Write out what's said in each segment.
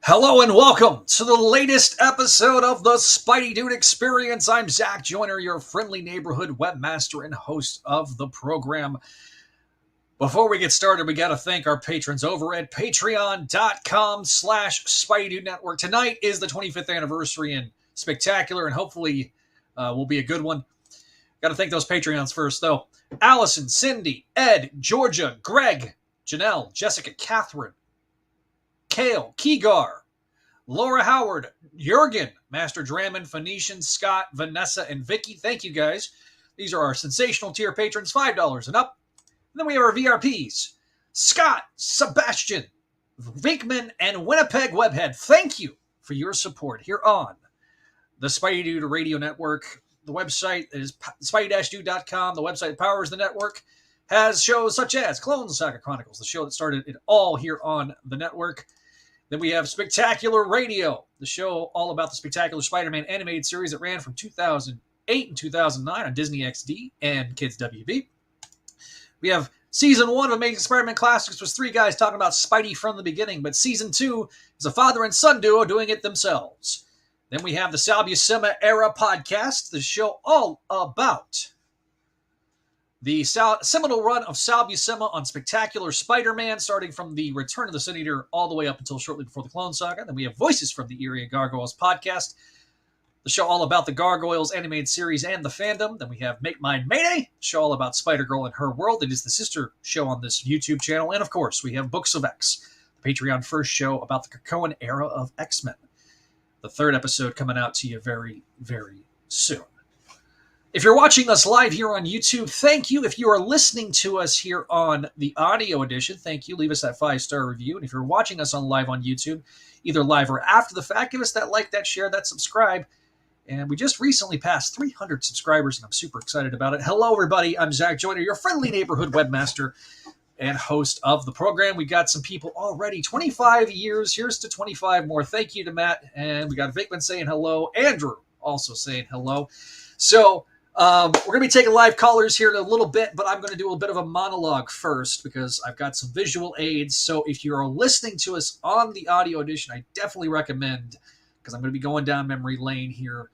Hello and welcome to the latest episode of the Spideydude Experience. I'm Zach Joyner, your friendly neighborhood webmaster and host of the program. Before we get started, we got to thank our patrons over at patreon.com/Spideydude Network. Tonight is the 25th anniversary and spectacular, and hopefully will be a good one. Got to thank those Patreons first, though. Allison, Cindy, Ed, Georgia, Greg, Janelle, Jessica, Catherine, Kale, Keegar, Laura Howard, Jurgen, Master Draman, Phoenician, Scott, Vanessa, and Vicky. Thank you guys. These are our sensational tier patrons, $5 and up. And then we have our VRPs, Scott, Sebastian, Vinkman, and Winnipeg Webhead. Thank you for your support here on the Spideydude Radio Network. The website is spidey-dude.com. The website that powers the network has shows such as Clone Saga Chronicles, the show that started it all here on the network. Then we have Spectacular Radio, the show all about the Spectacular Spider-Man animated series that ran from 2008 and 2009 on Disney XD and Kids WB. We have Season 1 of Amazing Spider-Man Classics, was three guys talking about Spidey from the beginning, but Season 2 is a father and son duo doing it themselves. Then we have the Sal Buscema Era Podcast, the show all about the seminal run of Sal Buscema on Spectacular Spider-Man, starting from the Return of the Sin Eater all the way up until shortly before the Clone Saga. Then we have Voices from the Eyrie and Gargoyles Podcast, the show all about the Gargoyles animated series and the fandom. Then we have Make Mine Mayday, show all about Spider-Girl and her world. It is the sister show on this YouTube channel. And of course, we have Books of X, the Patreon first show about the Krakoan era of X-Men. The third episode coming out to you very, very soon. If you're watching us live here on YouTube, thank you. If you are listening to us here on the audio edition, thank you. Leave us that 5-star review. And if you're watching us live on YouTube, either live or after the fact, give us that like, that share, that subscribe. And we just recently passed 300 subscribers, and I'm super excited about it. Hello, everybody. I'm Zach Joyner, your friendly neighborhood webmaster and host of the program. We got some people already. 25 years. Here's to 25 more. Thank you to Matt. And we got Vinkman saying hello. Andrew also saying hello. So we're going to be taking live callers here in a little bit, but I'm going to do a bit of a monologue first because I've got some visual aids. So if you are listening to us on the audio edition, I definitely recommend, because I'm going to be going down memory lane here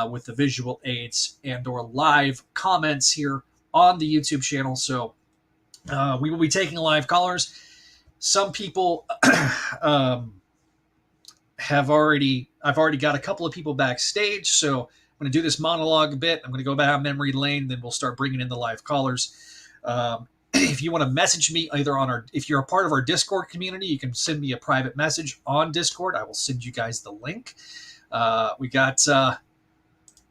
with the visual aids and or live comments here on the YouTube channel. So we will be taking live callers. Some people I've already got a couple of people backstage, so I'm going to do this monologue a bit. I'm going to go down memory lane, then we'll start bringing in the live callers. If you want to message me either on if you're a part of our Discord community, you can send me a private message on Discord. I will send you guys the link. We got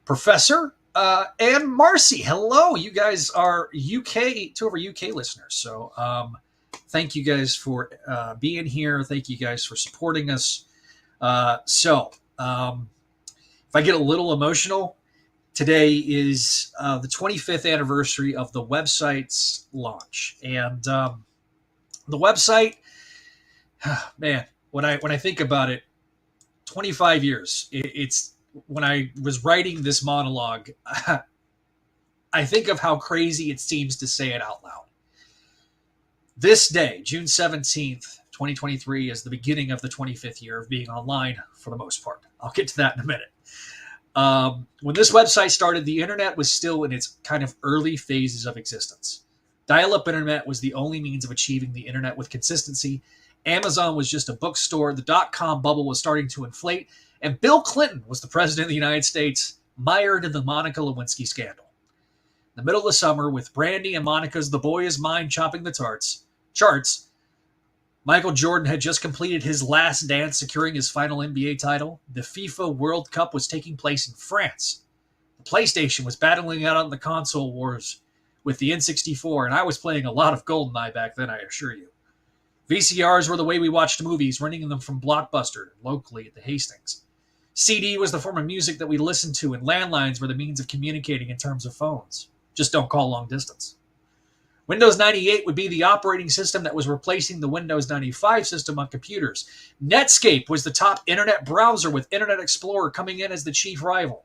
Professor and Marcy. Hello, you guys are two of our UK listeners. So thank you guys for being here. Thank you guys for supporting us. If I get a little emotional, today is the 25th anniversary of the website's launch. And the website, man, when I think about it, 25 years, it's when I was writing this monologue, I think of how crazy it seems to say it out loud. This day, June 17th, 2023, is the beginning of the 25th year of being online for the most part. I'll get to that in a minute. When this website started, the internet was still in its kind of early phases of existence. Dial-up internet was the only means of achieving the internet with consistency. Amazon was just a bookstore. The dot-com bubble was starting to inflate. And Bill Clinton was the president of the United States, mired in the Monica Lewinsky scandal. In the middle of the summer, with Brandy and Monica's The Boy Is Mine chopping the charts, Michael Jordan had just completed his last dance, securing his final NBA title. The FIFA World Cup was taking place in France. The PlayStation was battling out on the console wars with the N64, and I was playing a lot of GoldenEye back then, I assure you. VCRs were the way we watched movies, renting them from Blockbuster locally at the Hastings. CD was the form of music that we listened to, and landlines were the means of communicating in terms of phones. Just don't call long distance. Windows 98 would be the operating system that was replacing the Windows 95 system on computers. Netscape was the top internet browser, with Internet Explorer coming in as the chief rival.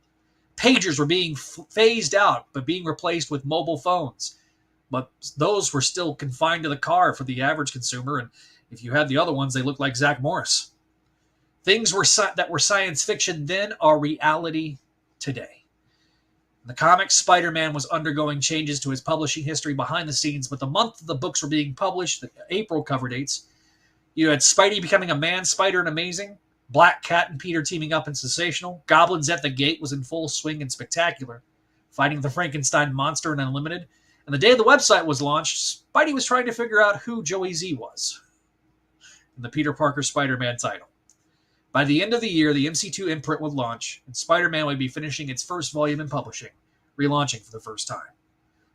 Pagers were being phased out, but being replaced with mobile phones. But those were still confined to the car for the average consumer, and if you had the other ones, they looked like Zach Morris. Things that were science fiction then are reality today. In the comics, Spider-Man was undergoing changes to his publishing history behind the scenes, but the month the books were being published, the April cover dates, you had Spidey becoming a man spider and amazing, Black Cat and Peter teaming up in Sensational, Goblins at the Gate was in full swing and spectacular, fighting the Frankenstein monster in Unlimited, and the day the website was launched, Spidey was trying to figure out who Joey Z was in the Peter Parker Spider-Man title. By the end of the year, the MC2 imprint would launch, and Spider-Man would be finishing its first volume in publishing, relaunching for the first time.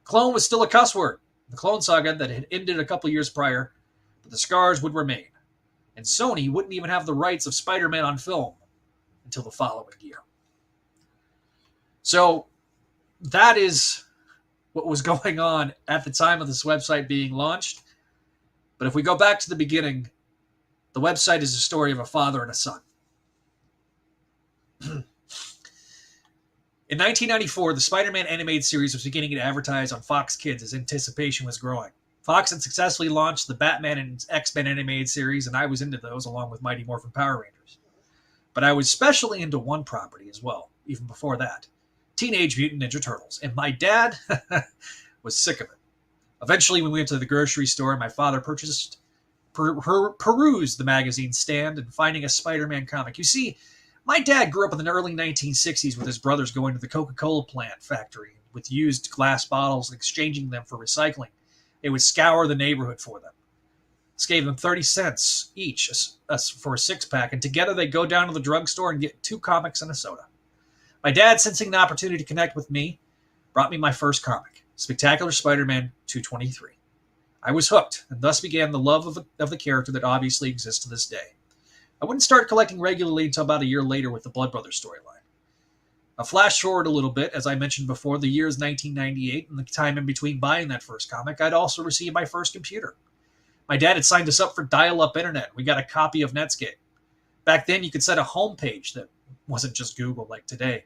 Clone was still a cuss word, the Clone Saga that had ended a couple years prior, but the scars would remain. And Sony wouldn't even have the rights of Spider-Man on film until the following year. So that is what was going on at the time of this website being launched. But if we go back to the beginning, the website is a story of a father and a son. In 1994, the Spider-Man animated series was beginning to advertise on Fox Kids as anticipation was growing. Fox had successfully launched the Batman and X-Men animated series, and I was into those along with Mighty Morphin Power Rangers. But I was especially into one property as well, even before that. Teenage Mutant Ninja Turtles. And my dad was sick of it. Eventually, we went to the grocery store, and my father perused the magazine stand and finding a Spider-Man comic. You see, my dad grew up in the early 1960s with his brothers going to the Coca-Cola plant factory with used glass bottles and exchanging them for recycling. They would scour the neighborhood for them. This gave them 30 cents each for a six-pack, and together they'd go down to the drugstore and get 2 comics and a soda. My dad, sensing an opportunity to connect with me, brought me my first comic, Spectacular Spider-Man 223. I was hooked, and thus began the love of the character that obviously exists to this day. I wouldn't start collecting regularly until about a year later with the Blood Brothers storyline. I'll flash forward a little bit. As I mentioned before, the year is 1998, and the time in between buying that first comic, I'd also received my first computer. My dad had signed us up for dial-up internet. We got a copy of Netscape. Back then, you could set a home page that wasn't just Google like today.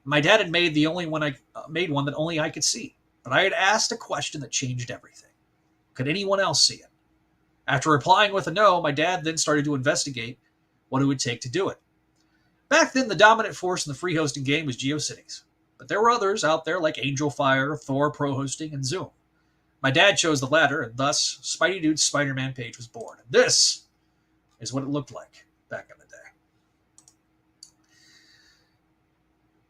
My dad had made one that only I could see, but I had asked a question that changed everything. Could anyone else see it? After replying with a no, my dad then started to investigate what it would take to do it. Back then, the dominant force in the free hosting game was GeoCities, but there were others out there like Angel Fire, Thor Pro Hosting, and Zoom. My dad chose the latter, and thus Spideydude's Spider-Man page was born. And this is what it looked like back in the day.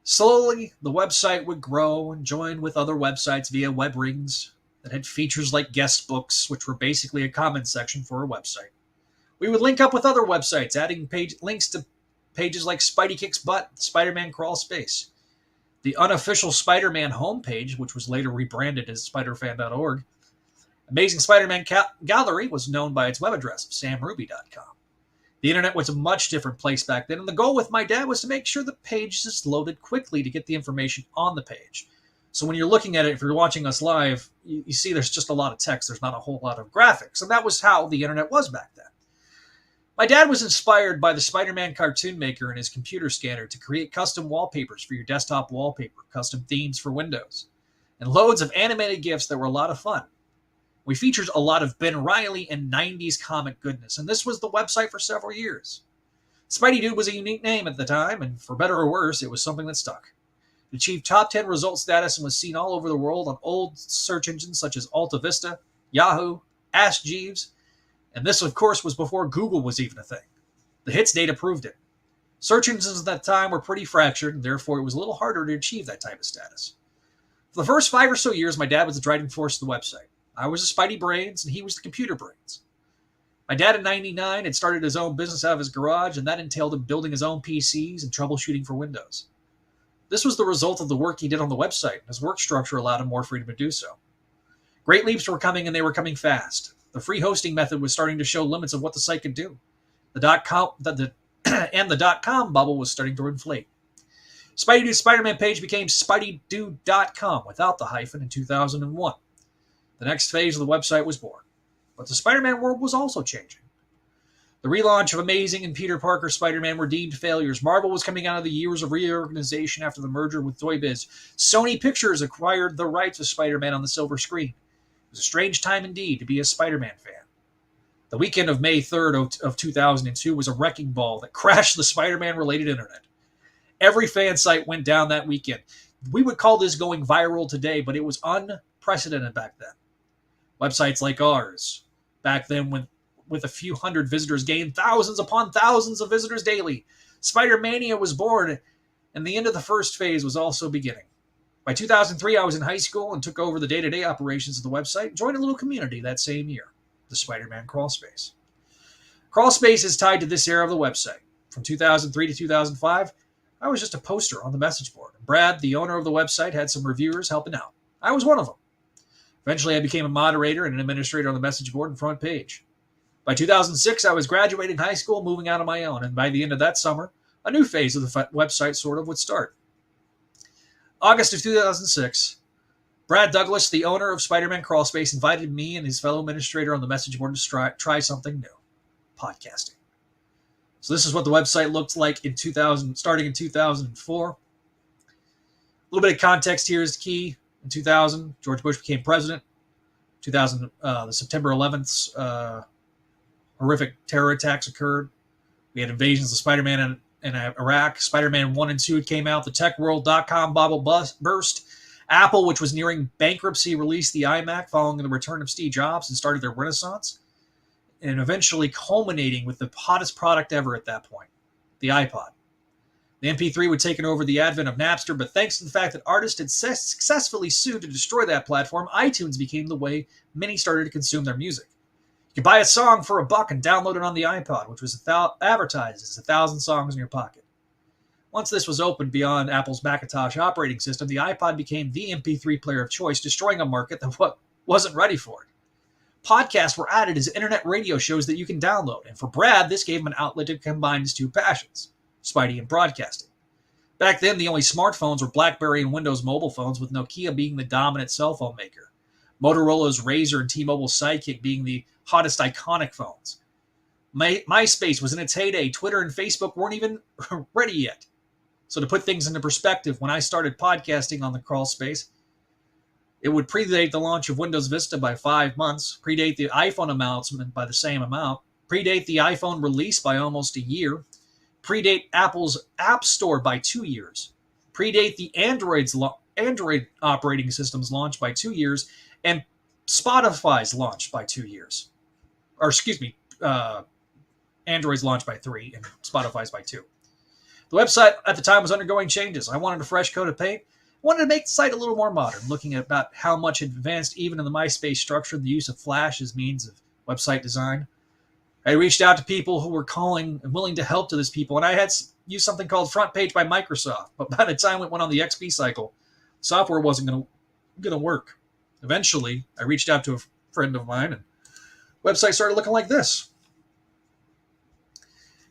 Slowly, the website would grow and join with other websites via web rings that had features like guest books, which were basically a comment section for a website. We would link up with other websites, adding links to pages like Spidey Kicks Butt, Spider-Man Crawl Space. The unofficial Spider-Man homepage, which was later rebranded as spiderfan.org. Amazing Spider-Man Gallery was known by its web address of samruby.com. The internet was a much different place back then, and the goal with my dad was to make sure the pages loaded quickly to get the information on the page. So when you're looking at it, if you're watching us live, you see there's just a lot of text. There's not a whole lot of graphics. And that was how the internet was back then. My dad was inspired by the Spider-Man cartoon maker and his computer scanner to create custom wallpapers for your desktop wallpaper, custom themes for Windows, and loads of animated GIFs that were a lot of fun. We featured a lot of Ben Reilly and 90s comic goodness, and this was the website for several years. Spideydude was a unique name at the time, and for better or worse, it was something that stuck. It achieved top 10 result status and was seen all over the world on old search engines such as Alta Vista, Yahoo, Ask Jeeves, and this, of course, was before Google was even a thing. The hits data proved it. Search engines at that time were pretty fractured, and therefore it was a little harder to achieve that type of status. For the first 5 or so years, my dad was the driving force of the website. I was the Spidey brains, and he was the computer brains. My dad in '99 had started his own business out of his garage, and that entailed him building his own PCs and troubleshooting for Windows. This was the result of the work he did on the website, and his work structure allowed him more freedom to do so. Great leaps were coming, and they were coming fast. The free hosting method was starting to show limits of what the site could do. The .com bubble was starting to inflate. Spideydude's Spider-Man page became Spideydude.com without the hyphen in 2001. The next phase of the website was born. But the Spider-Man world was also changing. The relaunch of Amazing and Peter Parker Spider-Man were deemed failures. Marvel was coming out of the years of reorganization after the merger with Toy Biz. Sony Pictures acquired the rights of Spider-Man on the silver screen. It was a strange time indeed to be a Spider-Man fan. The weekend of May 3rd of 2002 was a wrecking ball that crashed the Spider-Man related internet. Every fan site went down that weekend. We would call this going viral today, but it was unprecedented back then. Websites like ours, back then with a few hundred visitors, gained thousands upon thousands of visitors daily. Spider-Mania was born, and the end of the first phase was also beginning. By 2003, I was in high school and took over the day-to-day operations of the website and joined a little community that same year, the Spider-Man Crawlspace. Crawlspace is tied to this era of the website. From 2003 to 2005, I was just a poster on the message board. Brad, the owner of the website, had some reviewers helping out. I was one of them. Eventually, I became a moderator and an administrator on the message board and front page. By 2006, I was graduating high school, moving out on my own, and by the end of that summer, a new phase of the website sort of would start. August of 2006, Brad Douglas, the owner of Spider-Man Crawlspace, invited me and his fellow administrator on the message board to try something new, podcasting. So this is what the website looked like starting in 2004. A little bit of context here is key. In 2000, George Bush became president. 2000, the September 11th horrific terror attacks occurred. We had invasions of Spider-Man in Iraq. Spider-Man 1 and 2 came out. The techworld.com bubble burst. Apple, which was nearing bankruptcy, released the iMac following the return of Steve Jobs and started their renaissance, and eventually culminating with the hottest product ever at that point, the iPod. The MP3 would take over the advent of Napster, but thanks to the fact that artists had successfully sued to destroy that platform, iTunes became the way many started to consume their music. You could buy a song for $1 and download it on the iPod, which was advertised as 1,000 songs in your pocket. Once this was opened beyond Apple's Macintosh operating system, the iPod became the MP3 player of choice, destroying a market that wasn't ready for it. Podcasts were added as internet radio shows that you can download, and for Brad, this gave him an outlet to combine his two passions, Spidey and broadcasting. Back then, the only smartphones were BlackBerry and Windows mobile phones, with Nokia being the dominant cell phone maker. Motorola's Razr and T-Mobile's Sidekick being the hottest iconic phones. MySpace was in its heyday. Twitter and Facebook weren't even ready yet. So to put things into perspective, when I started podcasting on the Crawlspace, it would predate the launch of Windows Vista by 5 months, predate the iPhone announcement by the same amount, predate the iPhone release by almost a year, predate Apple's App Store by 2 years, predate the Android operating system's launch by 2 years, and Spotify's launch by 2 years. Or excuse me, Android's launch by 3 and Spotify's by 2. The website at the time was undergoing changes. I wanted a fresh coat of paint. I wanted to make the site a little more modern, looking at about how much it advanced even in the MySpace structure, the use of Flash as means of website design. I reached out to people who were calling and willing to help to this people, and I had used something called Front Page by Microsoft. But by the time it went on the XP cycle, software wasn't going to work. Eventually, I reached out to a friend of mine, and the website started looking like this.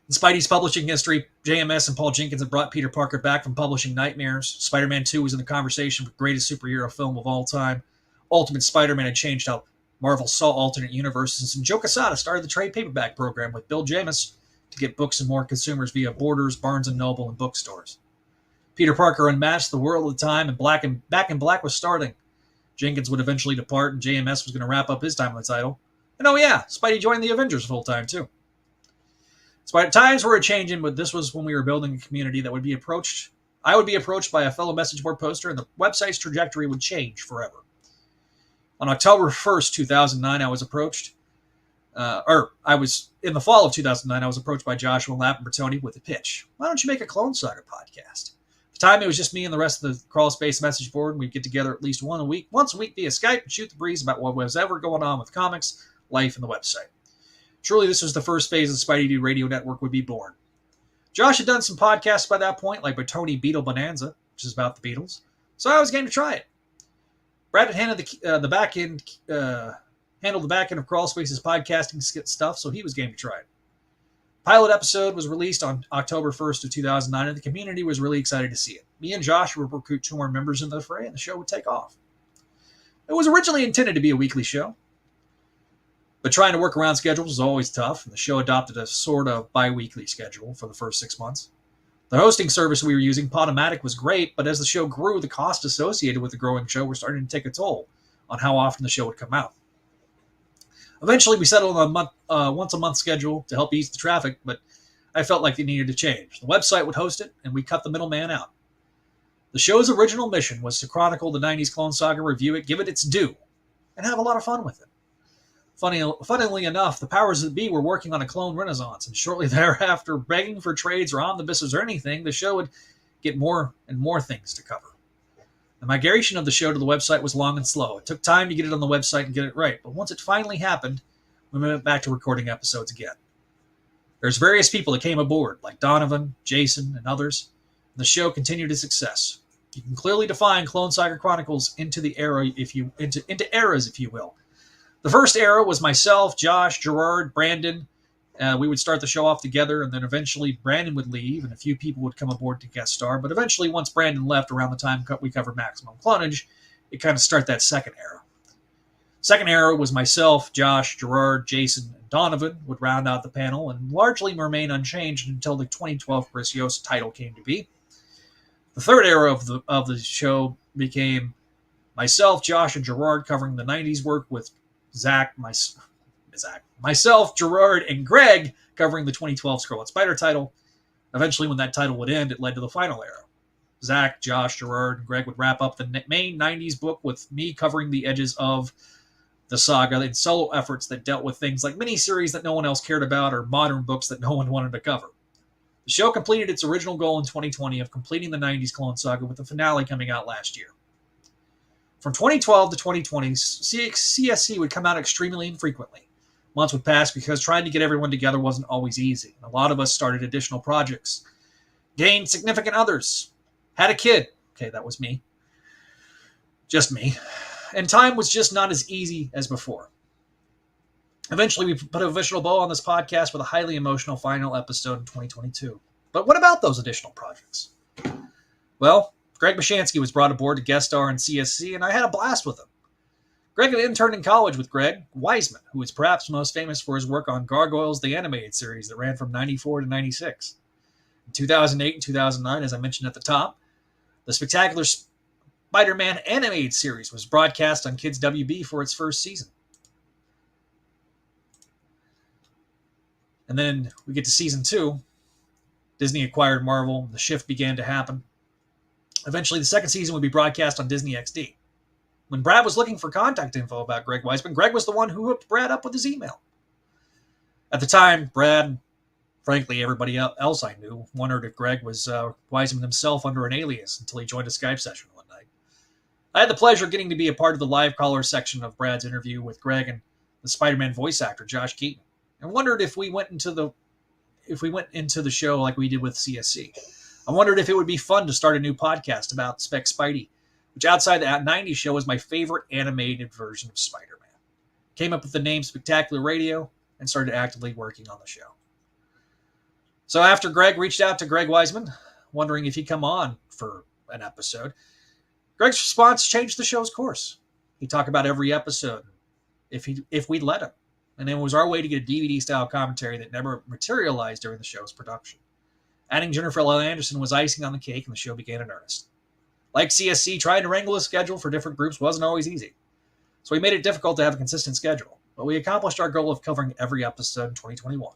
In Spidey's publishing history, JMS and Paul Jenkins had brought Peter Parker back from publishing Nightmares. Spider-Man 2 was in the conversation for greatest superhero film of all time. Ultimate Spider-Man had changed how Marvel saw alternate universes, and Joe Quesada started the trade paperback program with Bill Jemas to get books and more consumers via Borders, Barnes & Noble, and bookstores. Peter Parker unmasked the world at the time, and Back in Black was starting. Jenkins would eventually depart, and JMS was going to wrap up his time on the title. And oh yeah, Spidey joined the Avengers full-time too. Times were changing, but this was when we were building a community that would be approached. I would be approached by a fellow message board poster, and the website's trajectory would change forever. On October 1st, 2009, I was approached. In the fall of 2009, I was approached by Joshua Lappertoni with a pitch. Why don't you make a Clone Saga podcast? At the time, it was just me and the rest of the Crawlspace message board, and we'd get together at least once a week via Skype and shoot the breeze about what was ever going on with comics, life, and the website. Truly, this was the first phase of the Spideydude Radio Network would be born. Josh had done some podcasts by that point, like by Tony Beetle Bonanza, which is about the Beatles, so I was game to try it. Brad had handled the back end of Crawlspace's podcasting stuff, so he was game to try it. Pilot episode was released on October 1st of 2009, and the community was really excited to see it. Me and Josh would recruit 2 more members into the fray, and the show would take off. It was originally intended to be a weekly show, but trying to work around schedules was always tough, and the show adopted a sort of bi-weekly schedule for the first 6 months. The hosting service we were using, Podomatic, was great, but as the show grew, the costs associated with the growing show were starting to take a toll on how often the show would come out. Eventually, we settled on a once-a-month schedule to help ease the traffic, but I felt like it needed to change. The website would host it, and we cut the middleman out. The show's original mission was to chronicle the 90s Clone Saga, review it, give it its due, and have a lot of fun with it. Funnily enough, the powers that be were working on a clone renaissance, and shortly thereafter, begging for trades or omnibuses or anything, the show would get more and more things to cover. The migration of the show to the website was long and slow. It took time to get it on the website and get it right, but once it finally happened, we went back to recording episodes again. There's various people that came aboard, like Donovan, Jason, and others. The show continued its success. You can clearly define Clone Saga Chronicles into eras, if you will. The first era was myself, Josh, Gerard, Brandon. We would start the show off together, and then eventually Brandon would leave, and a few people would come aboard to guest star. But eventually, once Brandon left around the time we covered Maximum Clonage, it kind of started that second era. Second era was myself, Josh, Gerard, Jason, and Donovan would round out the panel and largely remain unchanged until the 2012 Chris Yost title came to be. The third era of the show became myself, Josh, and Gerard covering the 90s work with myself, Gerard, and Greg covering the 2012 Scarlet Spider title. Eventually, when that title would end, it led to the final era. Zach, Josh, Gerard, and Greg would wrap up the main 90s book with me covering the edges of the saga in solo efforts that dealt with things like miniseries that no one else cared about or modern books that no one wanted to cover. The show completed its original goal in 2020 of completing the 90s Clone Saga with the finale coming out last year. From 2012 to 2020, CSC would come out extremely infrequently. Months would pass because trying to get everyone together wasn't always easy. A lot of us started additional projects, gained significant others, had a kid. Okay, that was me. Just me. And time was just not as easy as before. Eventually, we put an official bow on this podcast with a highly emotional final episode in 2022. But what about those additional projects? Well, Greg Bishansky was brought aboard to guest star in CSC, and I had a blast with him. Greg had interned in college with Greg Weisman, who is perhaps most famous for his work on Gargoyles, the animated series that ran from 94 to 96. In 2008 and 2009, as I mentioned at the top, the spectacular Spider-Man animated series was broadcast on Kids WB for its first season. And then we get to season 2. Disney acquired Marvel. The shift began to happen. Eventually, the second season would be broadcast on Disney XD. When Brad was looking for contact info about Greg Weisman, Greg was the one who hooked Brad up with his email. At the time, Brad, and frankly everybody else I knew, wondered if Greg was Weisman himself under an alias until he joined a Skype session one night. I had the pleasure of getting to be a part of the live caller section of Brad's interview with Greg and the Spider-Man voice actor, Josh Keaton, and wondered if we went into the show like we did with CSC. I wondered if it would be fun to start a new podcast about Spec Spidey, which outside the 90s show is my favorite animated version of Spider-Man. Came up with the name Spectacular Radio and started actively working on the show. So after Greg reached out to Greg Weisman, wondering if he'd come on for an episode, Greg's response changed the show's course. He'd talk about every episode if we'd let him. And it was our way to get a DVD-style commentary that never materialized during the show's production. Adding Jennifer L. Anderson was icing on the cake, and the show began in earnest. Like CSC, trying to wrangle a schedule for different groups wasn't always easy. So we made it difficult to have a consistent schedule, but we accomplished our goal of covering every episode in 2021.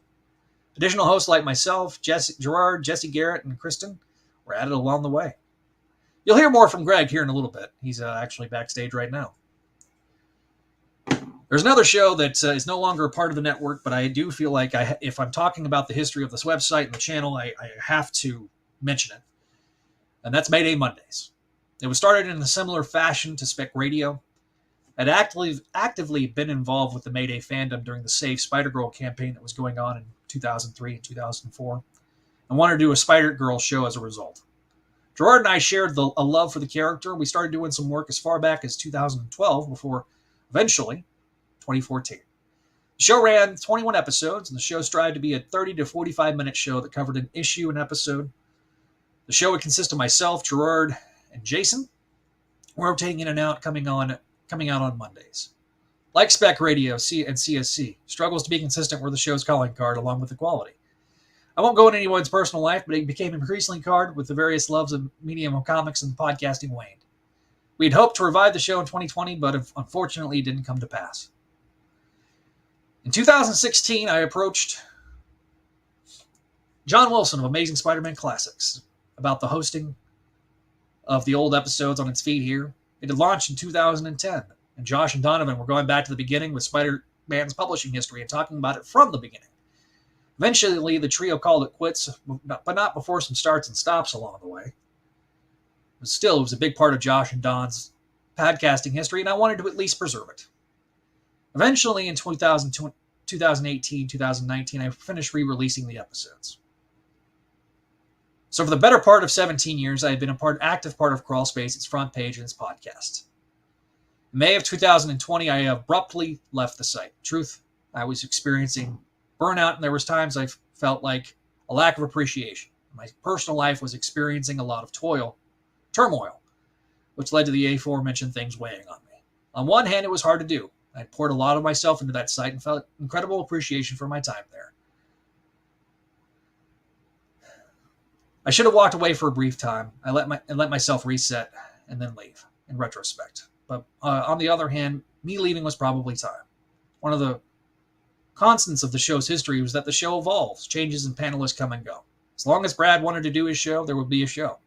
Additional hosts like myself, Gerard, Jesse Garrett, and Kristen were added along the way. You'll hear more from Greg here in a little bit. He's actually backstage right now. There's another show that is no longer a part of the network, but I do feel like if I'm talking about the history of this website and the channel, I have to mention it. And that's Mayday Mondays. It was started in a similar fashion to Spec Radio. I'd actively been involved with the Mayday fandom during the Save Spider-Girl campaign that was going on in 2003 and 2004, and wanted to do a Spider-Girl show as a result. Gerard and I shared a love for the character. We started doing some work as far back as 2012 before eventually 2014. The show ran 21 episodes, and the show strived to be a 30 to 45-minute show that covered an issue an episode. The show would consist of myself, Gerard, and Jason, rotating in and out, coming out on Mondays. Like Spec Radio and CSC, struggles to be consistent were the show's calling card along with the quality. I won't go into anyone's personal life, but it became increasingly hard with the various loves of medium of comics and podcasting waned. We'd hoped to revive the show in 2020, but unfortunately it didn't come to pass. In 2016, I approached John Wilson of Amazing Spider-Man Classics about the hosting of the old episodes on its feed here. It had launched in 2010, and Josh and Donovan were going back to the beginning with Spider-Man's publishing history and talking about it from the beginning. Eventually, the trio called it quits, but not before some starts and stops along the way. But still, it was a big part of Josh and Don's podcasting history, and I wanted to at least preserve it. Eventually, in 2018, 2019, I finished re-releasing the episodes. So for the better part of 17 years, I had been active part of Crawlspace, its front page, and its podcast. In May of 2020, I abruptly left the site. Truth, I was experiencing burnout, and there was times I felt like a lack of appreciation. My personal life was experiencing a lot of turmoil, which led to the aforementioned things weighing on me. On one hand, it was hard to do. I poured a lot of myself into that site and felt incredible appreciation for my time there. I should have walked away for a brief time. I let myself reset and then leave in retrospect. But on the other hand, me leaving was probably time. One of the constants of the show's history was that the show evolves, changes, and panelists come and go. As long as Brad wanted to do his show, there would be a show.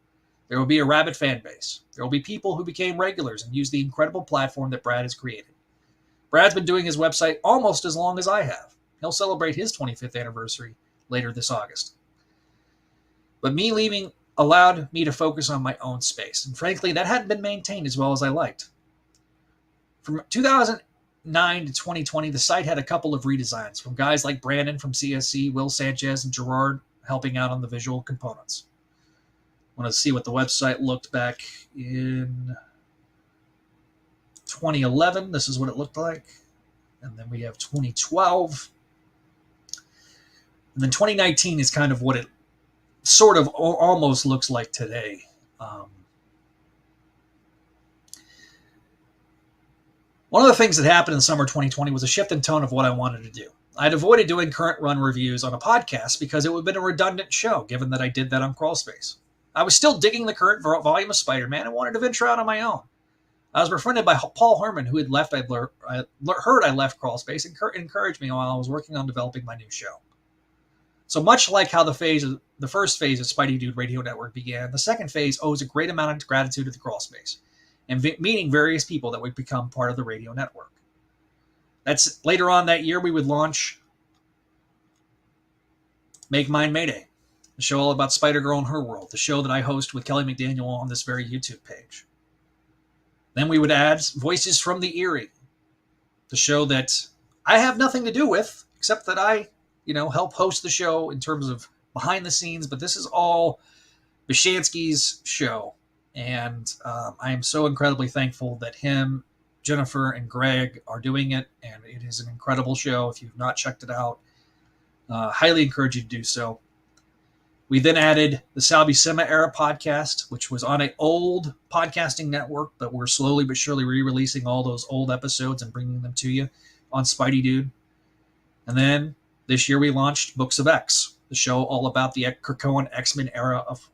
There will be a rabid fan base. There will be people who became regulars and used the incredible platform that Brad has created. Brad's been doing his website almost as long as I have. He'll celebrate his 25th anniversary later this August. But me leaving allowed me to focus on my own space. And frankly, that hadn't been maintained as well as I liked. From 2009 to 2020, the site had a couple of redesigns from guys like Brandon from CSC, Will Sanchez, and Gerard helping out on the visual components. I want to see what the website looked back in 2011. This is what it looked like. And then we have 2012. And then 2019 is kind of what it sort of almost looks like today. One of the things that happened in summer 2020 was a shift in tone of what I wanted to do. I'd avoided doing current run reviews on a podcast because it would have been a redundant show, given that I did that on Crawlspace. I was still digging the current volume of Spider-Man and wanted to venture out on my own. I was befriended by Paul Herman, who had left. I heard I left Crawlspace and encouraged me while I was working on developing my new show. So much like how the first phase of Spideydude Radio Network began, the second phase owes a great amount of gratitude to the Crawlspace and meeting various people that would become part of the radio network. That's later on that year we would launch Make Mine Mayday, the show all about Spider-Girl and her world, the show that I host with Kelly McDaniel on this very YouTube page. Then we would add Voices from the Eyrie, the show that I have nothing to do with, except that I help host the show in terms of behind the scenes, but this is all Bishansky's show. And I am so incredibly thankful that him, Jennifer, and Greg are doing it. And it is an incredible show. If you've not checked it out, highly encourage you to do so. We then added the Sal Buscema Era podcast, which was on an old podcasting network, but we're slowly but surely re-releasing all those old episodes and bringing them to you on Spideydude. And then this year we launched Books of X, the show all about the Krakoan X-Men era of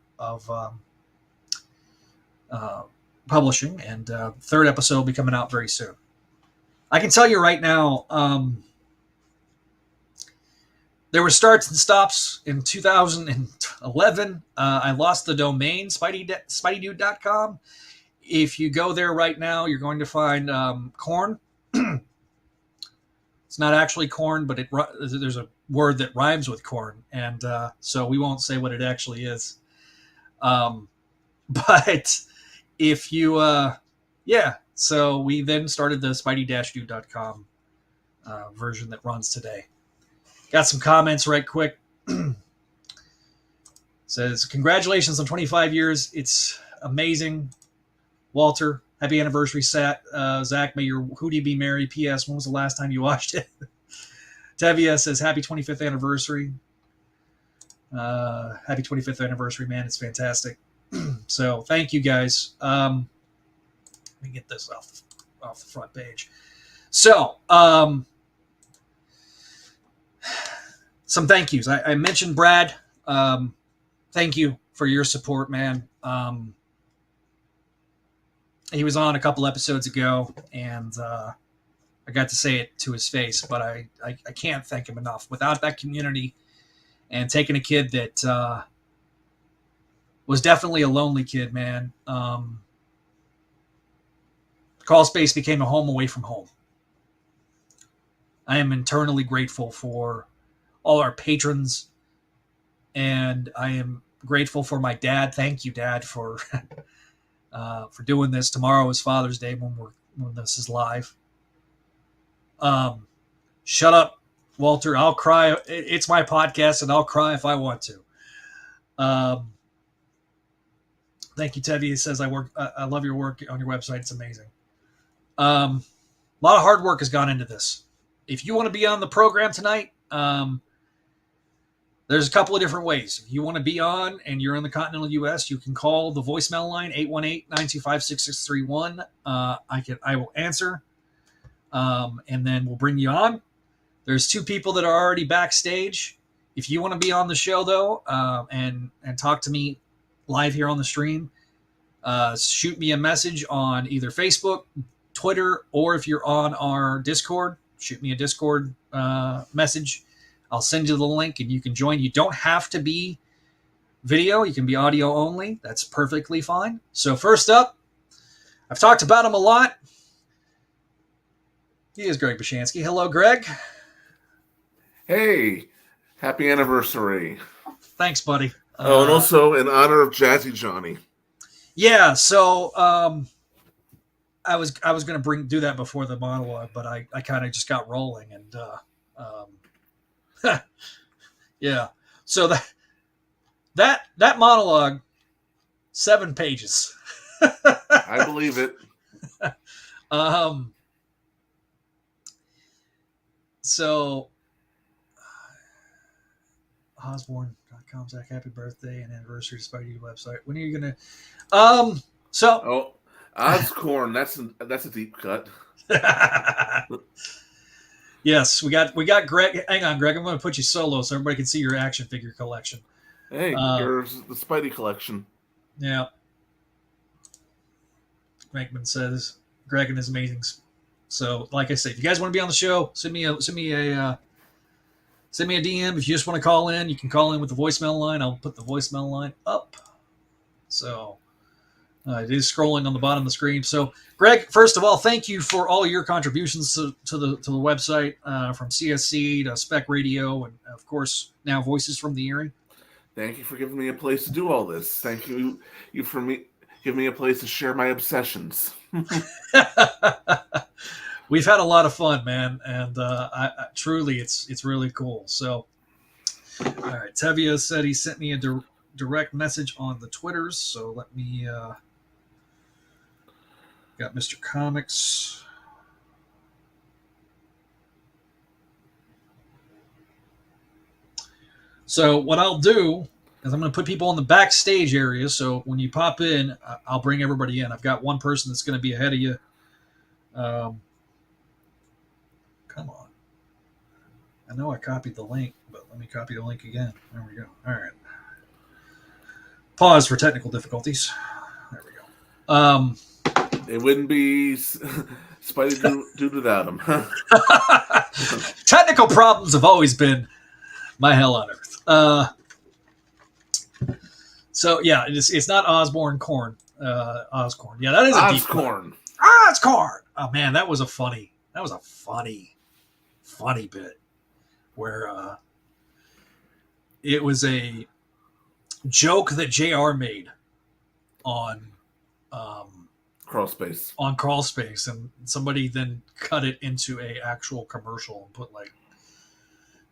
publishing, and third episode will be coming out very soon. I can tell you right now, there were starts and stops in 2011. I lost the domain, Spideydude.com. If you go there right now, you're going to find corn. It's not actually corn, but there's a word that rhymes with corn, and so we won't say what it actually is. But if you, so we then started the Spidey-Dude.com version that runs today. Got some comments right quick. Says, congratulations on 25 years. It's amazing. Walter, happy anniversary, Zach. May your hootie be merry. P.S. When was the last time you watched it? Tevia says, happy 25th anniversary. Happy 25th anniversary, man. It's fantastic. So thank you guys. Let me get this off the front page. So, some thank yous. I mentioned Brad. Thank you for your support, man. He was on a couple episodes ago, and I got to say it to his face, but I can't thank him enough. Without that community and taking a kid that was definitely a lonely kid, man, Crawl Space became a home away from home. I am eternally grateful for all our patrons, and I am grateful for my dad. Thank you, Dad, for doing this. Tomorrow is Father's Day when this is live. Shut up, Walter. I'll cry. It's my podcast, and I'll cry if I want to. Thank you, Tevye. He says, I love your work on your website. It's amazing. A lot of hard work has gone into this. If you want to be on the program tonight, there's a couple of different ways. If you want to be on and you're in the continental U.S., you can call the voicemail line, 818-925-6631. I will answer, and then we'll bring you on. There's 2 people that are already backstage. If you want to be on the show, though, and talk to me live here on the stream, shoot me a message on either Facebook, Twitter, or if you're on our Discord, shoot me a Discord message. I'll send you the link and you can join. You don't have to be video. You can be audio only. That's perfectly fine. So first up, I've talked about him a lot. He is Greg Bishansky. Hello, Greg. Hey, happy anniversary. Thanks, buddy. And also in honor of Jazzy Johnny. Yeah, so I was going to do that before the monologue, but I kind of just got rolling, and yeah. So that monologue, 7 pages. I believe it. So Osborne.com, Zach, happy birthday and anniversary to Spideydude website. When are you gonna Oscorn, that's a deep cut. Yes, we got Greg. Hang on, Greg. I'm going to put you solo so everybody can see your action figure collection. Hey, here's the Spidey collection. Yeah. Rankman says Greg and his amazings. So, like I said, if you guys want to be on the show, send me a DM. If you just want to call in, you can call in with the voicemail line. I'll put the voicemail line up. So it is scrolling on the bottom of the screen. So, Greg, first of all, thank you for all your contributions to the website, from CSC to Spec Radio, and of course now Voices from the Eyrie. Thank you for giving me a place to do all this. Thank you for giving me a place to share my obsessions. We've had a lot of fun, man, and I truly, it's really cool. So, all right, Tevye said he sent me a direct message on the Twitters. So let me. Got Mr. Comics. So what I'll do is I'm going to put people in the backstage area. So when you pop in, I'll bring everybody in. I've got one person that's going to be ahead of you. Come on. I know I copied the link, but let me copy the link again. There we go. All right. Pause for technical difficulties. There we go. It wouldn't be Spideydude without him. Technical problems have always been my hell on earth. So yeah, it's not Osborne Corn. Oscorn. Yeah, that is a Oscorn. Oscorn. Oh man, that was a funny bit where it was a joke that JR made on Crawl Space. On Crawl Space, and somebody then cut it into a actual commercial and put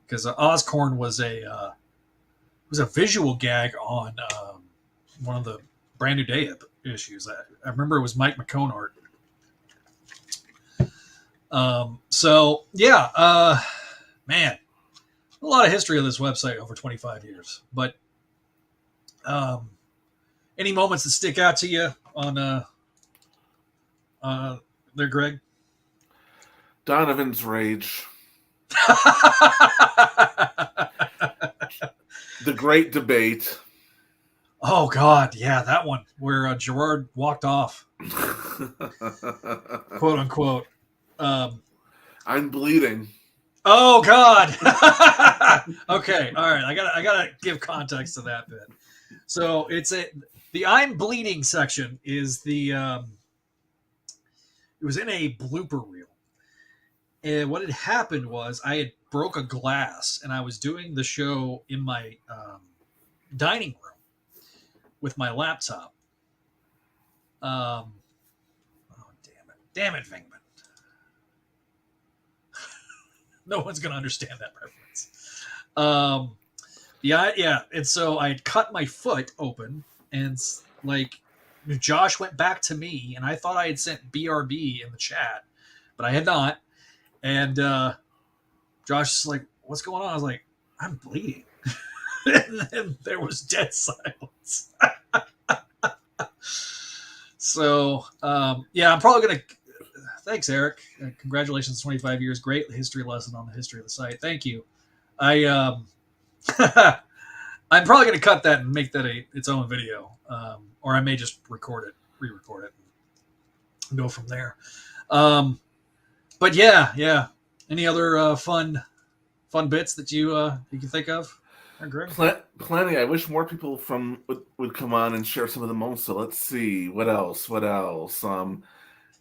because Oscorn was a visual gag on one of the Brand New Day issues. I remember it was Mike McCone art. So yeah, man, a lot of history of this website over 25 years. But any moments that stick out to you on there, Greg? Donovan's rage. The great debate. Oh God, yeah, that one where Gerard walked off, quote unquote. I'm bleeding. Oh God. Okay, all right. I gotta give context to that bit. So the I'm bleeding section is it was in a blooper reel. And what had happened was I had broke a glass and I was doing the show in my dining room with my laptop. Oh, damn it, Vingman. No one's going to understand that reference. Yeah. And so I cut my foot open and like Josh went back to me and I thought I had sent BRB in the chat, but I had not. And Josh is like, what's going on? I was like, I'm bleeding. And then there was dead silence. So, yeah, I'm probably going to... Thanks, Eric. Congratulations, 25 years. Great history lesson on the history of the site. Thank you. I'm probably going to cut that and make that its own video. Or I may just re-record it, and go from there. But yeah. Any other fun bits that you can think of? Plenty. I wish more people would come on and share some of the moments. So let's see. What else?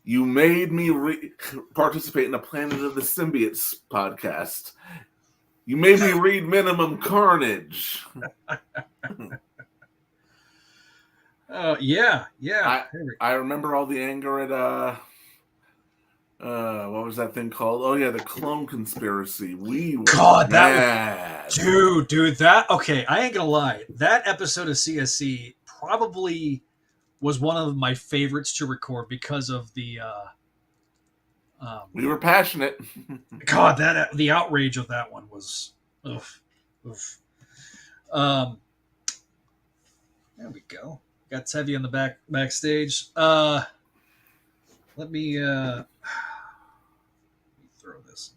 You made me participate in a Planet of the Symbiotes podcast. You made me read Minimum Carnage. Yeah. I remember all the anger at what was that thing called? Oh yeah, the clone conspiracy. We were mad. Dude, that okay, I ain't gonna lie. That episode of CSC probably was one of my favorites to record because of the we were passionate. God, the outrage of that one was oof. There we go. Got Tevi on the backstage. Let me throw this.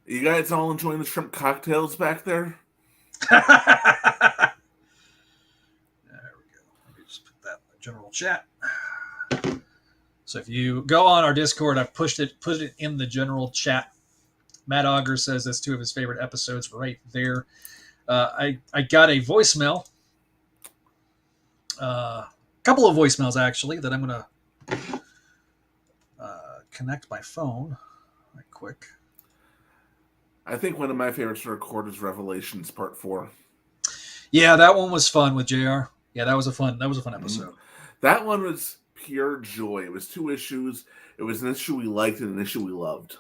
You guys all enjoying the shrimp cocktails back there? There we go. Let me just put that in the general chat. So if you go on our Discord, I've put it in the general chat. Matt Auger says that's 2 of his favorite episodes right there. I got a voicemail. A couple of voicemails, actually, that I'm going to connect my phone right quick. I think one of my favorites to record is Revelations Part 4. Yeah, that one was fun with JR. Yeah, that was a fun episode. That one was pure joy. It was 2 issues. It was an issue we liked and an issue we loved.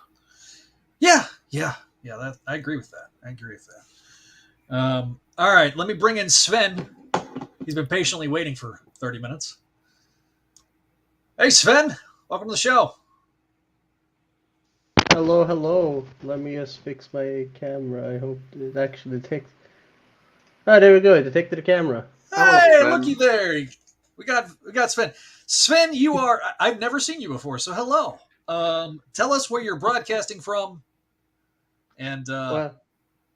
Yeah. I agree with that. All right, let me bring in Sven. He's been patiently waiting for 30 minutes. Hey, Sven. Welcome to the show. Hello. Let me just fix my camera. I hope it actually takes... Ah, there we go. It detected the camera. Hey, looky there. We got Sven. Sven, you are... I've never seen you before, so hello. Tell us where you're broadcasting from. And...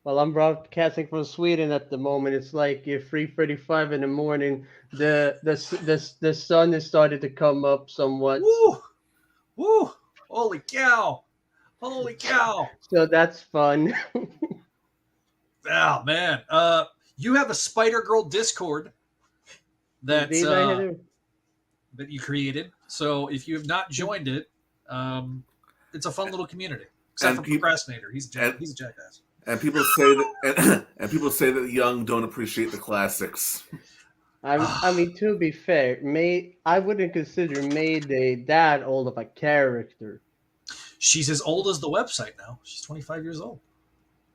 Well, I'm broadcasting from Sweden at the moment. It's like 3:35 in the morning. The sun has started to come up somewhat. Woo! Holy cow! So that's fun. Oh man, you have a Spider-Girl Discord that you created. So if you have not joined it, it's a fun little community. Except for Procrastinator, he's a jackass. And people say that young don't appreciate the classics. I mean, to be fair, I wouldn't consider Mayday that old of a character. She's as old as the website now. She's 25 years old.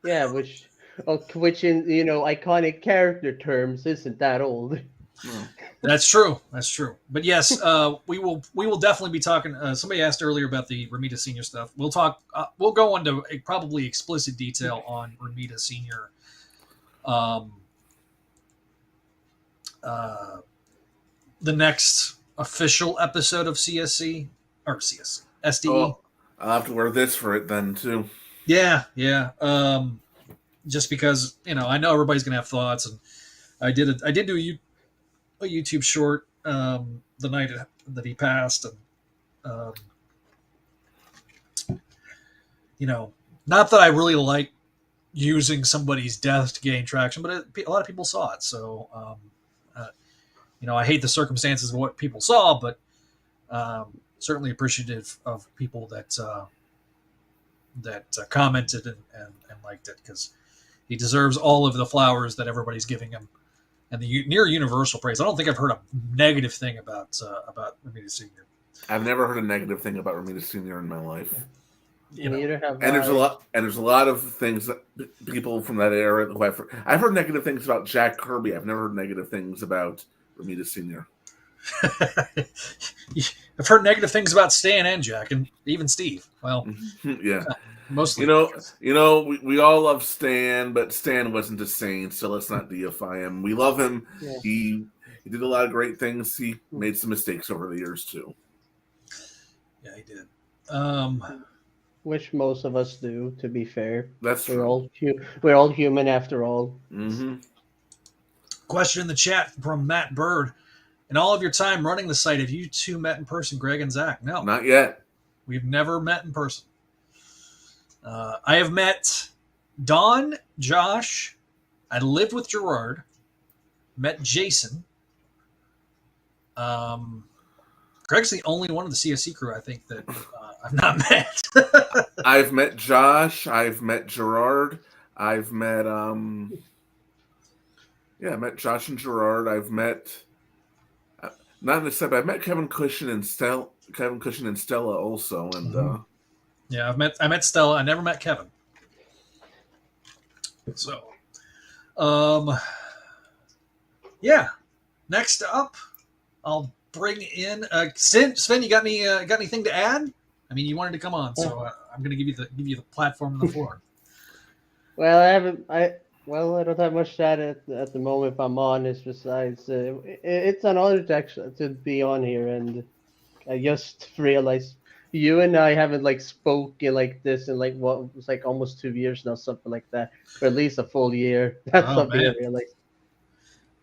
Yeah, which in iconic character terms isn't that old. No. That's true. But yes, we will definitely be talking. Somebody asked earlier about the Ramita Senior stuff. We'll talk. We'll go into probably explicit detail on Ramita Senior. The next official episode of SDE. Oh, I'll have to wear this for it then too. Yeah. Just because I know everybody's gonna have thoughts, and I did do a YouTube short the night that he passed, and not that I really like using somebody's death to gain traction, but a lot of people saw it. So, I hate the circumstances of what people saw, but certainly appreciative of people that commented and liked it, because he deserves all of the flowers that everybody's giving him and the near universal praise. I don't think I've heard a negative thing about Ramita Sr. I've never heard a negative thing about Ramita Sr. in my life. Neither have And I. there's a lot of things that people from that era who I've heard negative things about Jack Kirby. I've never heard negative things about Ramita Sr. I've heard negative things about Stan and Jack, and even Steve. Well, yeah, mostly. We all love Stan, but Stan wasn't a saint, so let's not deify him. We love him. Yeah. He did a lot of great things. He made some mistakes over the years too. Yeah, he did. Which most of us do, to be fair. That's We're true. we're all human after all. Mm-hmm. Question in the chat from Matt Bird. In all of your time running the site, have you two met in person, Greg and Zach? No. Not yet. We've never met in person. I have met Don, Josh. I lived with Gerard. Met Jason. Greg's the only one of the CSC crew, I think, that I've not met. I've met Josh. I've met Gerard. I've met I met Josh and Gerard. I've met not in the set, but I've met Kevin Cushion and Stella also, and yeah, I met Stella. I never met Kevin. So, yeah. Next up, I'll bring in Sven. You got anything to add? I mean, you wanted to come on, so I'm going to give you the platform and the floor. Well, I don't have much to add at the moment, if I'm honest. Besides, it's an honor to be on here, and I just realized you and I haven't spoken like this in what was almost 2 years now, something like that, for at least a full year. That's something man. I realized.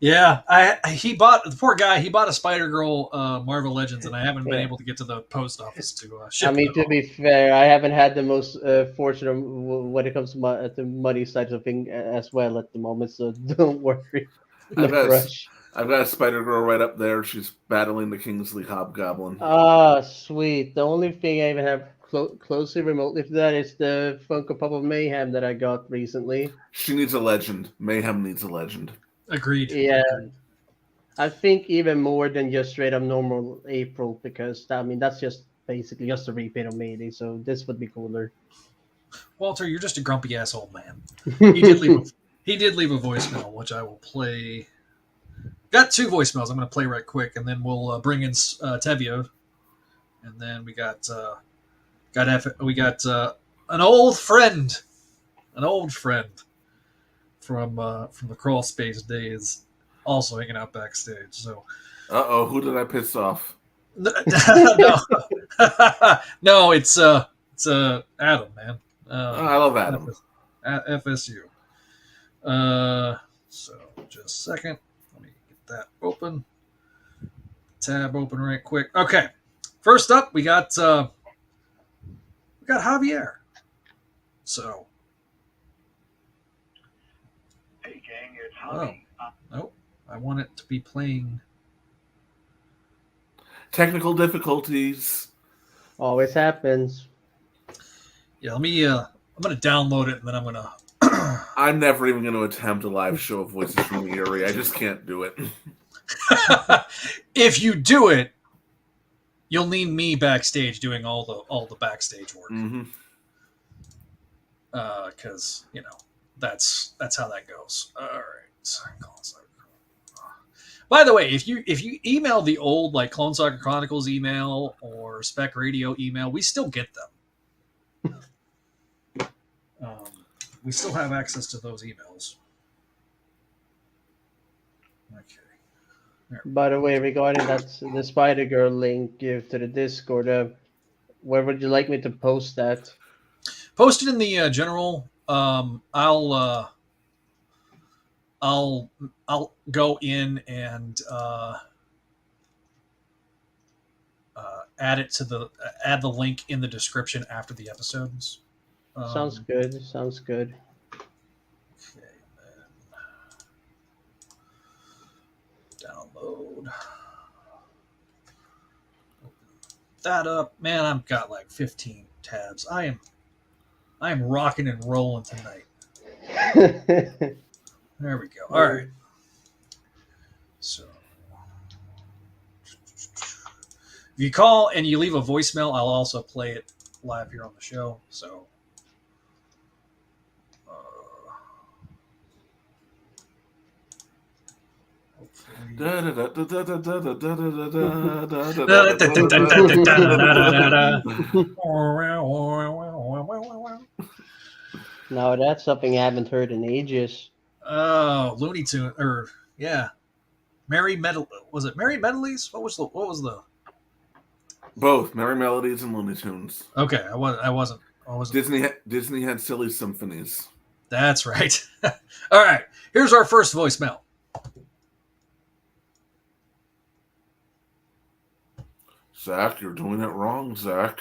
Yeah, the poor guy. He bought a Spider-Girl Marvel Legends, and I haven't been able to get to the post office to ship. I mean, to be fair, I haven't had the most fortunate when it comes to the money side of things as well at the moment. So don't worry. No rush. I've got a Spider-Girl right up there. She's battling the Kingsley Hobgoblin. Ah, sweet. The only thing I even have closely remotely for that is the Funko Pop of Mayhem that I got recently. She needs a legend. Mayhem needs a legend. Agreed. Yeah. I think even more than just straight up normal April, because that's just basically just a repaint of Mayday, so this would be cooler. Walter, you're just a grumpy asshole, man. He did leave a voicemail, which I will play. Got 2 voicemails I'm going to play right quick, and then we'll bring in Tevye, and then we got an old friend from the crawl space days, also hanging out backstage. So, who did I piss off? No, no, it's Adam, man. I love Adam. FSU. So just a second. Let me get that open. Tab open right quick. Okay. First up, we got Javier. So. Hey gang, it's Javi. Nope. I want it to be playing. Technical difficulties. Always happens. Yeah, let me. I'm gonna download it, and then I'm gonna. I'm never even going to attempt a live show of Voices from the Eyrie. I just can't do it. If you do it, you'll need me backstage doing all the backstage work. Mm-hmm. Because that's how that goes. All right. By the way, if you email the old Clone Saga Chronicles email or Spec Radio email, we still get them. We still have access to those emails. Okay. By the way, regarding the Spider-Girl link to the Discord, where would you like me to post that? Post it in the general. I'll go in and add the link in the description after the episodes. Sounds good. Sounds good. Okay, then download. That up, man. I've got like 15 tabs. I am rocking and rolling tonight. There we go. All right. So, if you call and you leave a voicemail, I'll also play it live here on the show. So, No, that's something I haven't heard in ages. oh, Looney Tune, or yeah, Merry Metal. Was it Merry Melodies? What was the? Both Merry Melodies and Looney Tunes. Okay, I wasn't. Disney had silly symphonies. That's right. All right, here's our first voicemail. Zach, you're doing it wrong, Zach.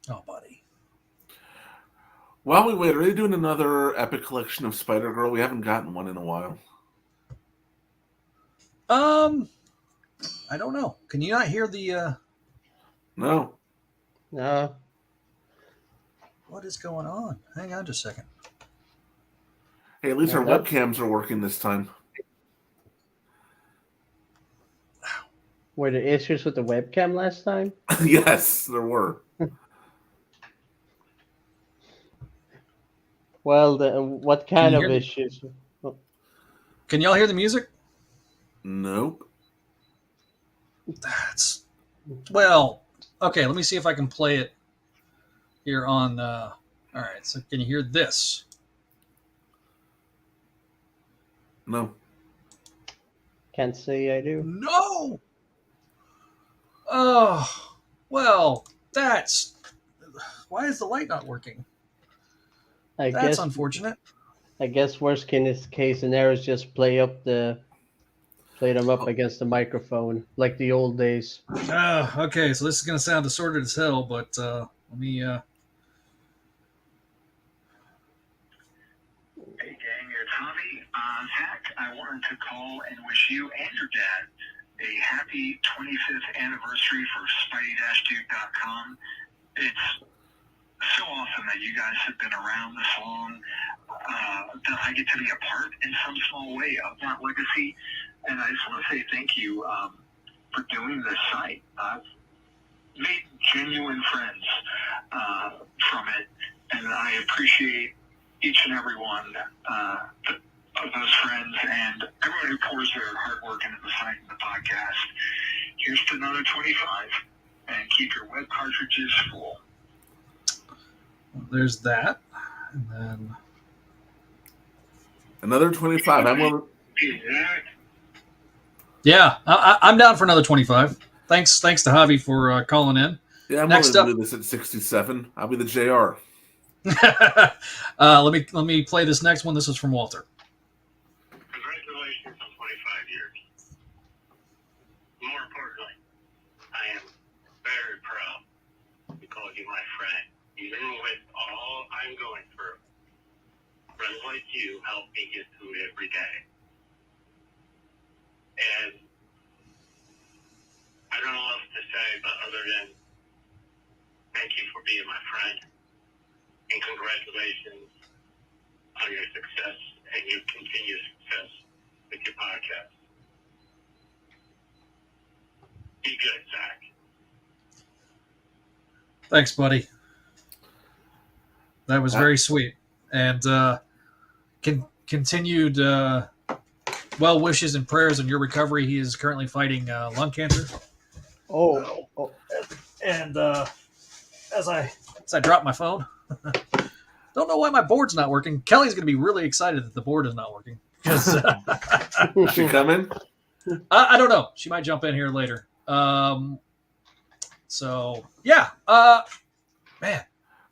Oh, buddy. While we wait, are they doing another epic collection of Spider-Girl? We haven't gotten one in a while. I don't know. Can you not hear the? No. No. What is going on? Hang on just a second. Hey, at least our webcams are working this time. Were there issues with the webcam last time? Yes, there were. Well, what kind of hear me? issues? Can y'all hear the music? Nope. That's well. Okay, let me see if I can play it here on. All right, so can you hear this? No. Can't say I do. No. Oh, well, that's why is the light not working? I That's guess unfortunate. I guess worst case scenario is just play them up against the microphone like the old days. Okay, so this is going to sound distorted as hell, but let me. Hey gang, it's Javi. Zach, I wanted to call and wish you and your dad a happy 25th anniversary for Spideydude.com. It's so awesome that you guys have been around this long, that I get to be a part in some small way of that legacy. And I just want to say thank you for doing this site. I've made genuine friends from it, and I appreciate each and every one of those friends and everyone who pours their hard work into the site and the podcast. Here's to another 25, and keep your web cartridges full. There's that, and then Another 25. yeah, I'm down for another 25. Thanks to Javi for calling in. Yeah, I'm Next willing up- to do this at 67. I'll be the JR. Let me play this next one. This is from Walter. Congratulations on 25 years. More importantly, I am very proud to call you my friend. Even with all I'm going through, friends like you help me get through every day. And I don't know what else to say, but other than thank you for being my friend. And congratulations on your success and your continued success with your podcast. Be good, Zach. Thanks, buddy. That was very sweet, and continued well wishes and prayers on your recovery. He is currently fighting lung cancer. Oh. And as I drop my phone, don't know why my board's not working. Kelly's going to be really excited that the board is not working. Because Is she coming? I don't know. She might jump in here later. So yeah, man.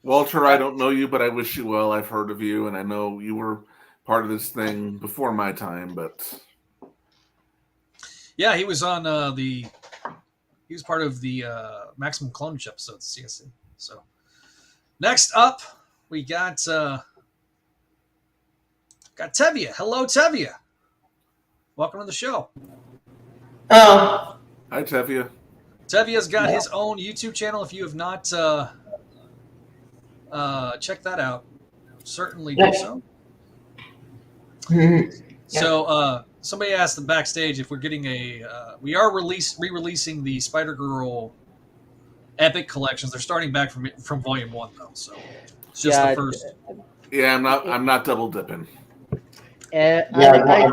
Walter, I don't know you, but I wish you well. I've heard of you, and I know you were part of this thing before my time, but Yeah, he was on he was part of the Maximum Clonage episodes, CSC. So next up, we got Tevia. Hello, Tevia. Welcome to the show. Oh, hi, Tevia. Tevia's got his own YouTube channel. If you have not checked that out, certainly do so. So somebody asked them backstage if we're getting we are re-releasing the Spider-Girl Epic collections. They're starting back from Volume 1 though, so it's just the first. Yeah, I'm not double dipping. I'm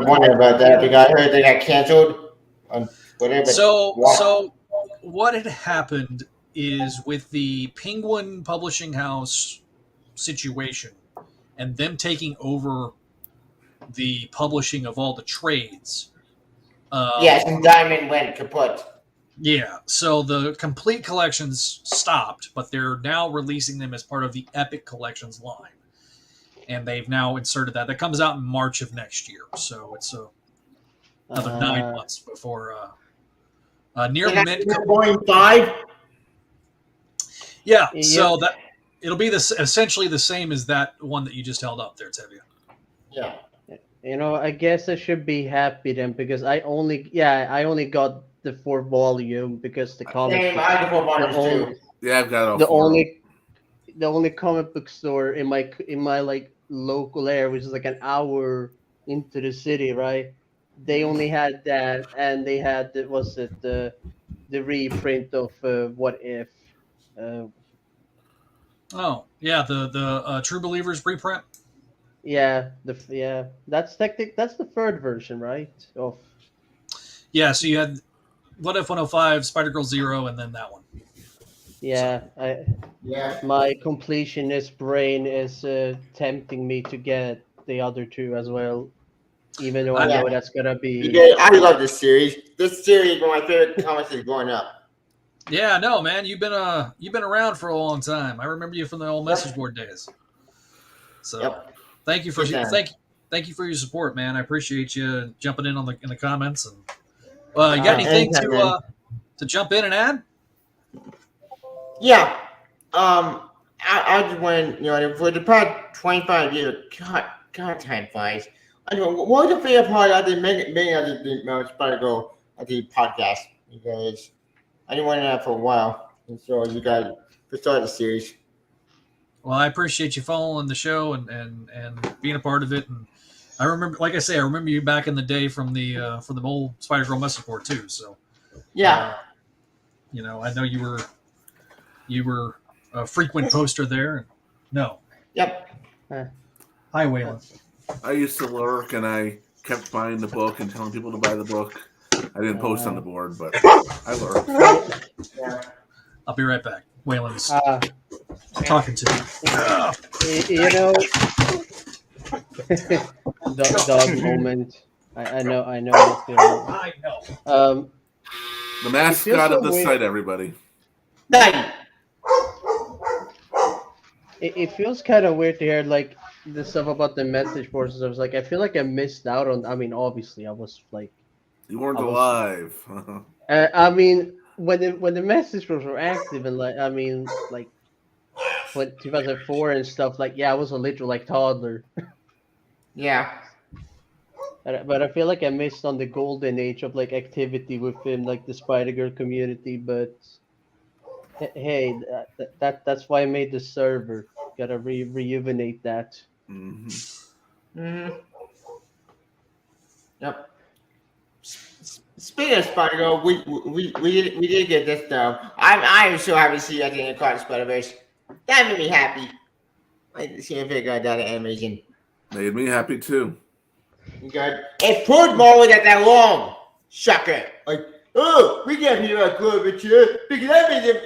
wondering about that because I heard they got canceled on whatever. So what had happened is with the Penguin Publishing House situation and them taking over the publishing of all the trades. And Diamond went kaput. Yeah, so the complete collections stopped, but they're now releasing them as part of the Epic Collections line. And they've now inserted that. That comes out in March of next year. So it's another 9 months before near mint. Volume 5? Yeah, so that it'll be essentially the same as that one that you just held up there, Tevia. Yeah. I guess I should be happy then because I only got the 4th volume because the comic. Same, I have 4 volumes too. Yeah, I've got all the 4. the only comic book store in my like local area, which is like an hour into the city, right? They only had that, and they had the reprint of What If. The True Believers reprint. Yeah, that's the 3rd version, right? Of Yeah, so you had What If 105, Spider-Girl 0, and then that one. Yeah, my completionist brain is tempting me to get the other 2 as well, even though I know that's gonna be. Yeah, I love this series. This series is one of my favorite comics is growing up. Yeah, no, man, you've been around for a long time. I remember you from the old message board days. So, thank you for thank you for your support, man. I appreciate you jumping in in the comments. And you got anything to jump in and add? Yeah. I just want for the past 25 years, God, time flies. I know what was the favorite part of the many of the Spider-Girl at the podcast because I didn't want that for a while, and so you guys started the series. Well, I appreciate you following the show and being a part of it. And I remember, like I say, I remember you back in the day from the old Spider-Girl message board too. So yeah, I know you were a frequent poster there. No. Yep. Hi, Waylon. I used to lurk, and I kept buying the book and telling people to buy the book. I didn't post on the board, but I lurked. I'll be right back. Waylon's talking to me. Dog moment. I know. I know. The mascot of the site, everybody. It feels kind of weird to hear like the stuff about the message boards. I was like, I feel like I missed out on. I mean, obviously, I was like, you weren't alive. I mean, when the message boards were active, and like 2004 and stuff. Like, yeah, I was a literal like toddler. Yeah. But I feel like I missed on the golden age of like activity within like the Spider-Girl community. But hey, that's why I made the server. Gotta rejuvenate that. Mm-hmm. Mm-hmm. Yep. Speaking of Spider-Girl, we did get this stuff. I'm so happy to see that in the Across the Spider-Verse. That made me happy. I see a figure out that animation. Made me happy too. Okay. It proved more that long. Shocker. Like, oh, we can't be like good with you because that makes it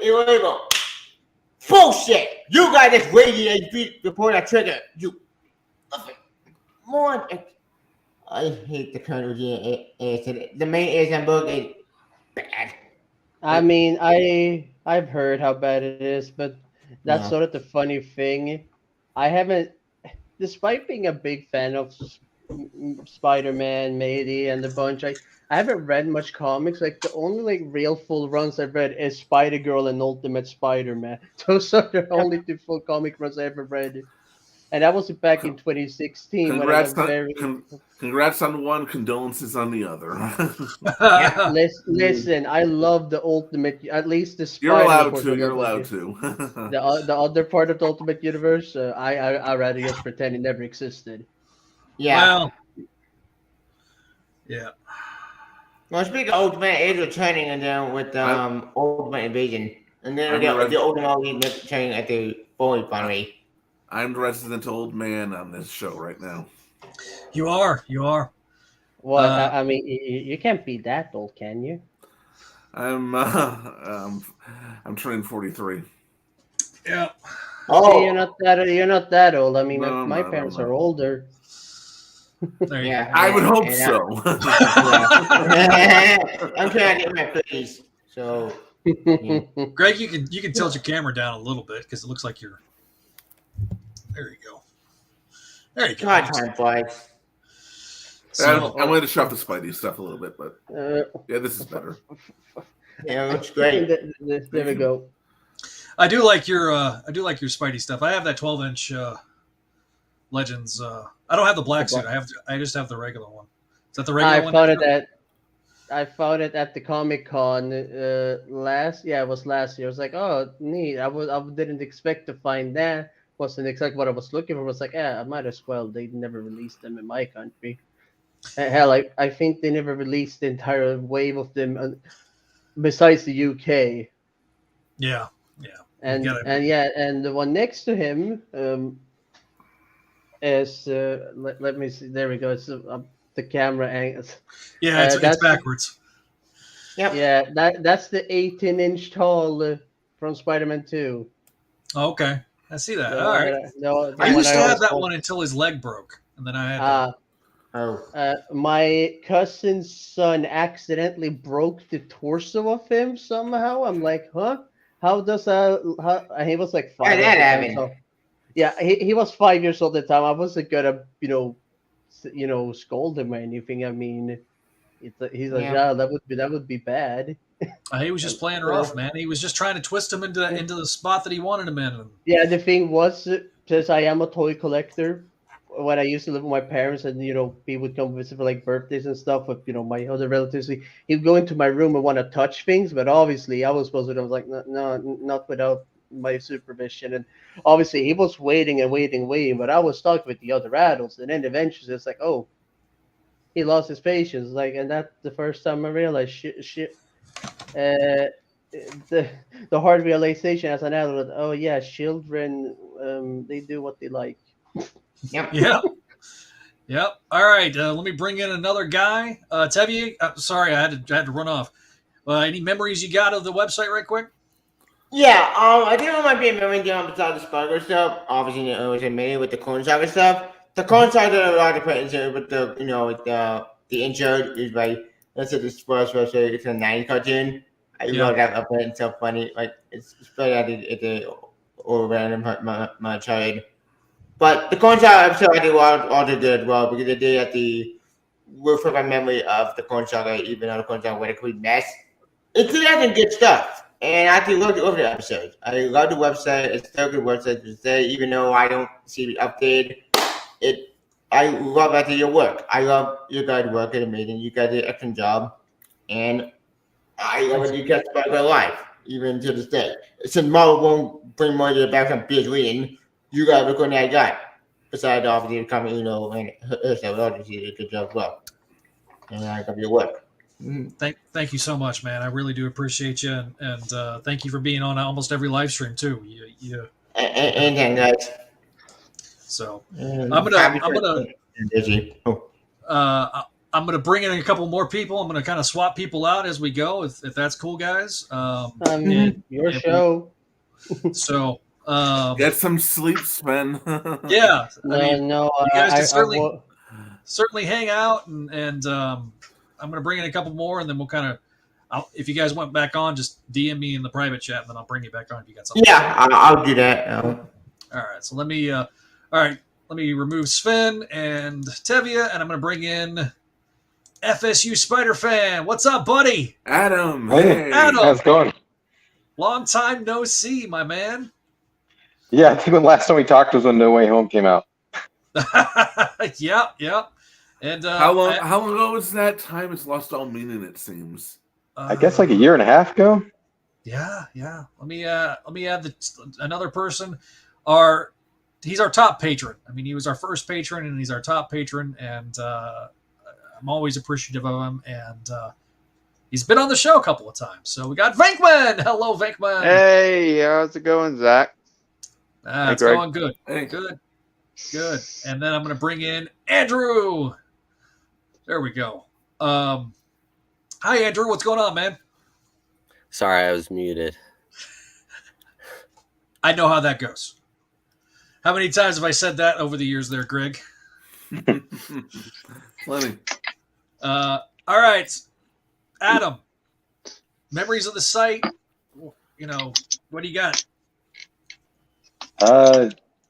illegal. Bullshit. You got this radiating feet before that trigger. You. More. I hate the Colonel G. The main Asian book is bad. I mean, I've heard how bad it is, but that's sort of the funny thing. I haven't despite being a big fan of Spider-Man, Mayday, and a bunch, I haven't read much comics. Like the only like real full runs I've read is Spider-Girl and Ultimate Spider-Man. Those are the only two full comic runs I ever read. And that was back in 2016. Congrats on one, condolences on the other. Listen, I love the Ultimate, at least the You're Spider-Man. You're allowed to. The other part of the Ultimate Universe, I rather just pretend it never existed. Yeah. Well, yeah. Well, speaking of Ultimate, is returning and then with Ultimate Invasion, and then the Ultimate returning at the Foley Foundry. I'm the resident old man on this show right now. You are. What? I mean, you can't be that old, can you? I'm turning 43. Yeah. Oh, See, you're not that old. I mean, No, my parents are older. There you go. I would hope so. I'm trying to get my face. So, Greg, you can tilt your camera down a little bit because it looks like you're. There you go. There you go. God, time flies. I'm going to shove the Spidey stuff a little bit, but yeah, this is better. Yeah, it looks great. There we go. I do like your Spidey stuff. I have that 12-inch Legends. I don't have the black suit. I just have the regular one. Is that the regular one? I found it at the Comic-Con last year. I was like, oh, neat. I didn't expect to find that. Wasn't exactly what I was looking for. I was like, yeah, I might as well. They never released them in my country. Hell, I think they never released the entire wave of them besides the UK. Yeah. And the one next to him is let me see. There we go. It's the camera angle. Yeah, it's backwards. Yep. Yeah, that's the 18-inch tall from Spider-Man 2. Oh, okay. I see that. All right. I I used to have that one until his leg broke, and then I had my cousin's son accidentally broke the torso of him somehow. I'm like, huh? How does he was like 5. That happened. So, yeah, he was 5 years old at the time. I wasn't gonna, scold him or anything. I mean, he's like, yeah, that would be bad. He was just playing rough, man. He was just trying to twist him into the spot that he wanted him in. Yeah, the thing was, since I am a toy collector, when I used to live with my parents, and he would come visit for like birthdays and stuff with my other relatives, he'd go into my room and want to touch things, but obviously I was supposed to. I was like, no, not without my supervision. And obviously he was waiting, but I was stuck with the other adults, and then eventually it's like, oh, he lost his patience. Like, and that's the first time I realized shit. The hard realization as an adult, oh yeah, children, they do what they like. Yep. Yep. All right. Let me bring in another guy. Tevi, sorry, I had to run off. Any memories you got of the website, right quick? Yeah. I think I might be a memory down besides the Spider stuff. Obviously, it was amazing with the Clone Saga stuff. The Clone Saga a lot to put into, but the intro is like. That's the Spurs website. It's a 90s cartoon. I love that up there. It's so funny. Like it's better at the old random my child. But the Clone Saga episode I think also did well because they did at the refresh my memory of the Clone Saga, even though the Clone Saga was a complete mess. It did have some good stuff, and I actually loved over the episodes. I love the website. It's still a good website to say, even though I don't see it updated. I love your work. I love your guys' work. It's amazing. You guys did an excellent job. And I love when you kept Spider alive, even to this day. Since Marvel won't bring more to the back from Big Reading, you guys look on that guy. Besides, obviously, the company, and herself, obviously, did a good job as well. And I love your work. Mm-hmm. Thank you so much, man. I really do appreciate you. And thank you for being on almost every live stream, too. Anything, guys. So I'm gonna bring in a couple more people. I'm gonna kind of swap people out as we go, if that's cool, guys. Your show. So get some sleep, Sven. Yeah, you guys can certainly hang out, and I'm gonna bring in a couple more, and then we'll kind of. If you guys went back on, just DM me in the private chat, and then I'll bring you back on if you got something. Yeah, I'll do that. All right, so let me. All right, let me remove Sven and Tevia, and I'm going to bring in FSU Spider Fan. What's up, buddy? Adam. Hey, Adam. how's it going? Long time no see, my man. Yeah, I think the last time we talked was when No Way Home came out. Yep. And How long ago was that? Time has lost all meaning, it seems. I guess like a year and a half ago. Yeah. Let me add another person. He's our top patron. I mean, he was our first patron, and he's our top patron, and I'm always appreciative of him. And he's been on the show a couple of times. So we got Venkman. Hello, Venkman. Hey, how's it going, Zach? It's Greg. going good. Hey. Good. And then I'm going to bring in Andrew. There we go. Hi, Andrew. What's going on, man? Sorry, I was muted. I know how that goes. How many times have I said that over the years there, Greg? Plenty. All right. Adam, memories of the site. You know, what do you got?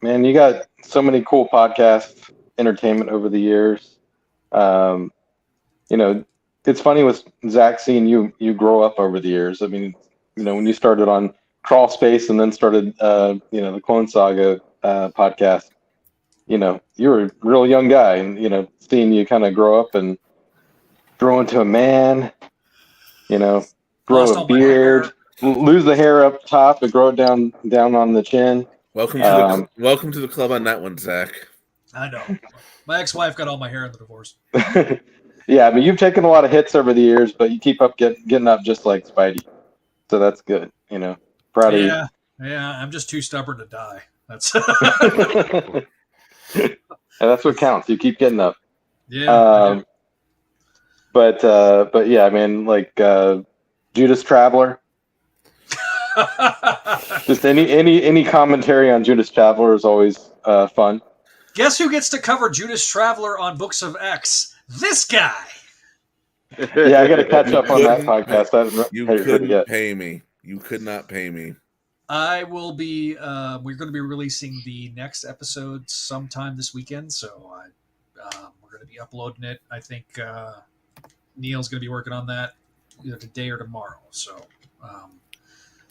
Man, you got so many cool podcast entertainment over the years. You know, it's funny with Zach seeing you grow up over the years. I mean, you know, when you started on Crawl Space and then started, you know, the Clone Saga podcast, you know, you were a real young guy, and, you know, seeing you kind of grow up and grow into a man, you know, grow a beard, lose the hair up top and grow it down on the chin. Welcome to the club on that one, Zach. I know. My ex-wife got all my hair in the divorce. Yeah, I mean, you've taken a lot of hits over the years, but you keep up getting up just like Spidey. So that's good, you know. Proud of you. Yeah, I'm just too stubborn to die. That's And that's what counts. You keep getting up. yeah. But yeah, I mean, like Judas Traveler. Just any commentary on Judas Traveler is always fun. Guess who gets to cover Judas Traveler on Books of X? This guy. Yeah, I got to catch up on that podcast. You couldn't pay me. You could not pay me. I will be. We're going to be releasing the next episode sometime this weekend, so we're going to be uploading it. I think Neil's going to be working on that either today or tomorrow. So,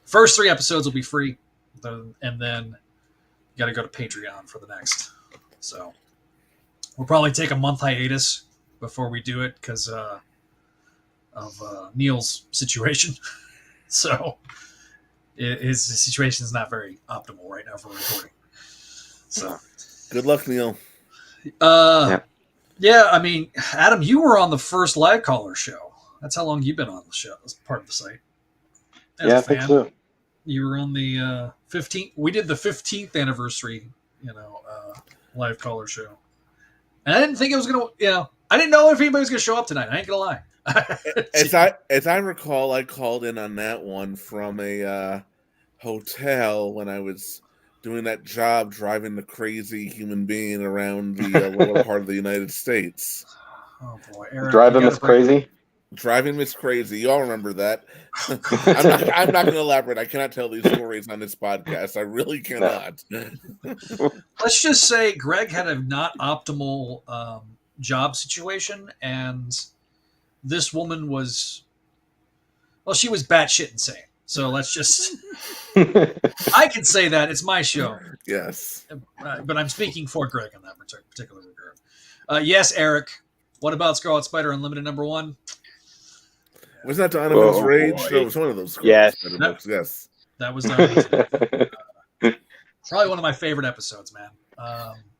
first 3 episodes will be free, and then you got to go to Patreon for the next. So, we'll probably take a month hiatus before we do it because of Neil's situation. So. His situation is not very optimal right now for recording. So, good luck, Neil. Yeah, I mean, Adam, you were on the first live caller show. That's how long you've been on the show as part of the site. I think so. You were on the 15th. We did the 15th anniversary, live caller show. And I didn't think it was going to, I didn't know if anybody was going to show up tonight. I ain't going to lie. As I recall, I called in on that one from a hotel when I was doing that job driving the crazy human being around the lower part of the United States. Oh boy, Eric, driving Miss Crazy. Driving Miss Crazy. You all remember that? I'm not going to elaborate. I cannot tell these stories on this podcast. I really cannot. Let's just say Greg had a not optimal job situation, and this woman was, she was batshit insane. So let's just, I can say that. It's my show. Yes. But I'm speaking for Greg in that particular regard. Yes, Eric. What about Scarlet Spider Unlimited #1? Was that Donovan's Rage? No, it was one of those. Yes. Books. Yes. That was Donovan's probably one of my favorite episodes, man,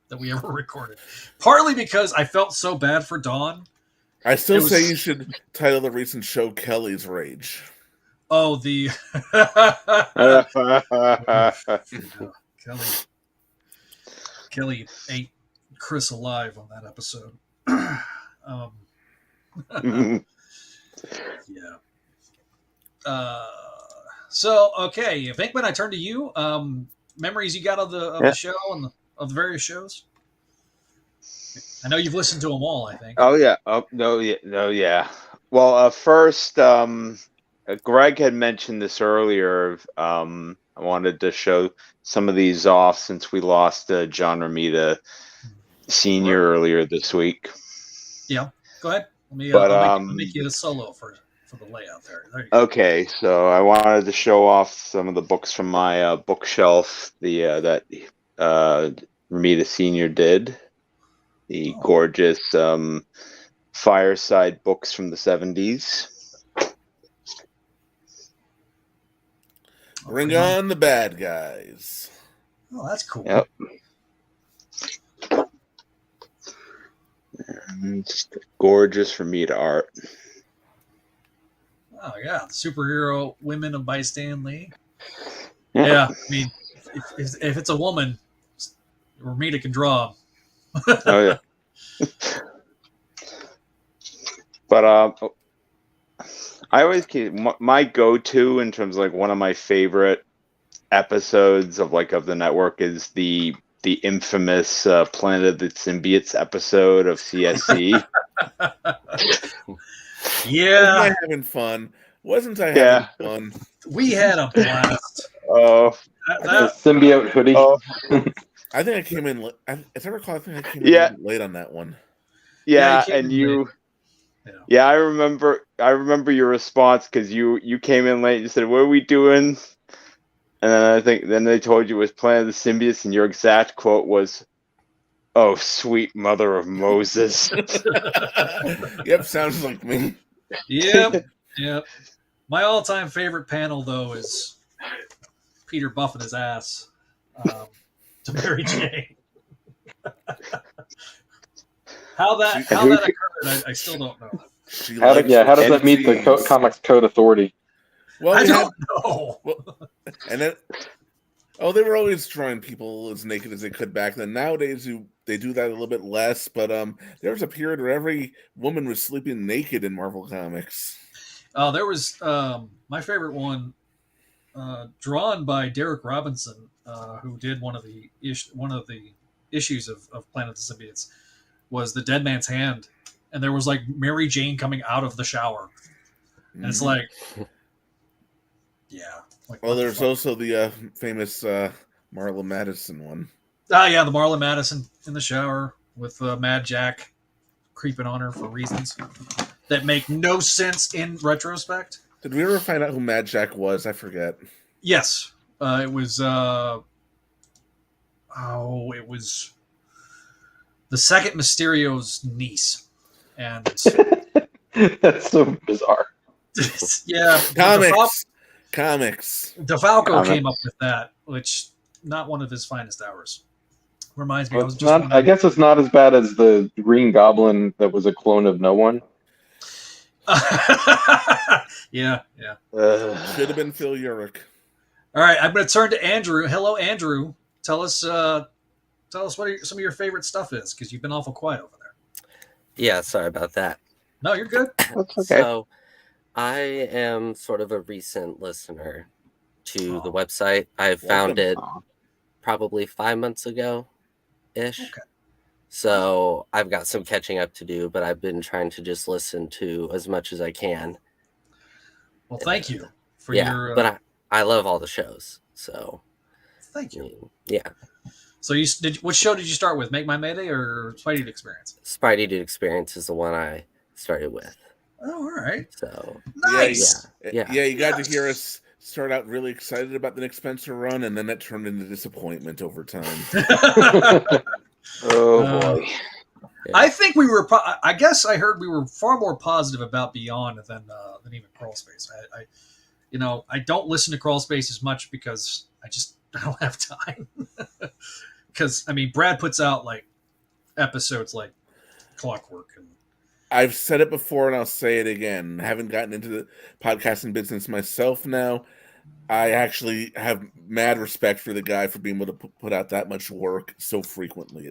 that we ever recorded. Partly because I felt so bad for Dawn. I still say you should title the recent show Kelly's Rage. Oh, the Kelly ate Chris alive on that episode. Yeah. So okay, Venkman, I turn to you. Memories you got of the show and of the various shows. I know you've listened to them all, I think. Oh yeah. Yeah. Well, first, Greg had mentioned this earlier. I wanted to show some of these off since we lost John Romita Senior earlier this week. Yeah, go ahead. I'll make you a solo for the layout there. There you go. Okay, so I wanted to show off some of the books from my bookshelf. That Ramita Senior did. The gorgeous fireside books from the 70s. Bring on the bad guys. Oh, that's cool. Yep. And just gorgeous Ramita art. Oh yeah, the superhero women of by Stan Lee. Yeah. Yeah, I mean, if it's a woman, Ramita can draw. Oh yeah. But I always keep my go-to in terms of like one of my favorite episodes of the network is the infamous Planet of the Symbiotes episode of CSC. Yeah, Wasn't I having fun? Wasn't I having fun? We had a blast. Oh, The symbiote hoodie. oh, I think I came in. As I recall, I think I came in late on that one. yeah, Yeah, and you. Yeah. Yeah, I remember your response because you came in late and you said, "What are we doing?" And then I think they told you it was Planet of the Symbiotes, and your exact quote was, "Oh, sweet mother of Moses." Yep, sounds like me. Yep. My all-time favorite panel though is Peter buffing his ass to Mary Jane. How that occurred, I still don't know. How does that meet the Comics Code Authority? Well, I don't know. And then, they were always drawing people as naked as they could back then. Nowadays, they do that a little bit less. But there was a period where every woman was sleeping naked in Marvel Comics. There was my favorite one, drawn by Derek Robinson, who did one of the issues of Planet of the Symbiotes, was the Dead Man's Hand, and there was like Mary Jane coming out of the shower, and it's like, yeah. Like, well, there's also the famous Marla Madison one. Ah, yeah, the Marla Madison in the shower with Mad Jack creeping on her for reasons that make no sense in retrospect. Did we ever find out who Mad Jack was? I forget. Yes, it was. It was the second Mysterio's niece, and That's so bizarre. yeah, Comics. DeFalco came up with that, which not one of his finest hours. Reminds me, I guess it's not as bad as the Green Goblin that was a clone of no one. yeah. Should have been Phil Urich. All right, I'm going to turn to Andrew. Hello, Andrew. Tell us what some of your favorite stuff is, because you've been awful quiet over there. Yeah, sorry about that. No, you're good. That's okay. So, I am sort of a recent listener to the website. I found it probably 5 months ago-ish. Okay. So, I've got some catching up to do, but I've been trying to just listen to as much as I can. Well, thank you for your... but I love all the shows, so... Thank you. Yeah. So which show did you start with? Make My Mayday or Spideydude Experience? Spideydude Experience is the one I started with. Oh, all right. So nice. Yeah, you got to hear us start out really excited about the Nick Spencer run, and then that turned into disappointment over time. Oh boy. I think we were. I guess I heard we were far more positive about Beyond than even Crawl Space. I don't listen to Crawl Space as much because I don't have time. Because Brad puts out like episodes like clockwork, and I've said it before and I'll say it again. I haven't gotten into the podcasting business myself now. I actually have mad respect for the guy for being able to put out that much work so frequently.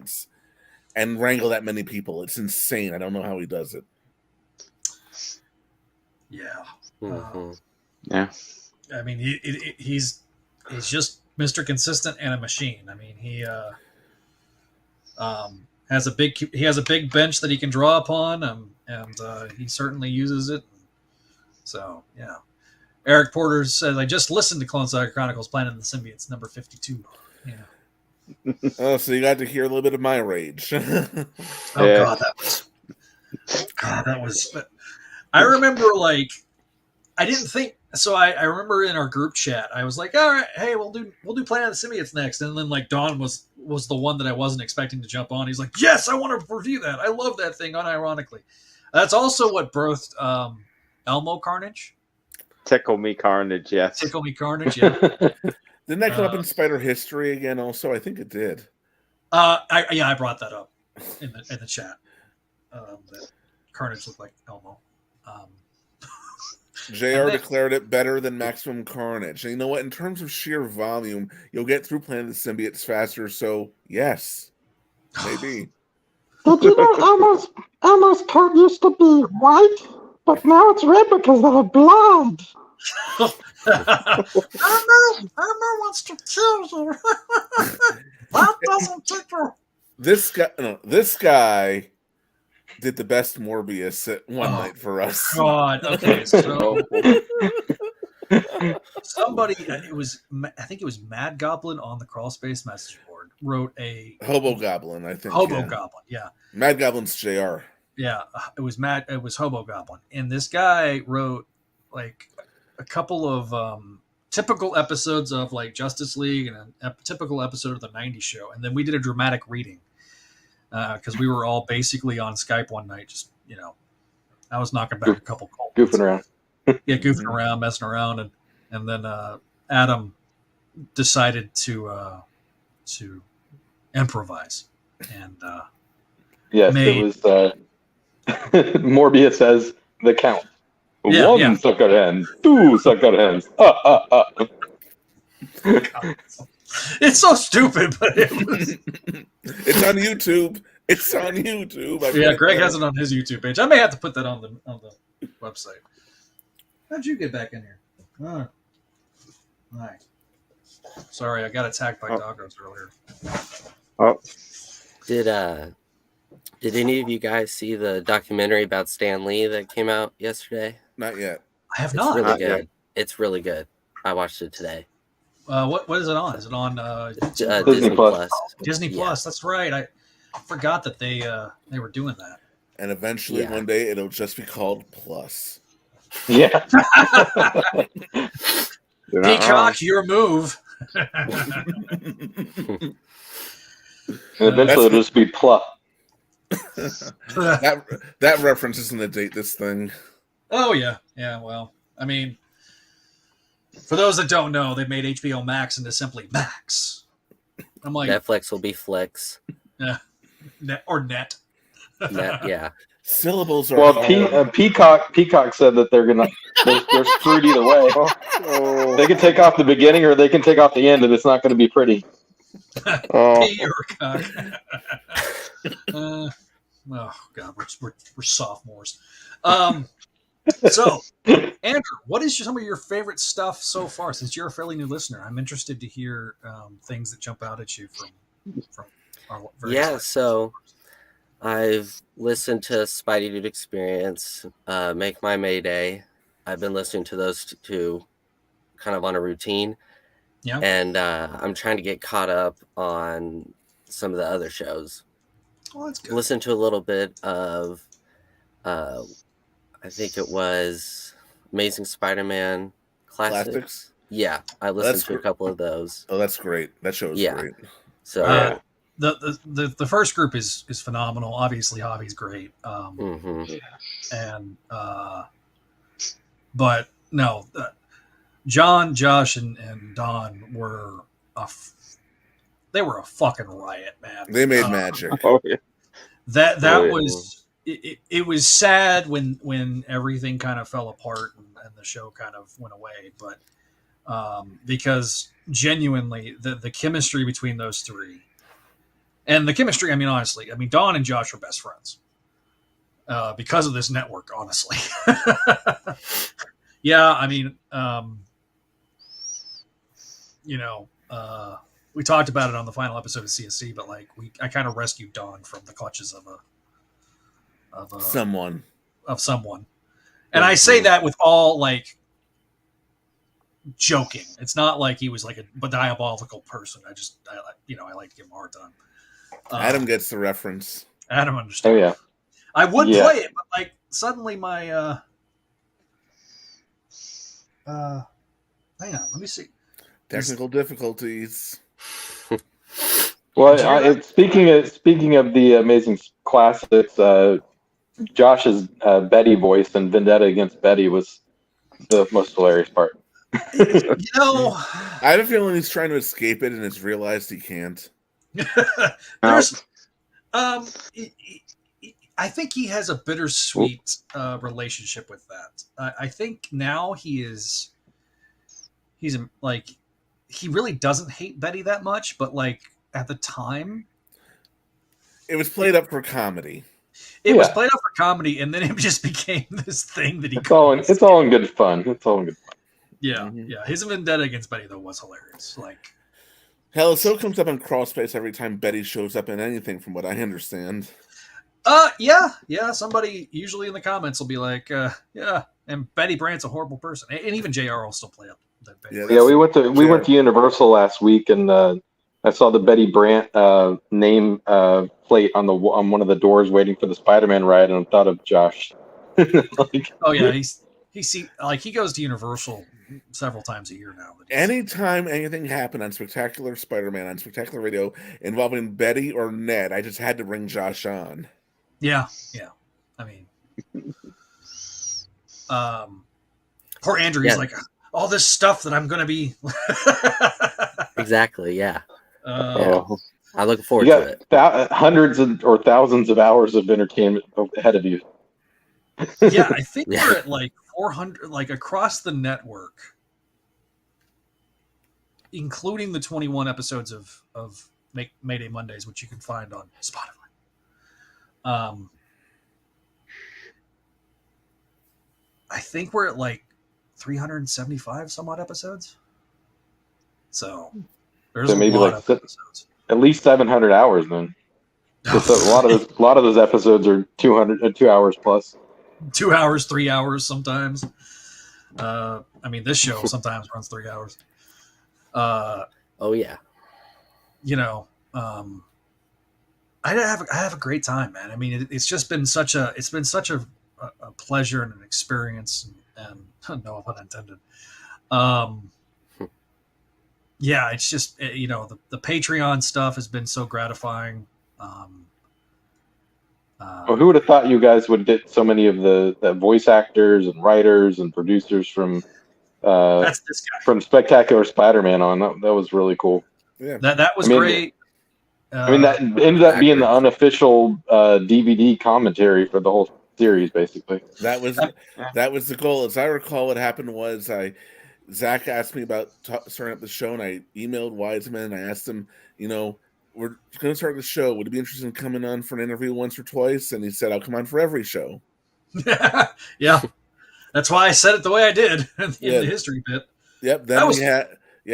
And wrangle that many people. It's insane. I don't know how he does it. Yeah. Mm-hmm. Yeah. He's just Mr. Consistent and a machine. He has a big bench that he can draw upon, and he certainly uses it. So yeah. Eric Porter says, "I just listened to Clone Saga Chronicles Planet of the Symbiotes, number 52." Yeah. Oh, so you got to hear a little bit of my rage. Oh Yeah. God, that was. I remember, like, I didn't think. So I remember in our group chat, I was like, all right, hey, we'll do Planet of the Symbiotes next, and then like Don was the one that I wasn't expecting to jump on. He's like, yes, I want to review that. I love that thing, unironically. That's also what birthed Elmo Carnage. Tickle Me Carnage, yes. Tickle Me Carnage, yeah. Didn't that come up in Spider History again? Also, I think it did. I brought that up in the chat. That Carnage looked like Elmo. JR declared it better than Maximum Carnage. And you know what? In terms of sheer volume, you'll get through Planet of the Symbiotes faster. So, yes, maybe. Did you know Elmo's coat used to be white, but now it's red because they're blind? Elmo wants to kill you. That doesn't tickle. This guy did the best Morbius at one night for us. God, okay, so somebody, I think it was Mad Goblin on the Crawl Space message board wrote a Hobo Goblin, I think. Goblin, yeah. Mad Goblin's JR. Yeah, it was Hobo Goblin, and this guy wrote like a couple of typical episodes of like Justice League and a typical episode of the '90s show, and then we did a dramatic reading. Because we were all basically on Skype one night, just, I was knocking back a couple calls. Goofing around. Yeah, goofing around, messing around. And then Adam decided to improvise. And yes, it was Morbius says the count. Yeah, One sucker hand, two sucker hands. It's so stupid, but it was. It's on YouTube. It's on YouTube. Yeah, Greg has it on his YouTube page. I may have to put that on the website. How'd you get back in here? Oh. All right. Sorry, I got attacked by doggos earlier. Oh, Did any of you guys see the documentary about Stan Lee that came out yesterday? Not yet. I have It's not. really good. It's really good. I watched it today. What is it on? Is it on Disney Plus? Disney Plus. That's right. I forgot that they were doing that. And eventually one day it'll just be called Plus. Yeah. Peacock, your move. And eventually it'll just be Pluff. that reference isn't to date this thing. Oh yeah. Well, I mean, for those that don't know, they made HBO Max into simply Max. I'm like, Netflix will be Flix. Yeah, net. Net, yeah. Syllables are. Well, Peacock said that they're screwed either way. They can take off the beginning or they can take off the end, and it's not going to be pretty. Peacock. Oh God, we're sophomores. So, Andrew, what is some of your favorite stuff so far? Since you're a fairly new listener, I'm interested to hear things that jump out at you from our various So I've listened to Spideydude Experience, Make My Mayday. I've been listening to those two kind of on a routine. Yeah. And I'm trying to get caught up on some of the other shows. Oh, that's good. Listen to a little bit of I think it was Amazing Spider-Man Classics. Yeah, I listened to a couple of those. Oh, that's great. That show is great. So the first group is phenomenal. Obviously, Hobby's great. And but no, John, Josh, and Don were they were a fucking riot, man. They made magic. That was. It was sad when everything kind of fell apart and the show kind of went away, but because genuinely the chemistry between those three and the chemistry, I mean, honestly, Dawn and Josh are best friends because of this network, honestly. Yeah. We talked about it on the final episode of CSC, but I kind of rescued Dawn from the clutches of someone. And I say that with all joking. It's not like he was like a diabolical person. I like to give him a hard time. Adam gets the reference. Adam understands. Oh yeah. I would play it, but like suddenly my hang on, let me see. Technical difficulties. Well, speaking of the amazing classics, Josh's Betty voice and Vendetta Against Betty was the most hilarious part. I have a feeling he's trying to escape it and has realized he can't. There's, I think he has a bittersweet relationship with that. I think now he's like, he really doesn't hate Betty that much, but like at the time, it was played up for comedy. It was played up for comedy, and then it just became this thing that he. It's all in good fun. It's all in good fun. Yeah, yeah. His vendetta against Betty though was hilarious. Like, hell, it still comes up in Crawlspace every time Betty shows up in anything, from what I understand. Yeah. Somebody usually in the comments will be like, yeah, and Betty Brant's a horrible person, and even JR will still play up that Betty. Yeah, we went to Universal last week, and I saw the Betty Brant name plate on one of the doors, waiting for the Spider-Man ride, and I thought of Josh. Oh yeah, he goes to Universal several times a year now. Anytime anything happened on Spectacular Spider-Man on Spectacular Radio involving Betty or Ned, I just had to bring Josh on. Yeah. I mean, poor Andrew. He's like, all this stuff that I'm going to be. Exactly. Yeah. I look forward to it. Hundreds or thousands of hours of entertainment ahead of you. Yeah, I think we're at like 400, like across the network, including the 21 episodes of Mayday Mondays, which you can find on Spotify. I think we're at like 375 some odd episodes. So there's maybe a lot like of episodes. At least 700 hours then. A lot of those episodes are 2 hours plus. 2 hours, 3 hours sometimes. I mean, this show sometimes runs 3 hours. Oh yeah. I have a great time, man. I mean, it's just been such a pleasure and an experience, and no pun intended. Yeah, it's just the Patreon stuff has been so gratifying. Who would have thought you guys would get so many of the voice actors and writers and producers from that's this guy from Spectacular Spider-Man on? That was really cool. Yeah, that was great. That ended up being the unofficial DVD commentary for the whole series, basically. That was the goal. As I recall, what happened was Zach asked me about starting up the show, and I emailed Weisman and I asked him, we're going to start the show. Would you be interested in coming on for an interview once or twice? And he said, I'll come on for every show. Yeah. That's why I said it the way I did in the history bit. Yep. Then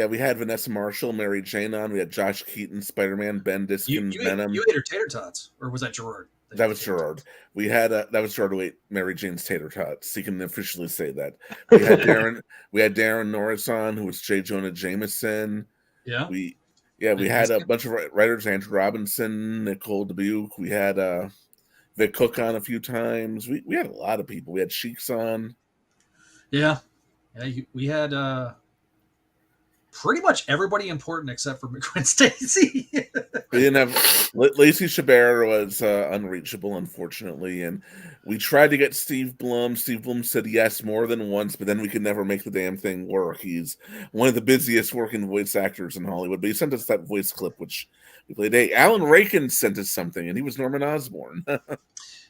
we had Vanessa Marshall, Mary Jane on. We had Josh Keaton, Spider-Man, Ben Diskin, Venom. You ate her tater tots, or was that Gerard? That was Gerard. We had that was Gerard who ate Mary Jane's tater tots. He can officially say that. We had Darren Norris on, who was J. Jonah Jameson. Yeah. We had a bunch of writers: Andrew Robinson, Nicole Dubuque. We had Vic Cook on a few times. We had a lot of people. We had Sheiks on. Yeah. We had pretty much everybody important except for McQuinn Stacy. We didn't have Lacey Chabert was unreachable, unfortunately, and we tried to get Steve Blum. Steve Blum said yes more than once, but then we could never make the damn thing work. He's one of the busiest working voice actors in Hollywood, but he sent us that voice clip, which we played. Hey, Alan Raikin sent us something, and he was Norman Osborn.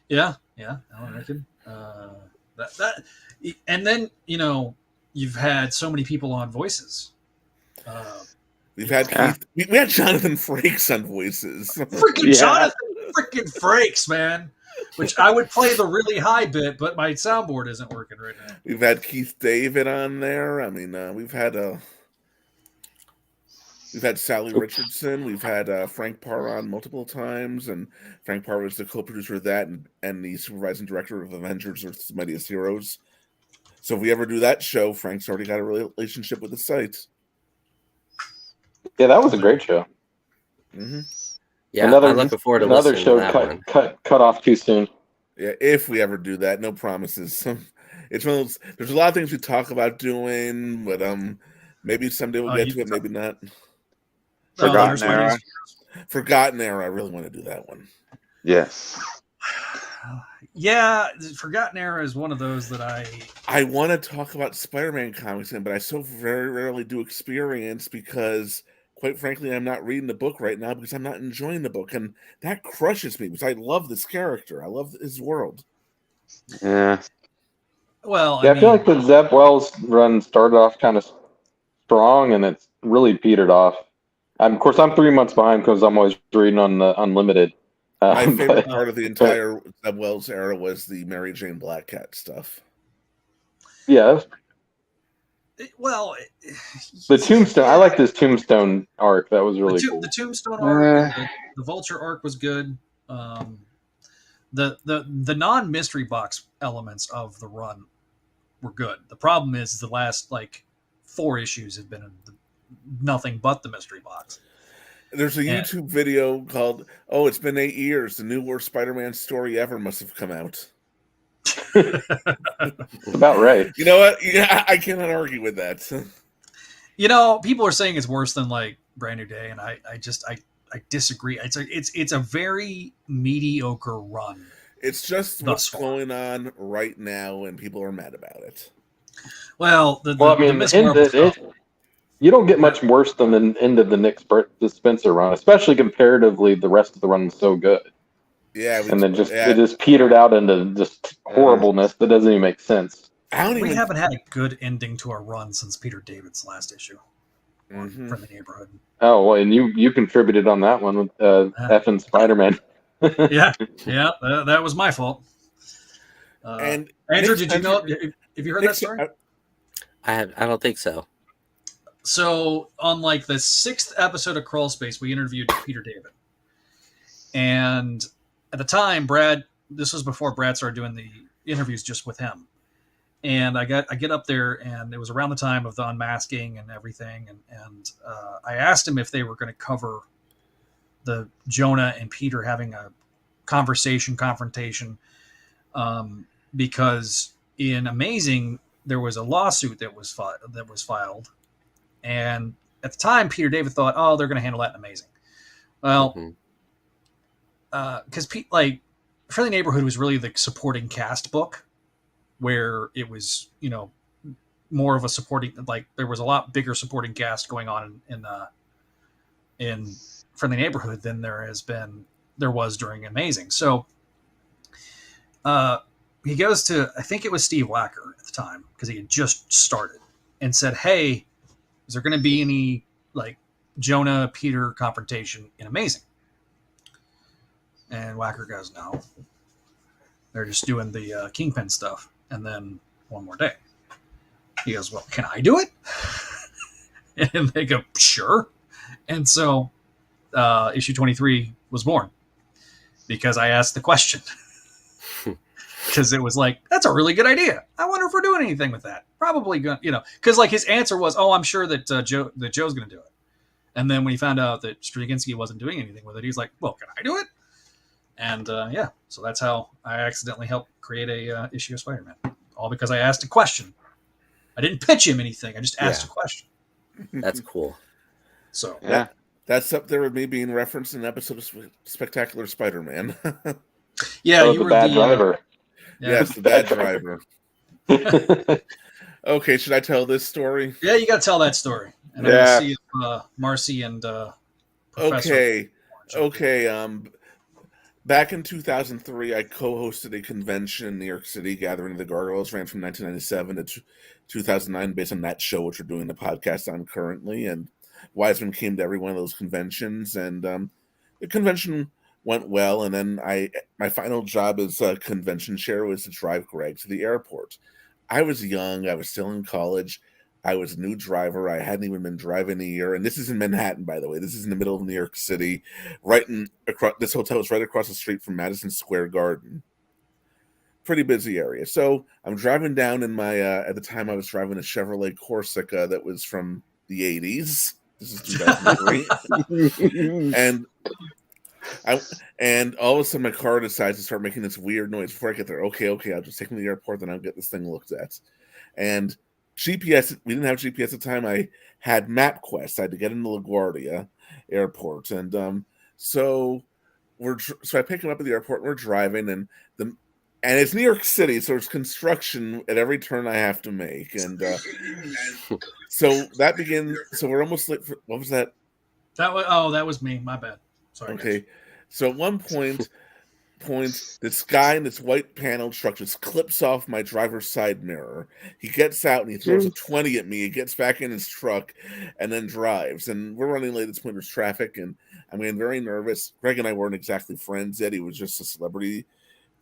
Yeah, Alan Raikin. And then you've had so many people on voices. We've had Keith, we had Jonathan Frakes on voices. Jonathan freaking Frakes, man. Which I would play the really high bit, but my soundboard isn't working right now. We've had Keith David on there. I mean, we've had Sally Richardson. We've had Frank Parr on multiple times, and Frank Parr was the co-producer of that and the supervising director of Avengers: Earth's Mightiest Heroes. So if we ever do that show, Frank's already got a relationship with the site. Yeah, that was a great show. Mm-hmm. Yeah, I'm looking forward to another listening show to that one. cut off too soon. Yeah, if we ever do that, no promises. It's one of those, there's a lot of things we talk about doing, but maybe someday we'll get to it, maybe not. Forgotten Era. Forgotten Era. I really want to do that one. Yes. Yeah, Forgotten Era is one of those that I want to talk about Spider-Man comics, but I so very rarely do Experience because, quite frankly, I'm not reading the book right now because I'm not enjoying the book, and that crushes me because I love this character. I love his world. Yeah. Well, I feel like the Zeb Wells run started off kind of strong, and it's really petered off. Of course, I'm 3 months behind because I'm always reading on the Unlimited. My favorite part of the entire Zeb Wells era was the Mary Jane Black Cat stuff. Yeah. Well, the Tombstone. I like this Tombstone arc. That was really cool. The Tombstone arc, the Vulture arc was good. The non-mystery box elements of the run were good. The problem is the last 4 issues have been nothing but the mystery box. There's a YouTube video called "It's Been 8 Years. The new worst Spider-Man story ever must have come out." About right. You know what? Yeah, I cannot argue with that. People are saying it's worse than Brand New Day, and I disagree. It's a very mediocre run. It's just what's going on right now, and people are mad about it. Well, the Miss Marvel stuff. You don't get much worse than the end of the Nick Spencer run, especially comparatively. The rest of the run is so good. Yeah, and then it just petered out into just horribleness that doesn't even make sense. We haven't had a good ending to our run since Peter David's last issue. Mm-hmm. From the Neighborhood. Oh, well, and you contributed on that one with effing Spider-Man. yeah, that was my fault. And Andrew, did you know? Have you heard that story? I don't think so. So on the 6th episode of Crawl Space, we interviewed Peter David, and at the time, this was before Brad started doing the interviews just with him. And I get up there, and it was around the time of the unmasking and everything. And I asked him if they were going to cover the Jonah and Peter having a confrontation, because in Amazing there was a lawsuit that was filed, and at the time Peter David thought, they're going to handle that in Amazing. Well, because Friendly Neighborhood was really the supporting cast book, where it was, more of a supporting, there was a lot bigger supporting cast going on in Friendly Neighborhood than there was during Amazing. So he goes to, I think it was Steve Wacker at the time, because he had just started, and said, "Hey, is there going to be any Jonah Peter confrontation in Amazing?" And Wacker goes, "No, they're just doing the Kingpin stuff, and then one more day." He goes, "Well, can I do it?" And they go, "Sure." And so issue 23 was born because I asked the question. Because it was that's a really good idea. I wonder if we're doing anything with that. Probably going, because his answer was, I'm sure that Joe's going to do it. And then when he found out that Straczynski wasn't doing anything with it, he's like, "Well, can I do it?" And so that's how I accidentally helped create a issue of Spider-Man. All because I asked a question. I didn't pitch him anything. I just asked a question. That's cool. So that's up there with me being referenced in an episode of Spectacular Spider-Man. Yeah, you were the bad driver. Yes, the bad driver. Okay, should I tell this story? Yeah, you got to tell that story. And I'm going to see if Marcy and Professor... Okay. Back in 2003, I co-hosted a convention in New York City, Gathering of the Gargoyles, ran from 1997 to 2009, based on that show, which we're doing the podcast on currently. And Weisman came to every one of those conventions, and the convention went well. And then my final job as a convention chair was to drive Greg to the airport. I was young. I was still in college. I was a new driver. I hadn't even been driving a year. And this is in Manhattan, by the way. This is in the middle of New York City. This hotel is right across the street from Madison Square Garden. pretty busy area. So I'm driving down in my at the time I was driving a Chevrolet Corsica that was from the 80s. This is 2003. and all of a sudden my car decides to start making this weird noise before I get there. Okay, I'll just take me to the airport, then I'll get this thing looked at. And GPS, we didn't have GPS at the time. I had MapQuest. I had to get into LaGuardia Airport, and so I pick him up at the airport. And we're driving, and it's New York City, so there's construction at every turn I have to make, and so that begins. So we're almost late. What was that? That was me. My bad. Sorry. Okay, guys. So at one point, this guy in this white paneled truck just clips off my driver's side mirror. He gets out and he throws a 20 at me. He gets back in his truck and then drives. And we're running late at this point. There's traffic, and I'm getting very nervous. Greg and I weren't exactly friends yet. He was just a celebrity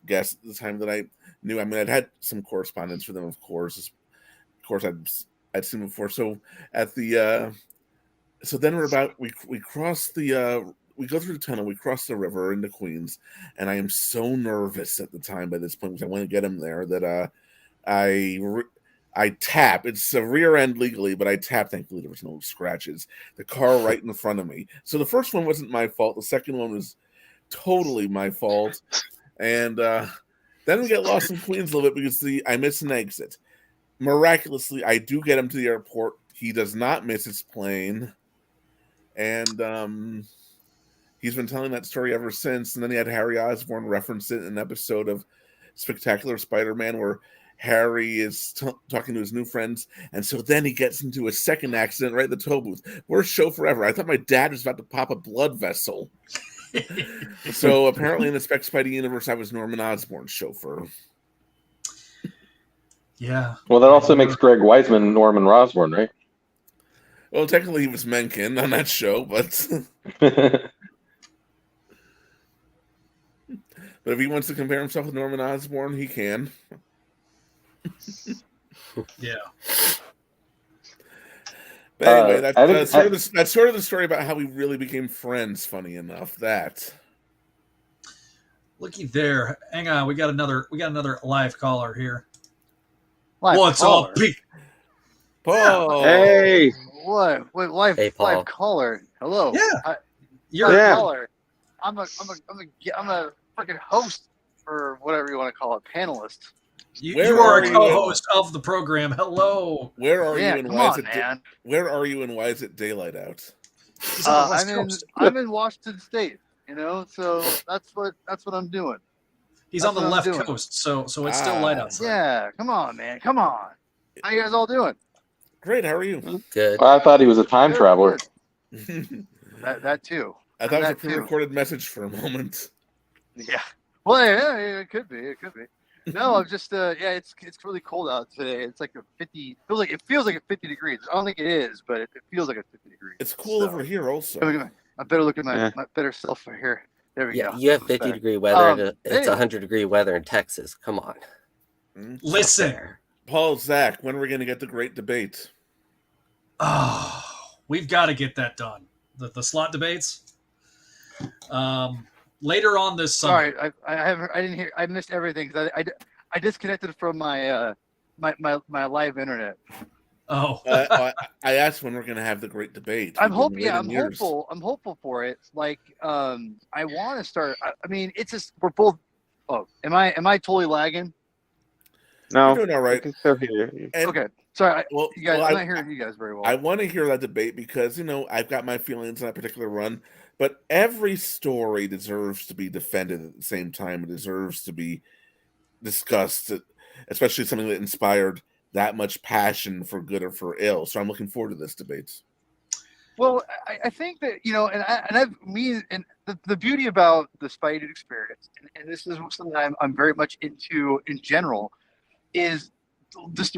guest at the time that I knew. I mean, I'd had some correspondence with him, of course. Of course, I'd seen him before. So at the so then we cross the we go through the tunnel, we cross the river into Queens, and I am so nervous at the time by this point because I want to get him there that I tap. It's a rear end legally, but I tap. Thankfully, there was no scratches. The car right in front of me. So the first one wasn't my fault. The second one was totally my fault. And then we get lost in Queens a little bit because I miss an exit. Miraculously, I do get him to the airport. He does not miss his plane. And he's been telling that story ever since. And then he had Harry Osborn reference it in an episode of Spectacular Spider-Man where Harry is talking to his new friends. And so then he gets into a second accident right at the toll booth. Worst show forever. I thought my dad was about to pop a blood vessel. So apparently in the Spidey universe, I was Norman Osborn's chauffeur. Yeah. Well, that also makes Greg Weisman Norman Osborn, right? Well, technically he was Mencken on that show, but but if he wants to compare himself with Norman Osborn, he can. Yeah. But anyway, that's sort of the story about how we really became friends. Funny enough, that. Looky there. Hang on, we got another live caller here. What's up, Pete? Paul. Hey. What? Wait, live caller. Hello. Yeah. You're a caller. I'm a freaking host or whatever you want to call it, panelist. You are a co-host of the program. Hello. Where are you and why is it daylight out? I'm in Washington State. So that's what I'm doing. He's on the left coast, so it's still light outside. Yeah, come on, man. Come on. How you guys all doing? Great. How are you? Good. Well, I thought he was a time traveler. That too. I thought it was a pre-recorded message for a moment. Yeah. Well, yeah, it could be. It could be. No, I'm just it's really cold out today. It's like a 50. It feels like a 50 degrees. I don't think it is, but it feels like a 50 degrees. It's cool over here also. I better look at my better self right here. There we go. You have 50-degree weather. It's 100-degree weather in Texas. Come on. Listen, Paul, Zach, when are we going to get the great debate? Oh, we've got to get that done. The slot debates. Later on this summer. Sorry, I didn't hear. I missed everything because I disconnected from my my live internet. Oh, I asked when we're going to have the great debate. I'm hopeful. I'm hopeful for it. Like, I want to start. I mean, it's just we're both. Oh, am I totally lagging? No, you're doing all right. I can still hear you. Okay, sorry. You guys, I'm not hearing you guys very well. I want to hear that debate because I've got my feelings on that particular run. But every story deserves to be defended at the same time. It deserves to be discussed, especially something that inspired that much passion for good or for ill. So I'm looking forward to this debate. Well, I think that and the beauty about the Spideydude Experience, and this is something that I'm very much into in general, is just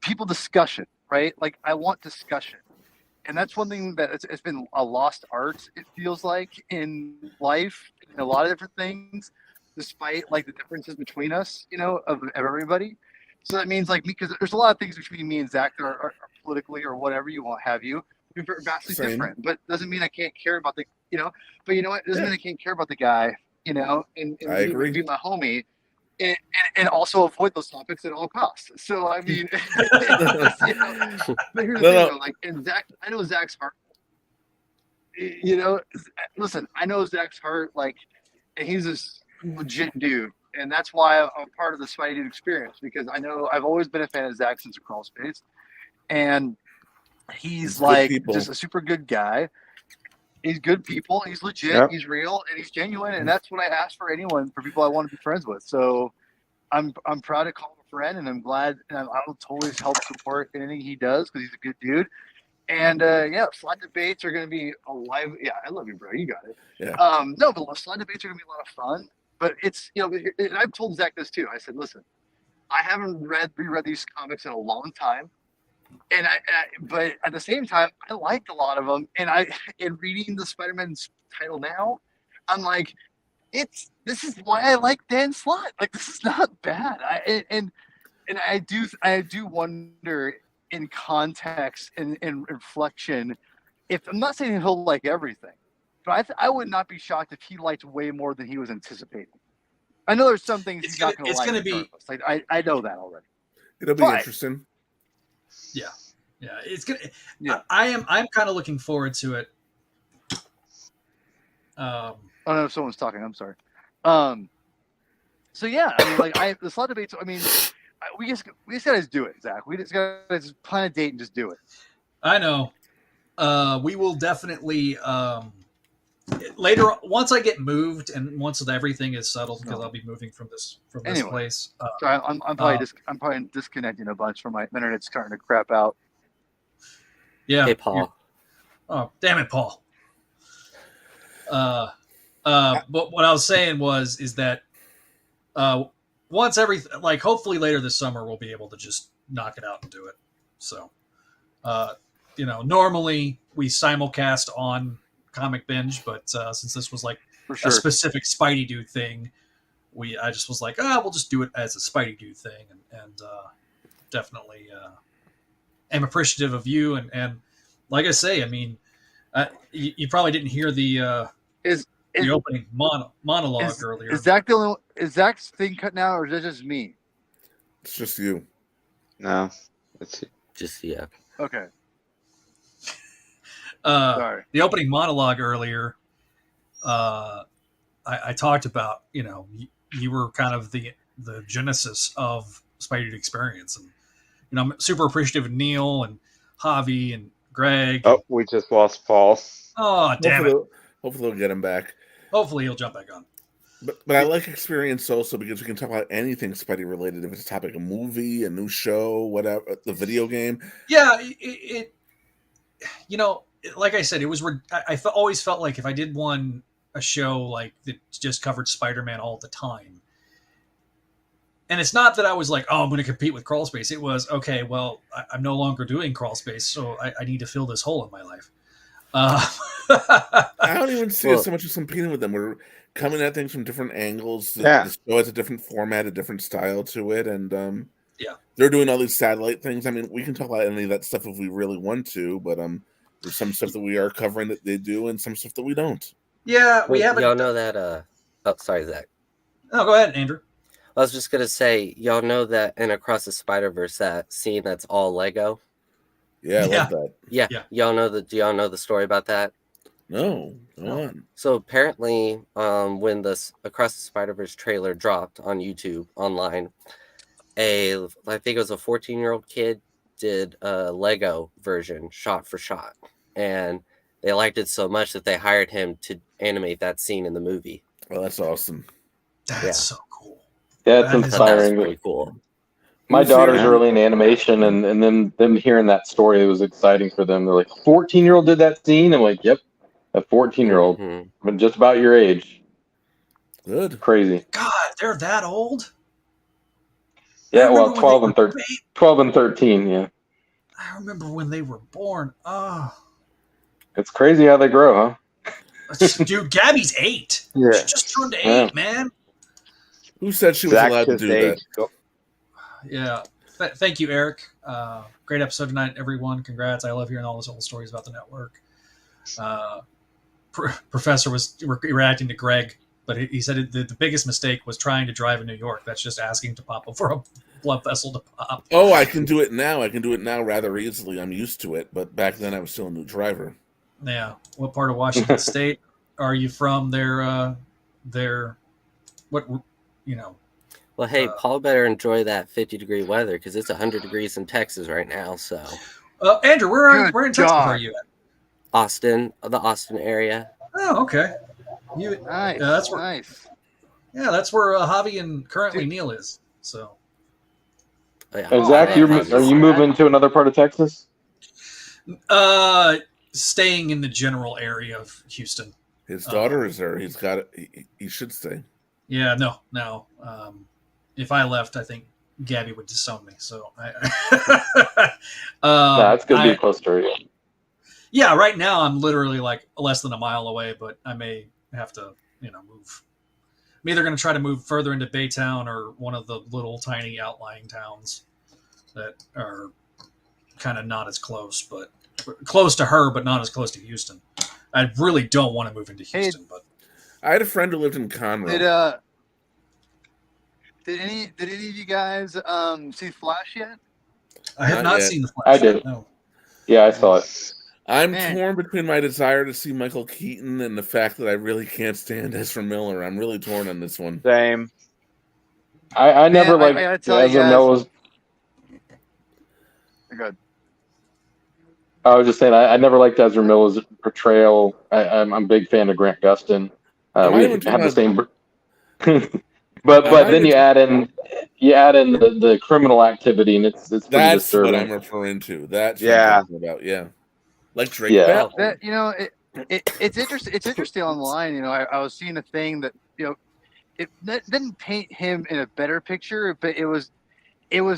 people discussion, right? Like I want discussion. And that's one thing that it's been a lost art, it feels like, in life, in a lot of different things, despite like the differences between us, of everybody. So that means because there's a lot of things between me and Zach that are politically or whatever you want have you, we're vastly different. But doesn't mean I can't care about but you know what? It doesn't mean I can't care about the guy, and I agree. Be my homie. and also avoid those topics at all costs. So I mean, but here's the thing, though, like, and Zach, I know Zach's heart. Listen, I know Zach's heart, like, and he's this legit dude, and that's why I'm part of the Spideydude Experience, because I know I've always been a fan of Zach since Crawl Space, and he's like just a super good guy. He's good people. He's legit. Yep. He's real, and he's genuine. And that's what I ask for for people I want to be friends with. So I'm proud to call him a friend, and I'm glad, and I'll totally help support anything he does because he's a good dude. And slide debates are going to be a live. Yeah, I love you, bro. You got it. Yeah. No, but slide debates are going to be a lot of fun. But it's and I've told Zach this too. I said, listen, I haven't reread these comics in a long time. And but at the same time, I liked a lot of them. And in reading the Spider-Man title now, I'm like, this is why I like Dan Slott. Like, this is not bad. I do wonder in context and reflection, if I'm not saying he'll like everything, but I would not be shocked if he liked way more than he was anticipating. I know there's some things he's not going to like. It's going to be like I know that already. It'll be interesting. Yeah, it's gonna. Yeah. I'm kind of looking forward to it. I don't know if someone's talking. I'm sorry. So yeah, I mean, like the slot debates. I mean, we just gotta do it, Zach. We just gotta plan a date and just do it. I know. We will definitely later once I get moved and once everything is settled, because I'll be moving from this place. Sorry, I'm probably disconnecting a bunch from my internet's starting to crap out. Yeah. Hey, Paul. Oh, damn it, Paul. But what I was saying is that once everything, like, hopefully later this summer we'll be able to just knock it out and do it. So, normally we simulcast on Comic Binge, but since this was like a specific Spideydude thing, I just was like, we'll just do it as a Spideydude thing, and definitely am appreciative of you, and like I say, I mean, you probably didn't hear the opening monologue earlier. Is Zach's thing cut out, or is it just me? It's just you. No, it's just yeah. Okay. Sorry. The opening monologue earlier, I talked about, you were kind of the genesis of Spideydude Experience, and I'm super appreciative of Neil and Javi and Greg. Oh, we just lost Paul. Oh, damn it! Hopefully we'll get him back. Hopefully he'll jump back on. But I like Experience also because we can talk about anything Spidey related. If it's a topic, a movie, a new show, whatever, the video game. Yeah, it like I said, it was. I always felt like if I did a show like that just covered Spider-Man all the time, and it's not that I was like, I'm going to compete with Crawl Space. It was okay. Well, I'm no longer doing Crawl Space, so I need to fill this hole in my life. I don't even see it so much as competing with them. We're coming at things from different angles. The show has a different format, a different style to it, and they're doing all these satellite things. I mean, we can talk about any of that stuff if we really want to, but there's some stuff that we are covering that they do, and some stuff that we don't. Yeah, we haven't. Y'all know that. Sorry, Zach. No, go ahead, Andrew. I was just gonna say, y'all know that in Across the Spider-Verse, that scene that's all Lego. Yeah, I love that. Yeah. Y'all know do y'all know the story about that? No. Go on. So apparently, when this Across the Spider-Verse trailer dropped on YouTube online, I think it was a 14-year-old kid did a Lego version shot for shot, and they liked it so much that they hired him to animate that scene in the movie. Well, that's awesome. That's so cool. Yeah, it's inspiring. That's pretty cool. My daughter's early in animation, and then them hearing that story, it was exciting for them. They're like, a 14-year-old did that scene? I'm like, yep, a 14-year-old, but just about your age. Good. Crazy. God, they're that old? Yeah, well, 12 and 13. 12 and 13, yeah. I remember when they were born. Oh. It's crazy how they grow, huh? Dude, Gabby's 8. Yeah. She just turned 8, man. Who said she was allowed to do that? Yeah. Thank you, Eric. Great episode tonight, everyone. Congrats. I love hearing all those old stories about the network. Professor was reacting to Greg But he said the biggest mistake was trying to drive in New York. That's just asking to pop for a blood vessel to pop. Oh, I can do it now. I can do it now rather easily. I'm used to it. But back then, I was still a new driver. Yeah. What part of Washington State are you from? Well, hey, Paul better enjoy that 50-degree weather because it's 100 degrees in Texas right now. So, Andrew, where in Texas are you at? Austin, the Austin area. Oh, okay. Nice. That's where, nice. Yeah, that's where Javi and currently Neil is. So, Zach, are you moving to another part of Texas? Staying in the general area of Houston. His daughter is there. He's got it. He should stay. Yeah, no. If I left, I think Gabby would disown me. So, It's good to be close to her. Yeah, right now I'm literally like less than a mile away, but I may have to, move. I'm either going to try to move further into Baytown or one of the little tiny outlying towns that are kind of not as close, but close to her, but not as close to Houston. I really don't want to move into Houston, but I had a friend who lived in Conroe. Did any of you guys see Flash yet? I have not seen the Flash. I did. No. Yeah, I saw it. I'm torn between my desire to see Michael Keaton and the fact that I really can't stand Ezra Miller. I'm really torn on this one. Same. I never liked Ezra Miller's. Good. I was just saying I never liked Ezra Miller's portrayal. I'm a big fan of Grant Gustin. We have the same. But then you add in the criminal activity, and it's pretty that's disturbing. what I'm referring to. That's what I'm talking about. Yeah, like Drake. Yeah. That it's interesting. It's interesting online. I was seeing a thing that it didn't paint him in a better picture, but it was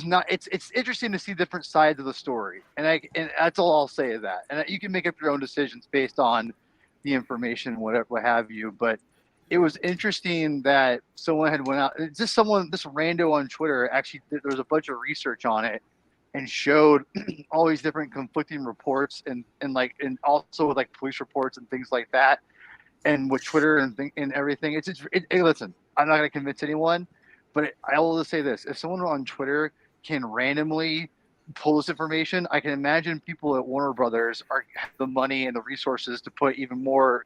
not. It's interesting to see different sides of the story, and that's all I'll say of that. And you can make up your own decisions based on the information, what have you. But it was interesting that someone had went out. This rando on Twitter actually there was a bunch of research on it and showed all these different conflicting reports and also with like police reports and things like that, and with Twitter and everything. Listen, I'm not going to convince anyone, but I will just say this: if someone on Twitter can randomly pull this information, I can imagine people at Warner Brothers have the money and the resources to put even more,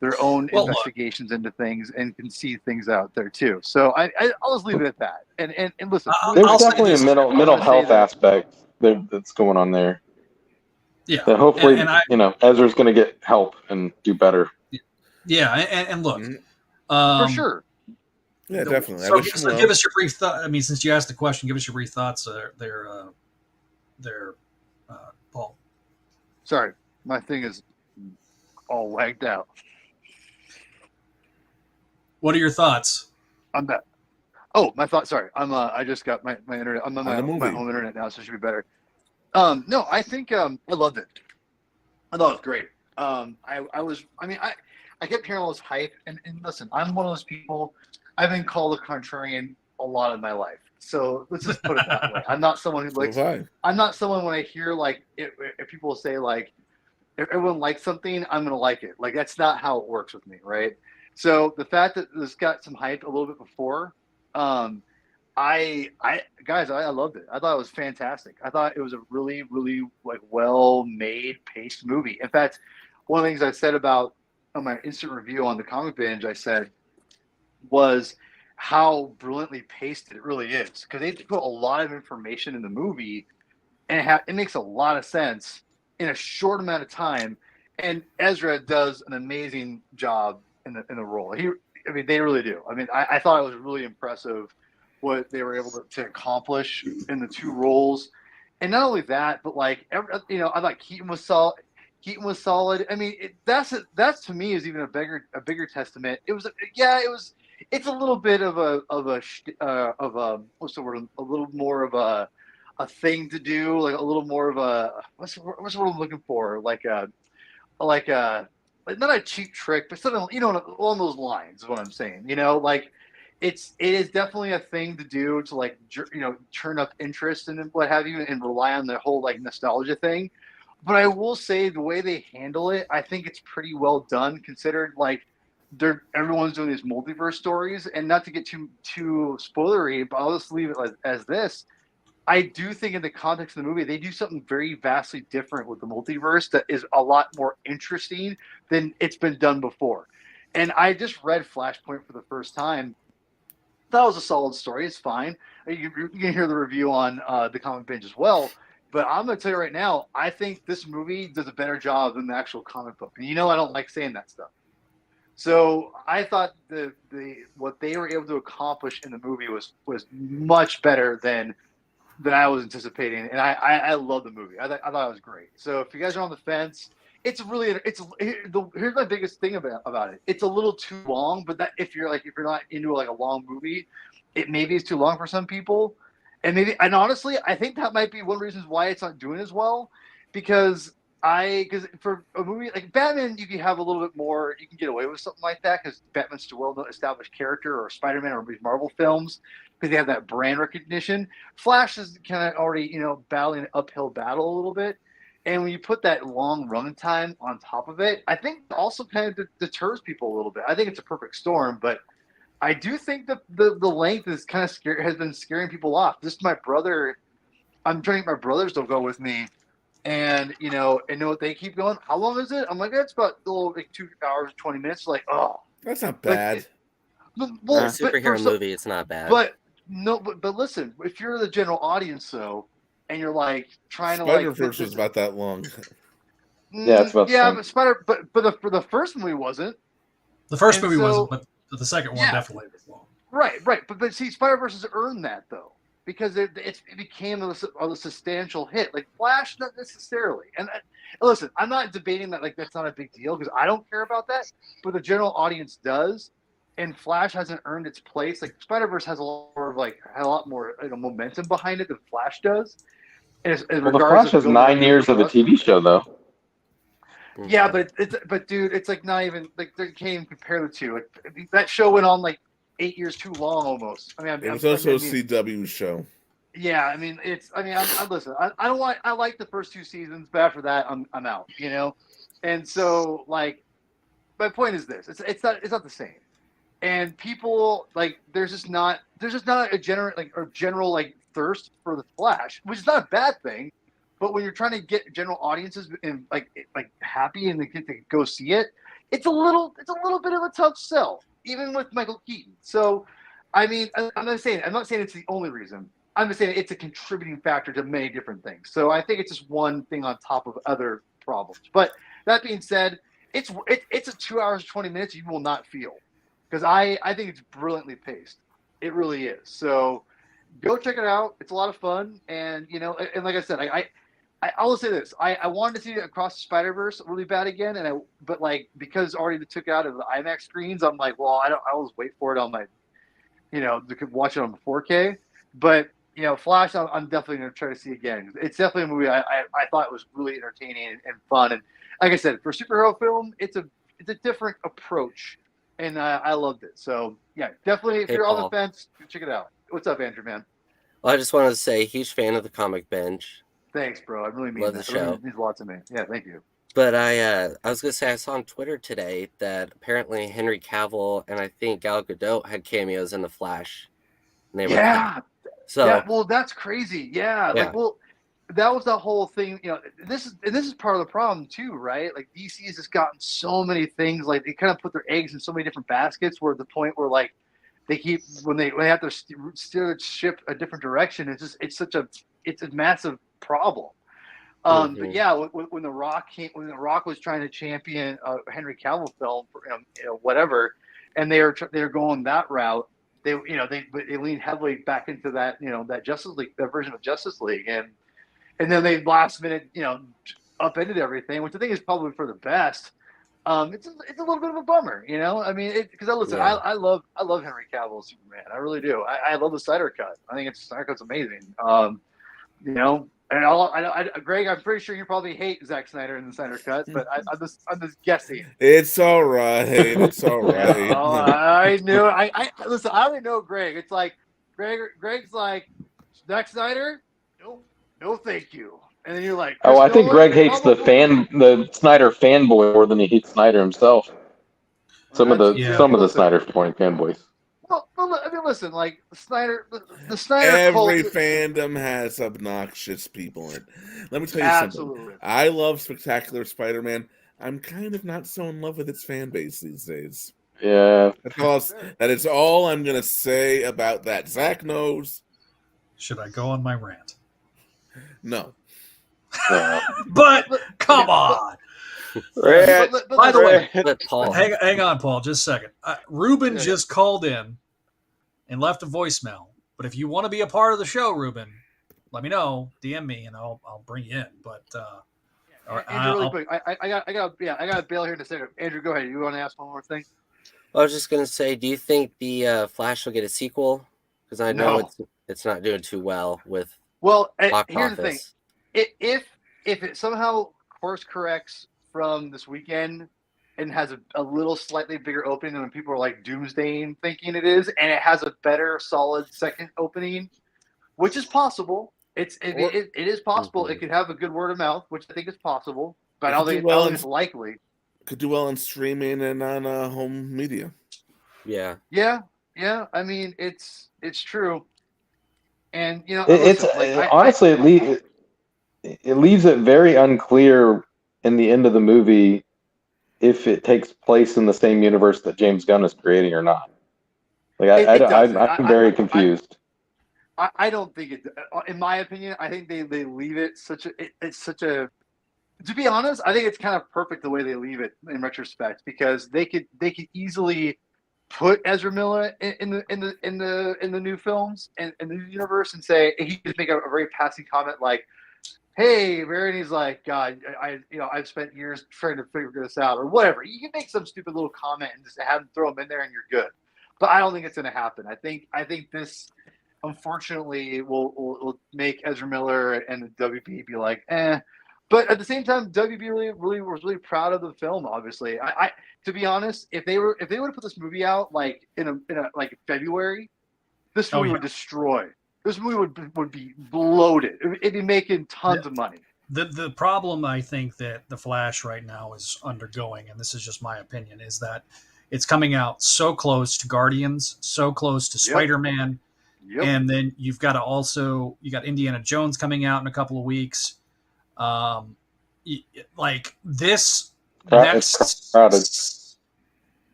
their own investigations into things and can see things out there too. So I'll just leave it at that. And listen, there's definitely a mental health aspect that's going on there. Yeah. That hopefully, Ezra's going to get help and do better. Yeah, and look, for sure. Yeah, definitely. So give us your brief thought. I mean, since you asked the question, give us your brief thoughts. Paul. Sorry, my thing is all wagged out. What are your thoughts? I'm back. Oh, my thoughts. Sorry, I just got my internet. I'm on my home internet now, so it should be better. No, I think I loved it. I thought it was great. I kept hearing all this hype, and listen, I'm one of those people. I've been called a contrarian a lot of my life, so let's just put it that way. I'm not someone who likes. I'm not someone when I hear if people say if everyone likes something, I'm gonna like it. That's not how it works with me, right? So the fact that this got some hype a little bit before, I loved it. I thought it was fantastic. I thought it was a really, really well-made, paced movie. In fact, one of the things I said about on my instant review on the Comic Binge, I said was how brilliantly paced it really is, because they put a lot of information in the movie, and it makes a lot of sense in a short amount of time. And Ezra does an amazing job in the role. They really do. I thought it was really impressive what they were able to accomplish in the two roles, and not only that, but I thought Keaton was solid. That's to me is even a bigger testament. It's a little bit of a what's the word? A little more of a thing to do, a little more of a what's the word I'm looking for? Not a cheap trick, but something along those lines is what I'm saying. It is definitely a thing to do to turn up interest and what have you, and rely on the whole nostalgia thing. But I will say the way they handle it, I think it's pretty well done, considered everyone's doing these multiverse stories, and not to get too spoilery, but I'll just leave it as this. I do think in the context of the movie, they do something very vastly different with the multiverse that is a lot more interesting than it's been done before. And I just read Flashpoint for the first time. That was a solid story. It's fine. You can hear the review on the Comic Binge as well. But I'm going to tell you right now, I think this movie does a better job than the actual comic book. And I don't like saying that stuff. So I thought what they were able to accomplish in the movie was much better than I was anticipating, and I love the movie. I thought it was great. So if you guys are on the fence, here's my biggest thing about it. It's a little too long, but that if you're not into like a long movie, it maybe is too long for some people, and honestly, I think that might be one of the reasons why it's not doing as well, because for a movie like Batman, you can have a little bit more, you can get away with something like that because Batman's a well-established character, or Spider-Man, or these Marvel films, because they have that brand recognition. Flash is kind of already, battling an uphill battle a little bit. And when you put that long run time on top of it, I think it also kind of deters people a little bit. I think it's a perfect storm, but I do think that the length is kind of has been scaring people off. This is my brother. I'm trying to get my brothers to go with me. And, and what they keep going. How long is it? I'm like, that's about 2 hours, 20 minutes. Like, oh. That's not bad. Superhero movie, it's not bad. But listen, if you're the general audience, though, and you're like trying to Spider-Verse was about that long. Yeah, it's about but the first movie wasn't. The first movie wasn't, but the second one definitely was long. Right. But see, Spider-Verse has earned that though, because it became a substantial hit. Like Flash, not necessarily. And listen, I'm not debating that like that's not a big deal because I don't care about that, but the general audience does. And Flash hasn't earned its place. Like Spider-Verse has a lot more momentum behind it than Flash does. And the Flash has 9 years of a TV show, though. Yeah, but dude, it's like not even like they can't even compare the two. Like that show went on like 8 years too long almost. I mean, it was also a CW show. Yeah, I mean, listen. I like the first 2 seasons, but after that, I'm out. And so like, my point is this: it's not the same. And people like there's just not a general thirst for the Flash, which is not a bad thing. But when you're trying to get general audiences and like happy and they get to go see it, it's a little bit of a tough sell, even with Michael Keaton. So, I mean, I'm not saying it's the only reason. I'm just saying it's a contributing factor to many different things. So I think it's just one thing on top of other problems. But that being said, it's a 2 hours 20 minutes you will not feel. Because I think it's brilliantly paced. It really is. So go check it out. It's a lot of fun. And, and like I said, I will say this. I wanted to see it Across the Spider-Verse really bad again. But because already they took it out of the IMAX screens, I'm like, well, I'll just wait for it on my, to watch it on the 4K. But, Flash, I'm definitely going to try to see again. It's definitely a movie I thought was really entertaining and fun. And like I said, for a superhero film, it's a different approach. And I loved it. So, yeah, definitely, if you're on the fence, check it out. What's up, Andrew, man? Well, I just wanted to say, huge fan of the Comic Binge. Thanks, bro. I really mean Love that. the show. It means a lot to me. Yeah, thank you. But I was going to say, I saw on Twitter today that apparently Henry Cavill and I think Gal Gadot had cameos in The Flash. Well, that's crazy. Yeah. That was the whole thing. This is part of the problem too, right? Like DC has just gotten so many things. Like they kind of put their eggs in so many different baskets. Where the point where like they keep when they have to steer the ship a different direction. It's a massive problem. But yeah, when the Rock was trying to champion a Henry Cavill film for whatever, and they were going that route. They leaned heavily back into that that Justice League, that version of Justice League, and then they last minute, upended everything, which I think is probably for the best. It's a little bit of a bummer, I mean, because I love Henry Cavill as Superman, I really do. I love the Snyder Cut. I think Snyder Cut's amazing. And Greg, I'm pretty sure you probably hate Zack Snyder in the Snyder Cut, but I'm just guessing. It's all right. It's all right. I knew. Listen. I already know Greg. It's like Greg's like Zack Snyder. No, thank you. And then you're like, I think Greg hates the Snyder fanboy more than he hates Snyder himself. Some of the Snyder fanboys. Well, I mean, listen, like the Snyder Every cult, fandom has obnoxious people in it. Let me tell you absolutely. something. I love Spectacular Spider-Man. I'm kind of not so in love with its fan base these days. Yeah. That is all I'm going to say about that. Zach knows. Should I go on my rant? No. But come on. By the way, Paul. hang on, Paul, just a second. Ruben just called in and left a voicemail. But if you want to be a part of the show, Ruben, let me know. DM me, and I'll bring you in. But Andrew, really quick, I got to bail here in a second. Andrew, go ahead. You want to ask one more thing? I was just gonna say, do you think the Flash will get a sequel? Because I know it's not doing too well with. Well, box here's office. the thing: if it somehow course corrects from this weekend and has a little slightly bigger opening than people are like doomsdaying thinking it is, and it has a better solid second opening, which is possible. It is possible. It could have a good word of mouth, which I think is possible, but I don't think it's likely. Could do well in streaming and on home media. Yeah. I mean, it's true, and honestly, it leaves it very unclear in the end of the movie if it takes place in the same universe that James Gunn is creating or not. Like I'm very confused. I don't think it. In my opinion, I think they leave it it's such a. To be honest, I think it's kind of perfect the way they leave it in retrospect, because they could easily put Ezra Miller in the new films and in the new universe and say he could make a very passing comment like, "Hey, Verity's like, God, I've spent years trying to figure this out," or whatever. You can make some stupid little comment and just have him throw him in there, and you're good. But I don't think it's going to happen. I think this, unfortunately, will make Ezra Miller and the WB be like, eh. But at the same time, WB really was really proud of the film. Obviously, I to be honest, if they would have put this movie out like in a like February, this movie would destroy. This movie would be bloated. It'd be making tons of money. The problem I think that The Flash right now is undergoing, and this is just my opinion, is that it's coming out so close to Guardians, so close to Spider-Man, and then you got Indiana Jones coming out in a couple of weeks. Like this next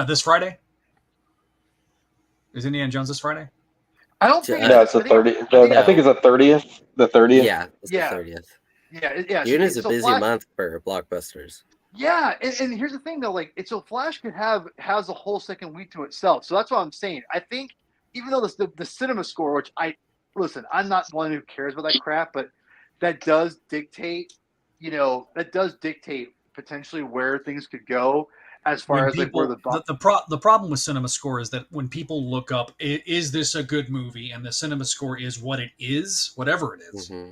this Friday? Is Indiana Jones this Friday? I don't think. Yeah, it's the 30th. I think it's the 30th. The 30th. Yeah, it's the 30th. Yeah. June is a busy month for blockbusters. Yeah, and here's the thing though, like Flash has a whole second week to itself. So that's what I'm saying. I think even though the cinema score, which I'm not one who cares about that crap, but that does dictate potentially where things could go as far as where the problem with cinema score is that when people look up, is this a good movie, and the cinema score is what it is, whatever it is. Mm-hmm.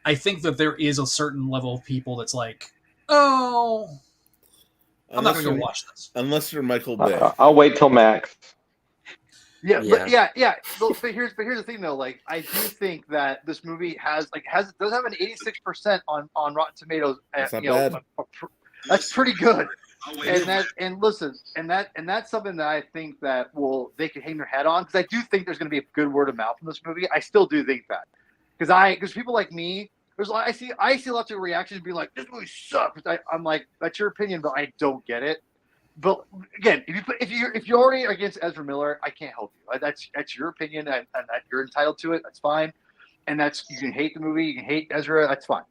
I think that there is a certain level of people that's like, oh, I'm not going to go watch this. Unless you're Michael Bay. I'll wait till Max. Yeah. But here's the thing though. Like, I do think that this movie does have an 86% on Rotten Tomatoes. That's not bad. That's pretty good. And that's something that I think that they could hang their hat on, because I do think there's going to be a good word of mouth from this movie. I still do think that, because people like me, I see lots of reactions being like, this movie sucks. I'm like, that's your opinion, but I don't get it. But again, if you're already against Ezra Miller, I can't help you. That's your opinion, and you're entitled to it. That's fine. And you can hate the movie, you can hate Ezra. That's fine.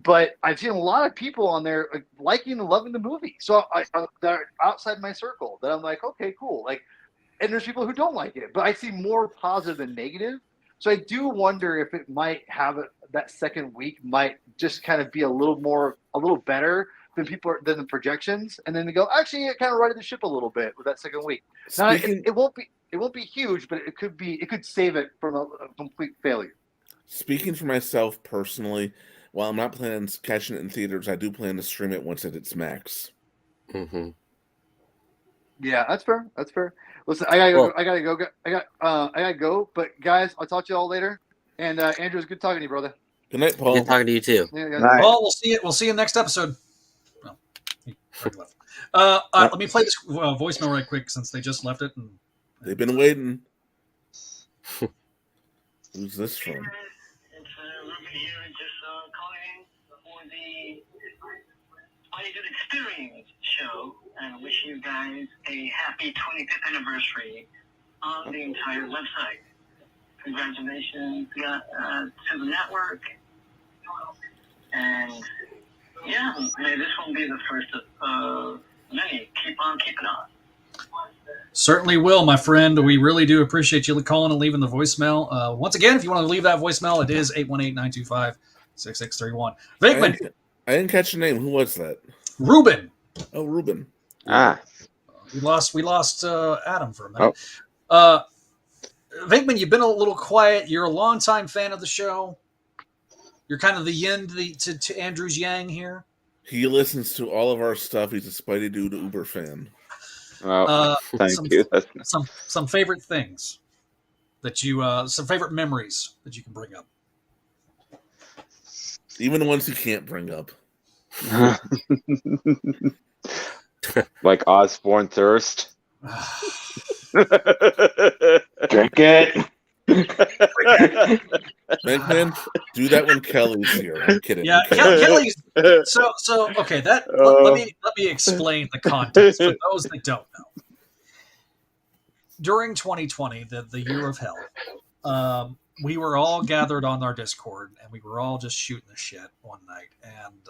But I've seen a lot of people on there liking and loving the movie. So they're outside my circle that I'm like, okay, cool. Like, and there's people who don't like it, but I see more positive than negative. So I do wonder if it might have that second week might just kind of be a little better than the projections, and then they go, actually, it kind of righted the ship a little bit with that second week. Now, it won't be huge, but it could save it from a complete failure. Speaking for myself personally, while I'm not planning on catching it in theaters, I do plan to stream it once it hits Max. Mm-hmm. Yeah, that's fair. Listen, I gotta go. But guys, I'll talk to you all later. And Andrew, it's good talking to you, brother. Good night, Paul. Good talking to you too. Yeah, Paul, we'll see you next episode. No, he left. Let me play this voicemail right quick since they just left it. And They've been waiting. Who's this from? It's Ruben here, just calling for the Spideydude Experience show and wish you guys a happy 25th anniversary on the entire website. Congratulations to the network. And yeah, may this one be the first of many. Keep on keeping on. certainly will, my friend. We really do appreciate you calling and leaving the voicemail. Once again, if you want to leave that voicemail, it is 818-925-6631. Vigman. I didn't catch your name. Who was that? Ruben. Oh, Ruben. We lost Adam for a minute. Vigman, you've been a little quiet. You're a longtime fan of the show. You're kind of the yin to Andrew's yang here. He listens to all of our stuff. He's a Spideydude Uber fan. Thank you. Some favorite things that you, some favorite memories that you can bring up. Even the ones you can't bring up. Like Osborne thirst. Drink it. Megman, do that when Kelly's here. I'm kidding. Yeah, Kelly's. So okay. Let me explain the context for those that don't know. During 2020, the year of hell, we were all gathered on our Discord, and we were all just shooting the shit one night, and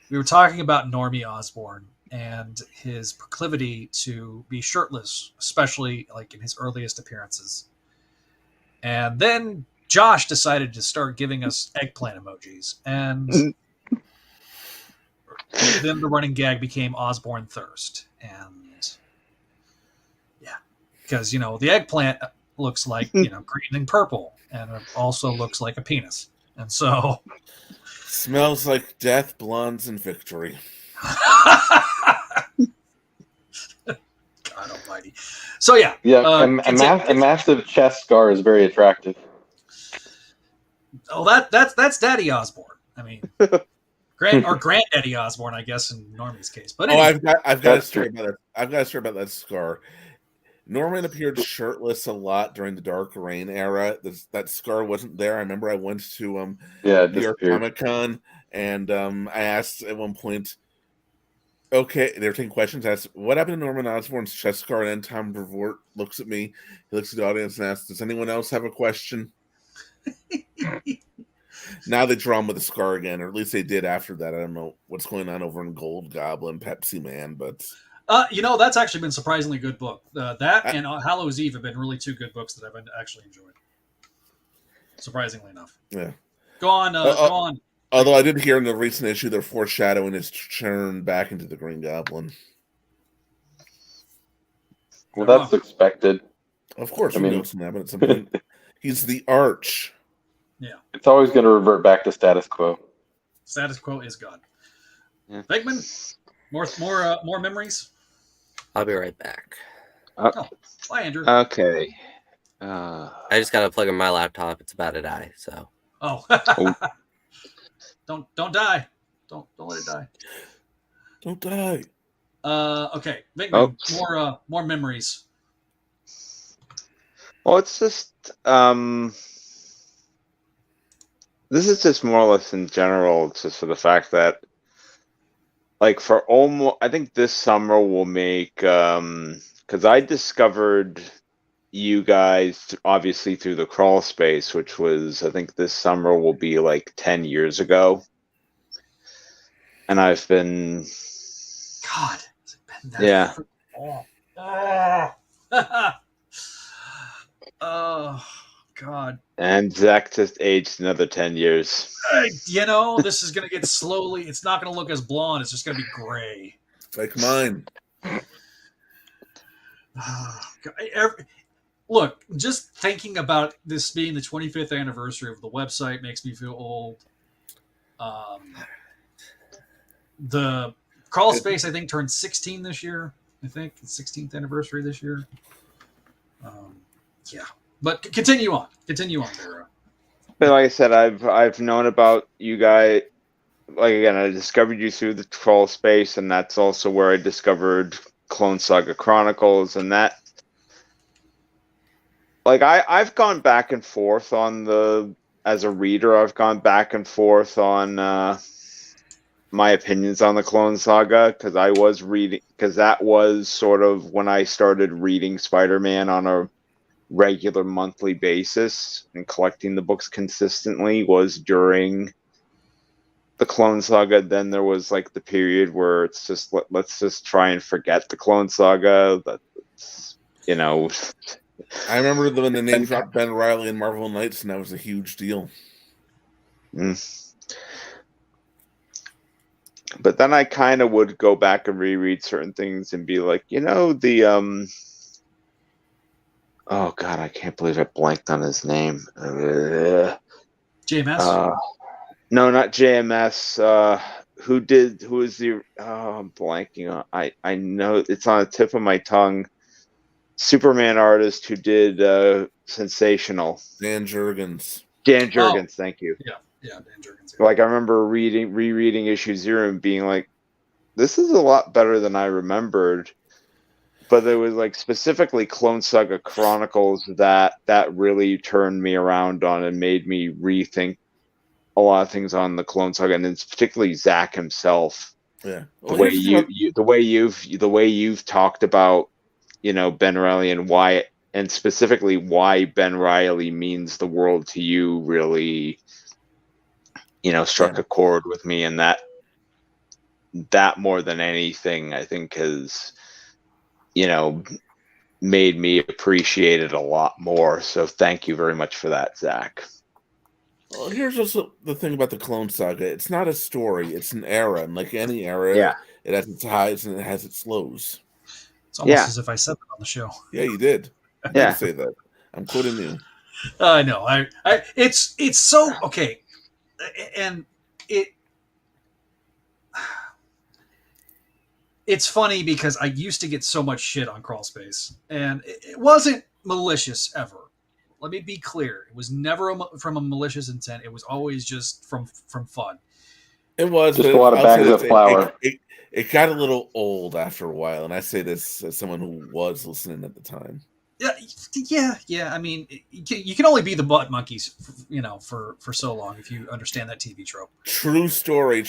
we were talking about Normie Osborn and his proclivity to be shirtless, especially like in his earliest appearances. And then Josh decided to start giving us eggplant emojis, and then the running gag became Osborne thirst. And yeah, because the eggplant looks like green and purple, and it also looks like a penis, and so smells like death, blondes, and victory. God almighty. So yeah. A massive chest scar is very attractive. Oh, that's Daddy Osborne. I mean, Granddaddy Osborne, I guess, in Normie's case. But anyway. I've got a story about that. I've got a story about that scar. Norman appeared shirtless a lot during the Dark Reign era. That scar wasn't there. I remember I went to New York Comic Con, and I asked at one point. Okay, they were taking questions. I asked, what happened to Norman Osborn's chest scar? And then Tom Brevoort looks at me. He looks at the audience and asks, does anyone else have a question? Now they draw him with a scar again, or at least they did after that. I don't know what's going on over in Gold Goblin, Pepsi Man, but... that's actually been a surprisingly good book. That and Hallows Eve have been really two good books that I've actually enjoyed. Surprisingly enough. Yeah. Go on. Although I did hear in the recent issue they're foreshadowing his turn back into the Green Goblin. Well, that's expected. Of course, we know it's going to happen at some point. He's the Arch. Yeah. It's always going to revert back to status quo. Status quo is God. Yeah. Vigman, more memories? I'll be right back. Bye, Andrew. Okay. I just got to plug in my laptop. It's about to die, so. Oh. Don't die. Don't let it die. Don't die. Okay. Vigman, more memories. Well, it's just this is just more or less in general, just for the fact that like for almost I think this summer we'll make because I discovered you guys obviously through the crawl space, which was I think this summer will be like 10 years ago, and I've been God, has it been that oh God. And Zach just aged another 10 years. This is gonna get slowly. It's not gonna look as blonde. It's just gonna be gray, like mine. Look, just thinking about this being the 25th anniversary of the website makes me feel old. The crawl space, I think, turned 16 this year. I think it's 16th anniversary this year. Yeah, but continue on, Vera. But like I said, I've known about you guys. like again, I discovered you through the Troll Space, and that's also where I discovered Clone Saga Chronicles, and that, like, I've gone back and forth on as a reader, I've gone back and forth on my opinions on the Clone Saga, because that was sort of when I started reading Spider-Man on a regular monthly basis and collecting the books consistently was during the Clone Saga. Then there was like the period where it's just let's just try and forget the Clone Saga. That's, you know. I remember when the name dropped Ben Reilly and Marvel Knights, and that was a huge deal. But then I kind of would go back and reread certain things and be like, you know, the oh god, I can't believe I blanked on his name. JMS? No, not JMS. Who is the? Oh, I'm blanking on. I know it's on the tip of my tongue. Superman artist who did Sensational. Dan Jurgens. Thank you. Yeah, Dan Jurgens. Like I remember rereading issue 0 and being like, this is a lot better than I remembered. But there was like specifically Clone Saga Chronicles that really turned me around on and made me rethink a lot of things on the Clone Saga, and it's particularly Zach himself. Yeah, the way you've talked about, you know, Ben Reilly and why, and specifically why Ben Reilly means the world to you, really, you know, struck a chord with me, and that more than anything, I think, has, you know, made me appreciate it a lot more. So thank you very much for that, Zach. Well, here's just the thing about the Clone Saga. It's not a story. It's an era. And like any era, it has its highs and it has its lows. It's almost as if I said that on the show. Yeah, you did. I did say that. I'm quoting you. I know. It's so... Okay. And it's funny because I used to get so much shit on Crawl Space, and it wasn't malicious ever. Let me be clear. It was never from a malicious intent. It was always just from fun. It was just a lot of bags of flour. It got a little old after a while, and I say this as someone who was listening at the time. Yeah. I mean, you can only be the butt monkeys, you know, for so long if you understand that TV trope. True story.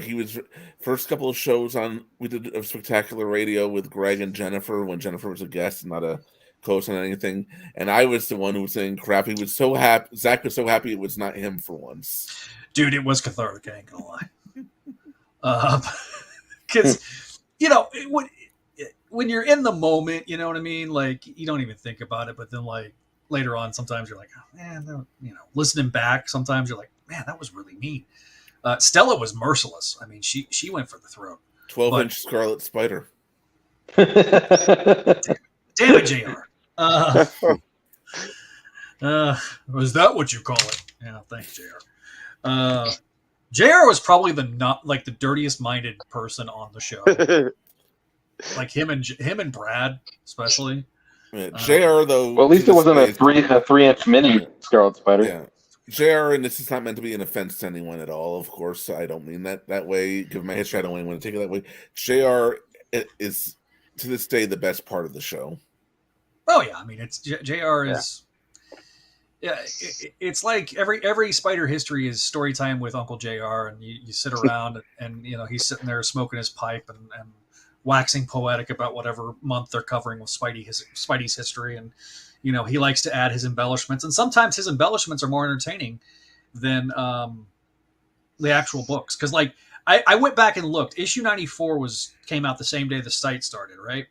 He was first couple of shows we did a Spectacular Radio with Greg and Jennifer when Jennifer was a guest, not a co-host on anything, and I was the one who was saying crap. He was so happy. Zach was so happy it was not him for once. Dude, it was cathartic. I ain't gonna lie. Because you know when you're in the moment, you know what I mean. Like you don't even think about it, but then like later on, sometimes you're like, oh, man, you know, listening back, sometimes you're like, man, that was really mean. Stella was merciless. I mean, she went for the throat. 12-inch Scarlet Spider. Damn it, JR. Was that what you call it? Yeah, thanks, JR. JR was probably the dirtiest minded person on the show. Like him and Brad, especially. Yeah, JR though. Well, at least it wasn't a 3-inch mini Scarlet Spider. Yeah. JR, and this is not meant to be an offense to anyone at all. Of course, I don't mean that way. Given my history, I don't want to take it that way. JR is to this day the best part of the show. Oh yeah, I mean it's JR is. Yeah, it's like every Spider history is story time with Uncle JR, and you sit around and you know he's sitting there smoking his pipe and waxing poetic about whatever month they're covering with Spidey's history, and you know he likes to add his embellishments, and sometimes his embellishments are more entertaining than the actual books. Because like I went back and looked, issue 94 came out the same day the site started, right?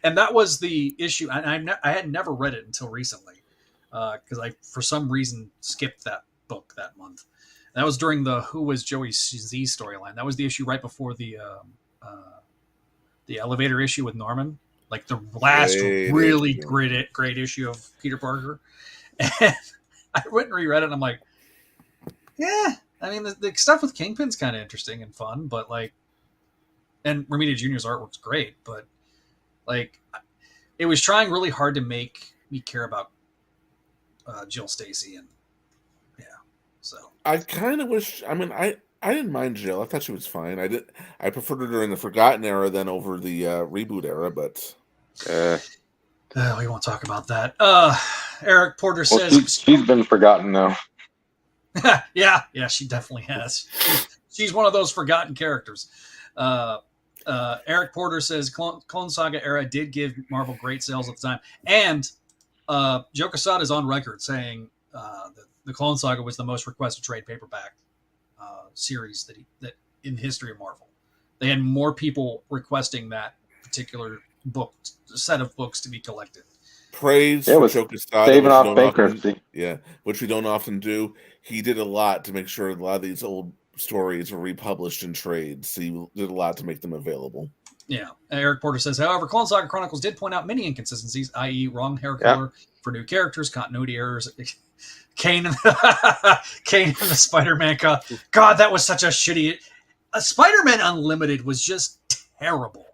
And that was the issue. I had never read it until recently. Because I, for some reason, skipped that book that month. That was during the Who Was Joey Z storyline. That was the issue right before the elevator issue with Norman. Like the last really great issue of Peter Parker. And I went and reread it and I'm like, yeah, I mean, the stuff with Kingpin's kind of interesting and fun, but like, and Romita Jr.'s artwork's great, but like, it was trying really hard to make me care about Jill Stacy, and yeah, So I kind of wish. I mean, I didn't mind Jill. I thought she was fine. I preferred her during the Forgotten era than over the reboot era. But we won't talk about that. Eric Porter Well, says she's been forgotten now. yeah, she definitely has. She's one of those forgotten characters. Eric Porter says Clone Saga era did give Marvel great sales at the time, and Joe Quesada is on record saying that the Clone Saga was the most requested trade paperback series that in the history of Marvel. They had more people requesting that particular set of books to be collected. Praise for Joe Quesada, saving off bankruptcy. Which we don't often do. He did a lot to make sure a lot of these old stories were republished in trades. He did a lot to make them available. Yeah. Eric Porter says, however, Clone Saga Chronicles did point out many inconsistencies, i.e. wrong hair color for new characters, continuity errors, Kane and the Spider-Man. God, that was such a shitty... Spider-Man Unlimited was just terrible.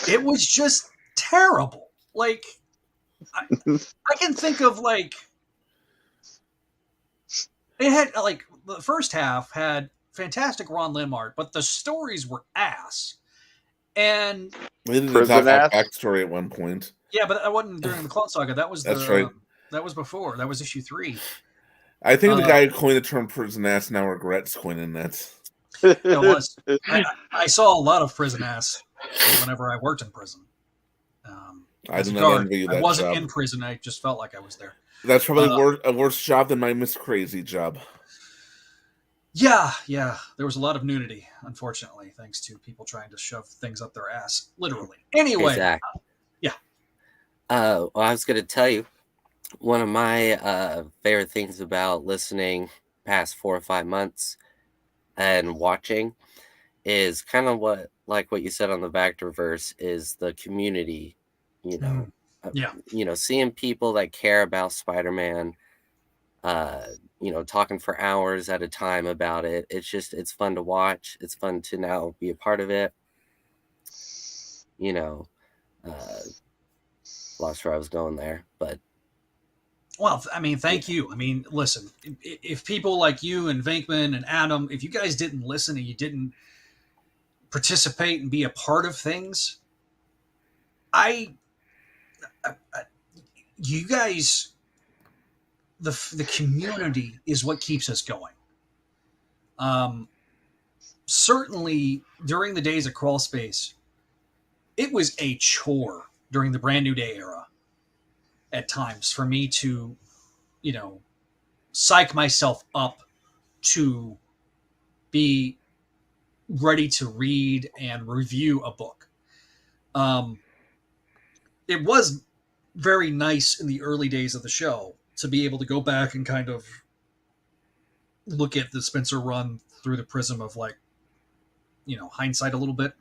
It was just terrible. Like, I can think of, like... It had, like, the first half had fantastic Ron Lim art, but the stories were ass. And... We didn't have that backstory at one point. Yeah, but that wasn't during the Clone Saga. That was That's right. That was before. That was issue 3. I think the guy who coined the term prison ass now regrets coining that. It was. I saw a lot of prison ass whenever I worked in prison. I did not envy you that I wasn't job. in prison. I just felt like I was there. That's probably a worse job than my Miss Crazy job. Yeah. There was a lot of nudity, unfortunately, thanks to people trying to shove things up their ass, literally. Anyway. Exactly. Yeah. Well, I was going to tell you, one of my favorite things about listening past 4 or 5 months and watching is kind of what you said on the Vectorverse is the community, seeing people that care about Spider-Man, talking for hours at a time about it. It's fun to watch. It's fun to now be a part of it. Lost where I was going there, but. Well, I mean, thank you. I mean, listen, if people like you and Venkman and Adam, if you guys didn't listen and you didn't participate and be a part of things, you guys, the community is what keeps us going. Certainly during the days of Crawl Space, it was a chore during the Brand New Day era at times for me to, psych myself up to be ready to read and review a book. It was very nice in the early days of the show to be able to go back and kind of look at the Spencer run through the prism of hindsight a little bit.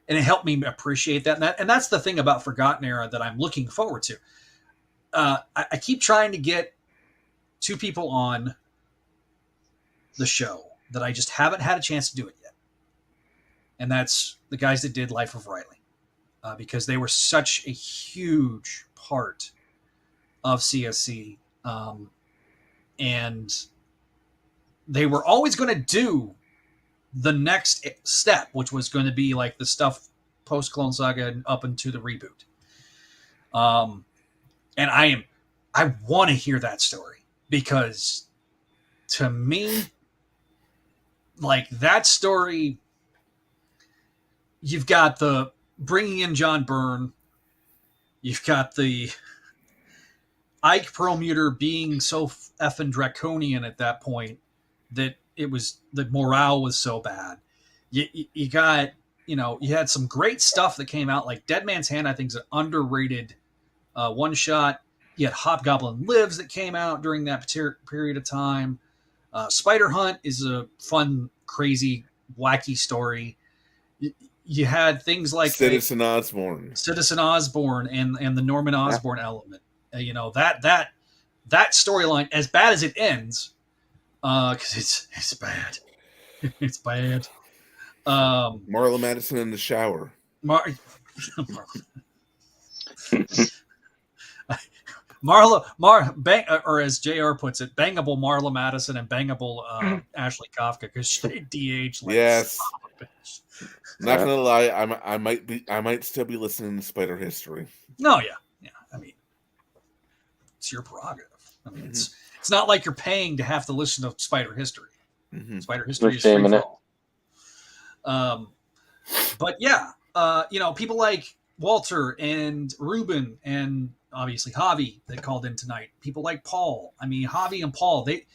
And it helped me appreciate that. And that's the thing about Forgotten Era that I'm looking forward to. I keep trying to get 2 people on the show that I just haven't had a chance to do it yet. And that's the guys that did Life of Riley. Because they were such a huge part of CSC. And they were always going to do the next step, which was going to be like the stuff post Clone Saga and up into the reboot. And I want to hear that story because to me, like that story, you've got the bringing in John Byrne, you've got the Ike Perlmutter being so effing draconian at that point that the morale was so bad. You got, you had some great stuff that came out, like Dead Man's Hand, I think is an underrated one shot. You had Hobgoblin Lives that came out during that period of time. Spider Hunt is a fun, crazy, wacky story. You had things like Citizen Osborn and the Norman Osborn element. That storyline, as bad as it ends, because it's bad. It's bad. Marla Madison in the shower. or as JR puts it, bangable Marla Madison and bangable Ashley Kafka, because they DH like Yes. son of a bitch. Not gonna lie, I might still be listening to Spider History. No, yeah. I mean, it's your prerogative. I mean, it's not like you're paying to have to listen to Spider History. Spider History is free for all. But yeah, people like Walter and Ruben and obviously Javi that called in tonight. People like Paul. I mean, Javi and Paul, it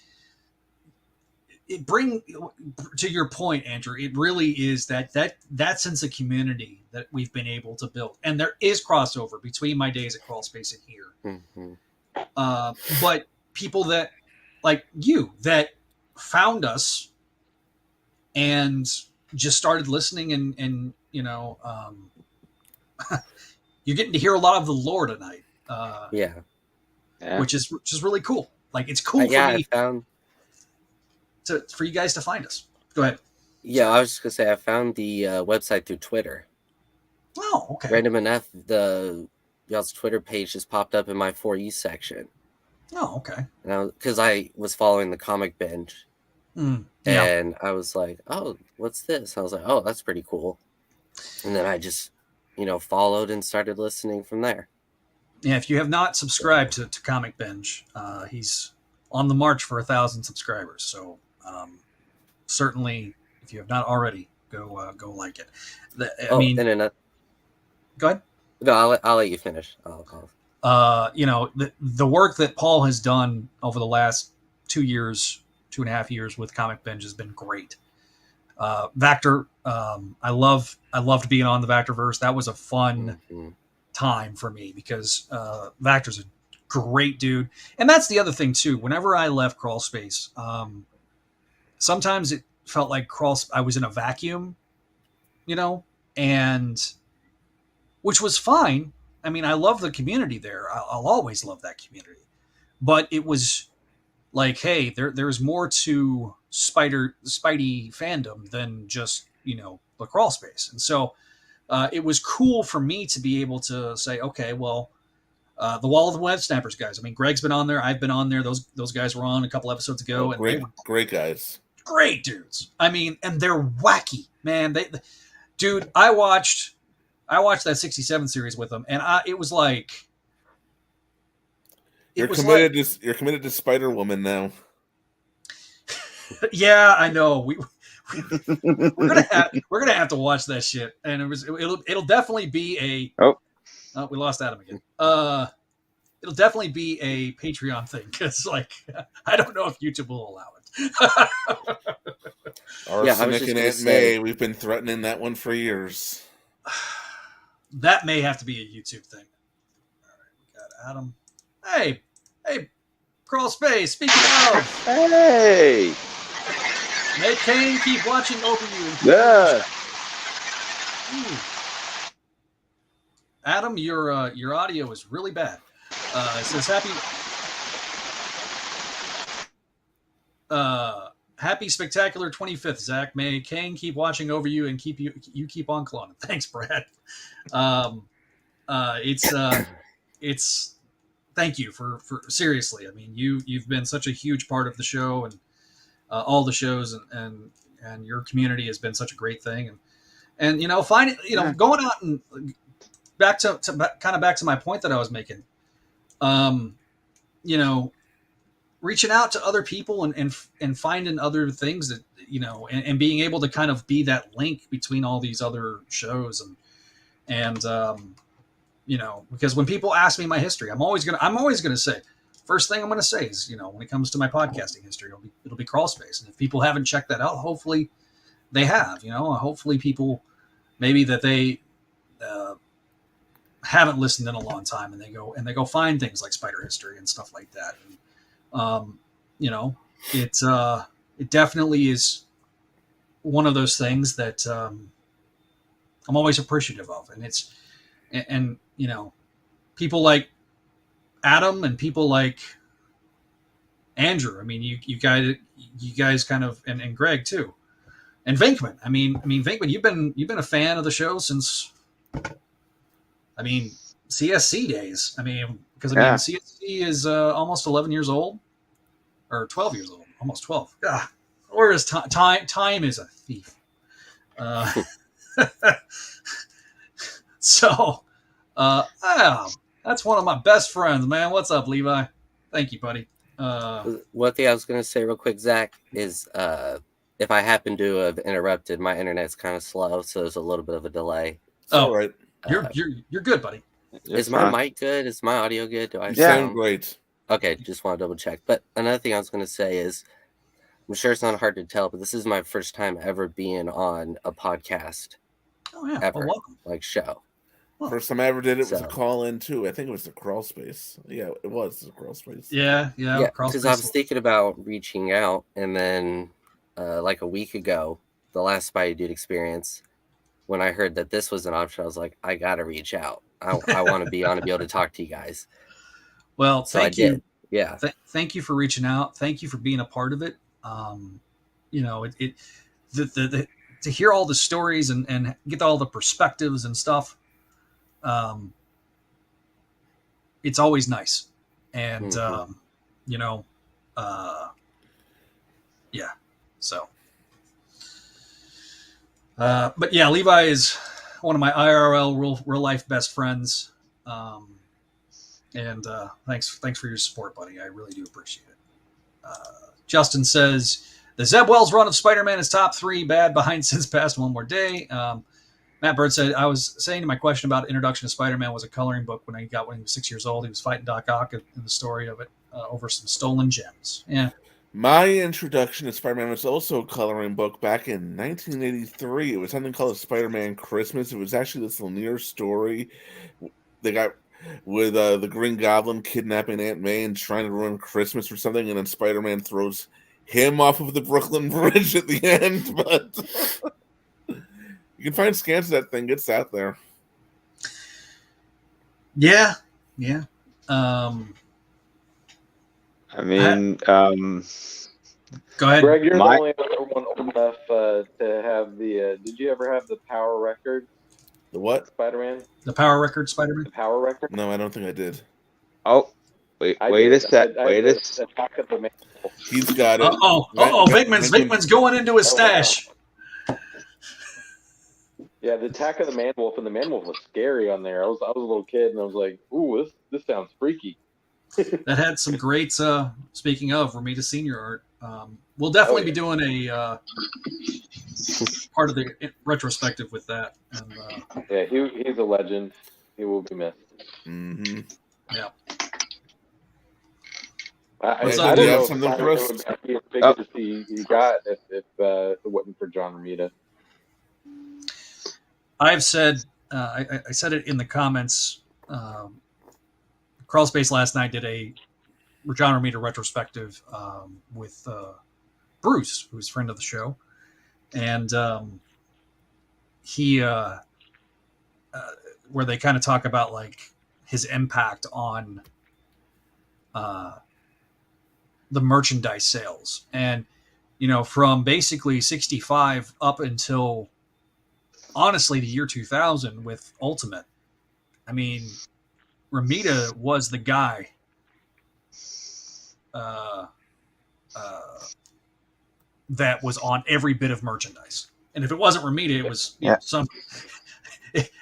bring to your point, Andrew. It really is that sense of community that we've been able to build, and there is crossover between my days at Crawl Space and here. But people that like you that found us and just started listening, and you're getting to hear a lot of the lore tonight. Which is really cool. Like, it's cool for me for you guys to find us. Go ahead. Yeah, I was just gonna say I found the website through Twitter. Oh, okay. Random enough, y'all's Twitter page just popped up in my For You section. Oh, okay. Because I was following the Comic Binge, and I was like, "Oh, what's this?" I was like, "Oh, that's pretty cool," and then I just, followed and started listening from there. Yeah, if you have not subscribed to Comic Binge, he's on the march for 1,000 subscribers. So certainly, if you have not already, go like it. Go ahead. No, I'll let you finish. The work that Paul has done over the last 2.5 years with Comic Binge has been great. Vactor, I loved being on the Vactorverse. That was a fun time for me because Vactor's a great dude. And that's the other thing too. Whenever I left Crawl Space, sometimes it felt like I was in a vacuum, and which was fine. I mean, I love the community there. I'll always love that community. But it was like, hey, there's more to Spidey fandom than just, the Crawl Space. And so it was cool for me to be able to say, okay, well, the Wall of the Web Snappers guys. I mean, Greg's been on there. I've been on there. Those guys were on a couple episodes ago. Great guys. Great dudes. I mean, and they're wacky, man. Dude, I watched that 67 series with them, and it was like you're committed to Spider Woman now. Yeah, I know. We're gonna have to watch that shit, and it'll definitely be a. Oh, we lost Adam again. It'll definitely be a Patreon thing because, I don't know if YouTube will allow it. Arsenic and Aunt May, we've been threatening that one for years. That may have to be a YouTube thing. All right, we got Adam. Hey, Crawl Space. Speaking of, hey, May Kane, keep watching over you. Yeah. Adam, your audio is really bad. It says happy spectacular 25th, Zach. May Kane keep watching over you and keep on cloning. Thanks, Brad. It's thank you for seriously. I mean, you've been such a huge part of the show and all the shows, and your community has been such a great thing. And going out and back to my point that I was making, reaching out to other people and finding other things that, and being able to kind of be that link between all these other shows and because when people ask me my history, I'm always gonna say, first thing I'm gonna say is, when it comes to my podcasting history, it'll be Crawl Space. And if people haven't checked that out, hopefully they have, hopefully people maybe that they haven't listened in a long time and they go find things like Spider History and stuff like that. And, it definitely is one of those things that I'm always appreciative of. And people like Adam and people like Andrew. I mean, you guys kind of, and Greg too, and Vinkman. I mean, Vinkman, you've been a fan of the show since, CSC days. I mean, because I mean, CSC is almost 11 years old, or 12 years old, almost 12. God, where is time? Time is a thief. So, that's one of my best friends, man. What's up, Levi? Thank you, buddy. One thing I was going to say real quick, Zach, is if I happen to have interrupted, my internet's kind of slow, so there's a little bit of a delay. All right. You're good, buddy. Is my mic good? Is my audio good? Do I sound great? Okay, just want to double check. But another thing I was going to say is, I'm sure it's not hard to tell, but this is my first time ever being on a podcast. Oh yeah, ever, welcome. Like show. First time I ever did it was a call in too. I think it was the Crawl Space. Yeah, it was the Crawl Space. Yeah. Because I was thinking about reaching out, and then like a week ago, the last Spideydude Experience, when I heard that this was an option, I was like, I gotta reach out. I want to be on and be able to talk to you guys. Well, so thank you. Did. Yeah. Thank you for reaching out. Thank you for being a part of it. You know, the to hear all the stories and get all the perspectives and stuff. It's always nice. And, you know, yeah. So, but yeah, Levi is one of my IRL real life best friends. And thanks for your support, buddy. I really do appreciate it. Justin says the Zeb Wells run of Spider-Man is top 3, bad behind Since Past One More Day. Matt Bird said, I was saying to my question about introduction to Spider-Man was a coloring book when he was 6 years old. He was fighting Doc Ock in the story of it over some stolen gems. Yeah. My introduction to Spider-Man was also a coloring book back in 1983. It was something called Spider-Man Christmas. It was actually this linear story they got with the Green Goblin kidnapping Aunt May and trying to ruin Christmas or something, and then Spider-Man throws him off of the Brooklyn Bridge at the end. But you can find scans of that thing. It's out there. Yeah. I mean, go ahead. Greg, you're the only other one old enough to have the. Did you ever have the Power Record? The what? Spider-Man? The Power Record Spider-Man? The Power Record? No, I don't think I did. Oh, wait a sec. He's got it. Vickman's going into his stash. Wow. Yeah, the Attack of the Man-Wolf, and the Man-Wolf was scary on there. I was a little kid, and I was like, ooh, this sounds freaky. That had some great, speaking of Romita Senior art. We'll definitely be doing a part of the retrospective with that. And, yeah, he's a legend. He will be missed. Mm-hmm. Yeah. I don't know if Spider-Man would be as big as he got if it wasn't for John Romita. I've said, I said it in the comments. Crawl Space last night did a John Romita retrospective with Bruce, who's a friend of the show, and he where they kind of talk about like his impact on the merchandise sales, and you know, from basically 65 up until honestly the year 2000 with Ultimate. I mean, Romita was the guy that was on every bit of merchandise. And if it wasn't Romita, it was some,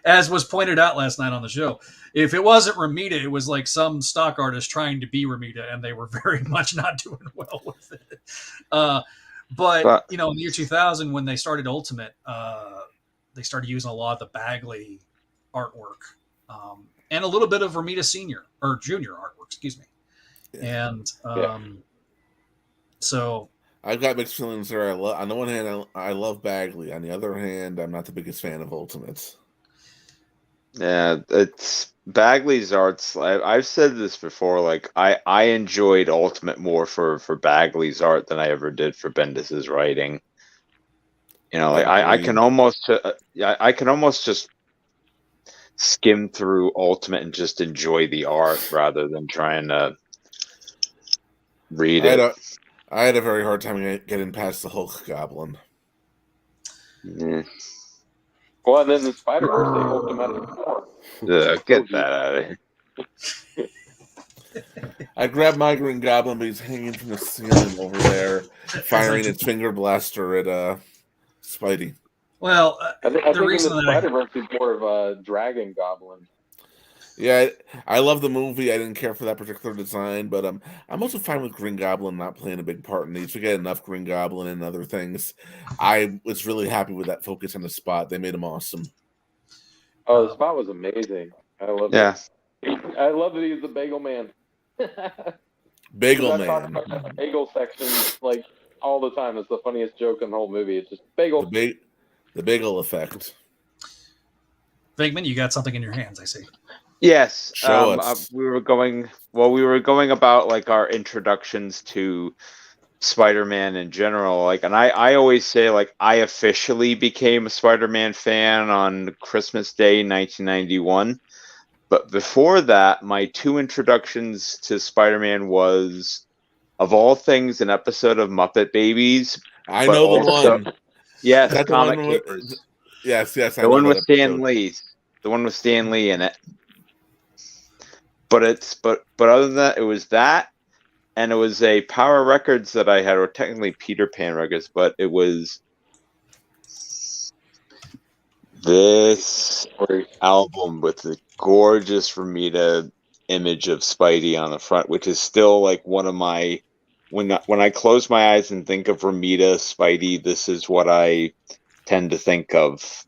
as was pointed out last night on the show, if it wasn't Romita, it was like some stock artist trying to be Romita, and they were very much not doing well with it. But you know, in the year 2000, when they started Ultimate, they started using a lot of the Bagley artwork, and a little bit of Romita Senior or Junior artwork, excuse me. And so I've got mixed feelings there. On the one hand, I love Bagley. On the other hand, I'm not the biggest fan of Ultimates. Yeah, it's Bagley's arts. I've said this before. Like I enjoyed Ultimate more for Bagley's art than I ever did for Bendis's writing. You know, like I can almost just skim through Ultimate and just enjoy the art rather than trying to read it. I had a very hard time getting past the Hulk Goblin. Mm. Well, and then the Spider-Verse, they hulked him out of the floor. Get that out of here. I grabbed my Green Goblin, but he's hanging from the ceiling over there, firing his finger blaster at Spidey. Well, I think in the reason that Spider-Verse he's more of a dragon goblin. Yeah, I love the movie. I didn't care for that particular design, but I'm also fine with Green Goblin not playing a big part in these. We get enough Green Goblin and other things. I was really happy with that focus on the Spot. They made him awesome. Oh, the Spot was amazing. I love it. I love that he's the Bagel Man. Bagel I Man. talk about that bagel section like all the time. It's the funniest joke in the whole movie. It's just bagel. The bagel effect. Venkman, you got something in your hands, I see. Yes. Show us. We were going about like our introductions to Spider-Man in general. Like, and I always say like I officially became a Spider-Man fan on Christmas Day 1991. But before that, my two introductions to Spider-Man was, of all things, an episode of Muppet Babies. I know the one. Yes, That's Comic the one Capers. Yes. The one with Stan Lee. The one with Stan Lee in it. But other than that, it was that, and it was a Power Records that I had, or technically Peter Pan Records, but it was this album with the gorgeous Romita image of Spidey on the front, which is still like one of my, when I close my eyes and think of Romita, Spidey, this is what I tend to think of.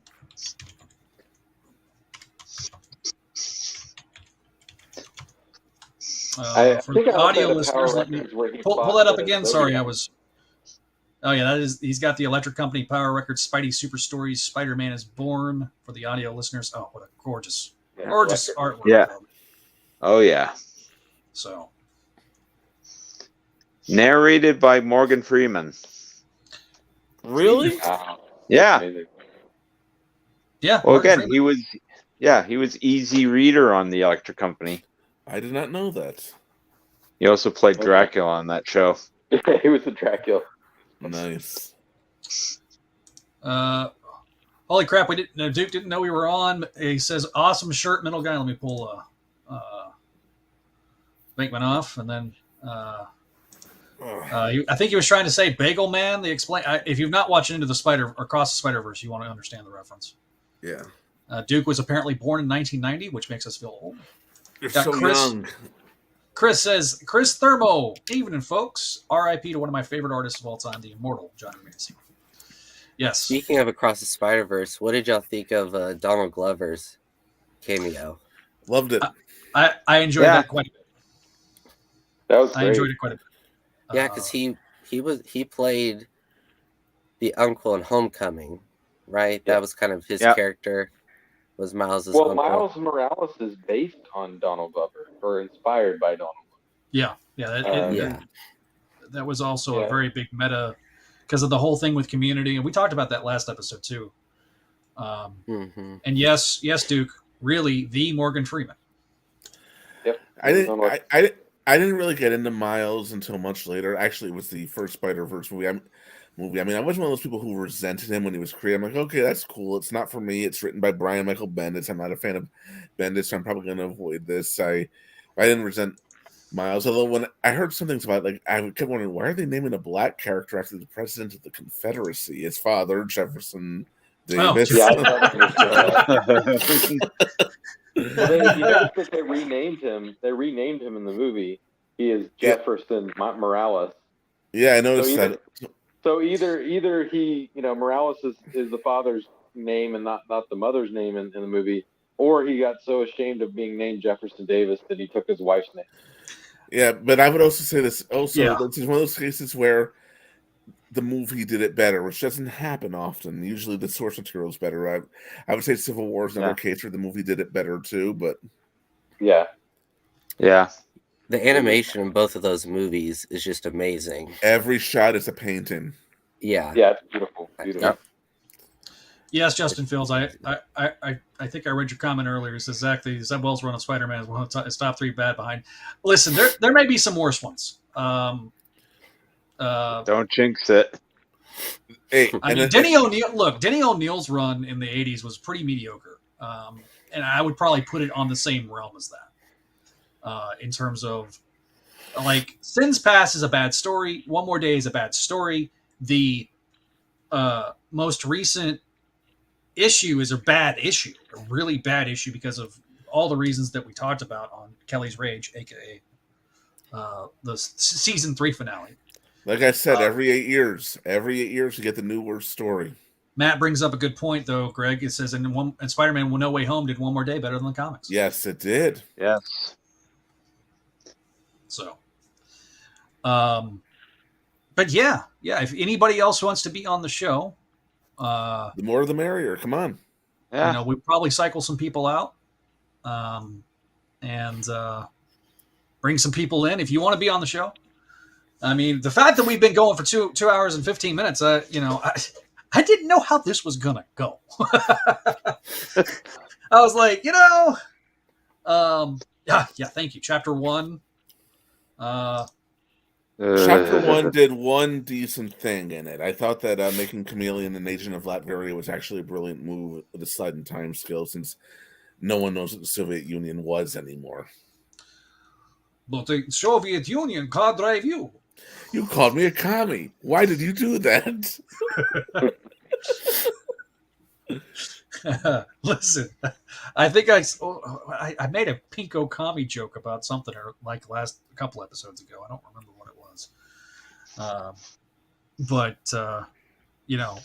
For audio listeners, let me pull that up again. Sorry, I was. Oh yeah, that is. He's got the Electric Company Power Records Spidey Super Stories. Spider-Man is Born for the audio listeners. Oh, what a gorgeous artwork! Yeah. Oh yeah. So. Narrated by Morgan Freeman. Really? Yeah. Amazing. Yeah. Well, again, he was easy reader on the Electric Company. I did not know that. He also played Dracula on that show. He was the Dracula. Nice. Holy crap! Duke didn't know we were on. He says, "Awesome shirt, middle guy." Let me pull Bankman off, and then I think he was trying to say Bagel Man. If you've not watched Into the Across the Spider-Verse, you want to understand the reference. Yeah. Duke was apparently born in 1990, which makes us feel old. You're so young. Chris says, Chris Thermo, evening, folks. R.I.P. to one of my favorite artists of all time, the immortal Johnny Macy. Yes. Speaking of Across the Spider-Verse, what did y'all think of Donald Glover's cameo? Loved it. I enjoyed that quite a bit. That was great. I enjoyed it quite a bit. Yeah, because he played the uncle in Homecoming, right? Yeah. That was kind of his character. Was Miles' uncle. Miles Morales is based on Donald Glover, or inspired by Donald Glover. Yeah. That was also a very big meta, because of the whole thing with Community, and we talked about that last episode too. And yes, Duke, really the Morgan Freeman. Yep. I didn't really get into Miles until much later. Actually, it was the first Spider-Verse movie. I mean, I wasn't one of those people who resented him when he was created. I'm like, okay, that's cool. It's not for me. It's written by Brian Michael Bendis. I'm not a fan of Bendis, so I'm probably going to avoid this. I didn't resent Miles, although when I heard some things about it, like, I kept wondering, why are they naming a black character after the president of the Confederacy? His father, Jefferson Davis. You notice that they renamed him. They renamed him in the movie. He is Jefferson Morales. Yeah, I noticed that. So either he, Morales is the father's name and not the mother's name in the movie, or he got so ashamed of being named Jefferson Davis that he took his wife's name. Yeah, but I would also say this. This is one of those cases where the movie did it better, which doesn't happen often. Usually the source material is better. I would say Civil War is another case where the movie did it better too, but... Yeah. The animation in both of those movies is just amazing. Every shot is a painting. Yeah. Yeah, it's beautiful. Yep. Yes, Justin Fields. I think I read your comment earlier. It says Zach, the Zeb Wells run of Spider-Man is one of his top three bad behind. Listen, there may be some worse ones. Don't jinx it. Hey, Denny O'Neil's run in the 80s was pretty mediocre. And I would probably put it on the same realm as that. In terms of like Sin's Pass is a bad story. One More Day is a bad story. The most recent issue is a bad issue, a really bad issue because of all the reasons that we talked about on Kelly's Rage, aka the season 3 finale. Like I said, every 8 years you get the new worst story. Matt brings up a good point, though, Greg. It says, and Spider-Man No Way Home did One More Day better than the comics. Yes, it did. Yes. So, but yeah. If anybody else wants to be on the show, the more the merrier. Come on. Yeah. We probably cycle some people out, and bring some people in if you want to be on the show. I mean, the fact that we've been going for 2 hours and 15 minutes, I didn't know how this was gonna go. I was like, yeah. Thank you. Chapter 1. Chapter 1 did one decent thing in it. I thought that making Chameleon an agent of Latveria was actually a brilliant move with a sudden time scale, since no one knows what the Soviet Union was anymore. But the Soviet Union can't drive you. You called me a commie. Why did you do that? Listen, I think I made a pinko commie joke about something like last couple episodes ago. I don't remember what it was. But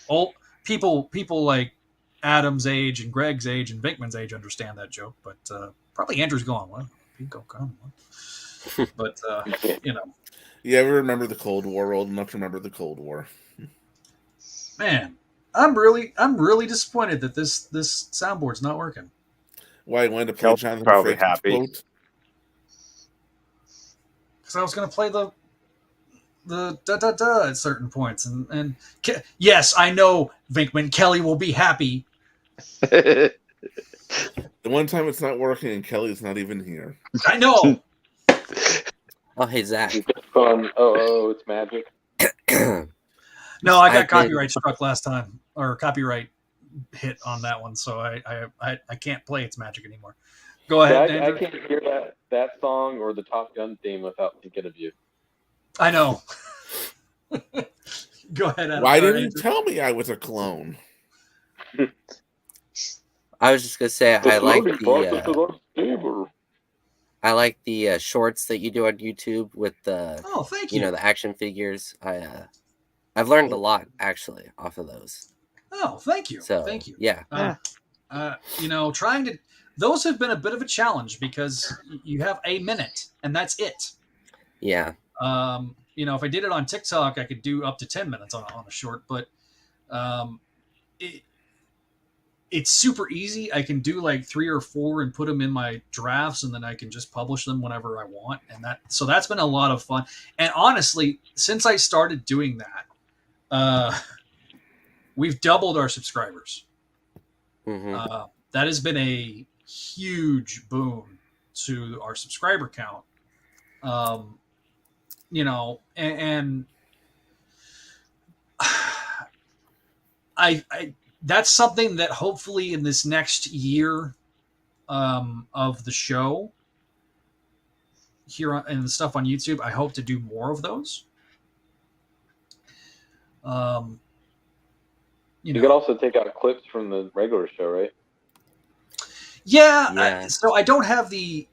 old people like Adam's age and Greg's age and Vinkman's age understand that joke, but probably Andrew's going, what? Pinko commie? But You ever remember the Cold War? Old enough to remember the Cold War. Man, I'm really disappointed that this soundboard's not working. Why you wanted to play Jonathan probably Frakes' happy. quote? Because I was going to play the da at certain points, and yes, I know Vinkman Kelly will be happy. The one time it's not working and Kelly's not even here. I know. Oh, hey, Zach. It's fun. Oh, it's magic. No, I got copyright struck last time, or copyright hit on that one, so I can't play It's Magic anymore. Go ahead, I can't hear that song or the Top Gun theme without thinking of you. I know. Go ahead, Adam. Why didn't you tell me I was a clone? I was just gonna say I like the shorts that you do on YouTube with the thank you. The action figures. I've learned a lot actually off of those. Oh, thank you. So, thank you. Yeah. Trying to. Those have been a bit of a challenge because you have a minute and that's it. Yeah. If I did it on TikTok, I could do up to 10 minutes on a short, but it's super easy. I can do like 3 or 4 and put them in my drafts, and then I can just publish them whenever I want. And that's been a lot of fun. And honestly, since I started doing that, we've doubled our subscribers. Mm-hmm. That has been a huge boon to our subscriber count. And I that's something that hopefully in this next year of the show here and the stuff on YouTube, I hope to do more of those. You could also take out clips from the regular show, right? Yeah. So I don't have the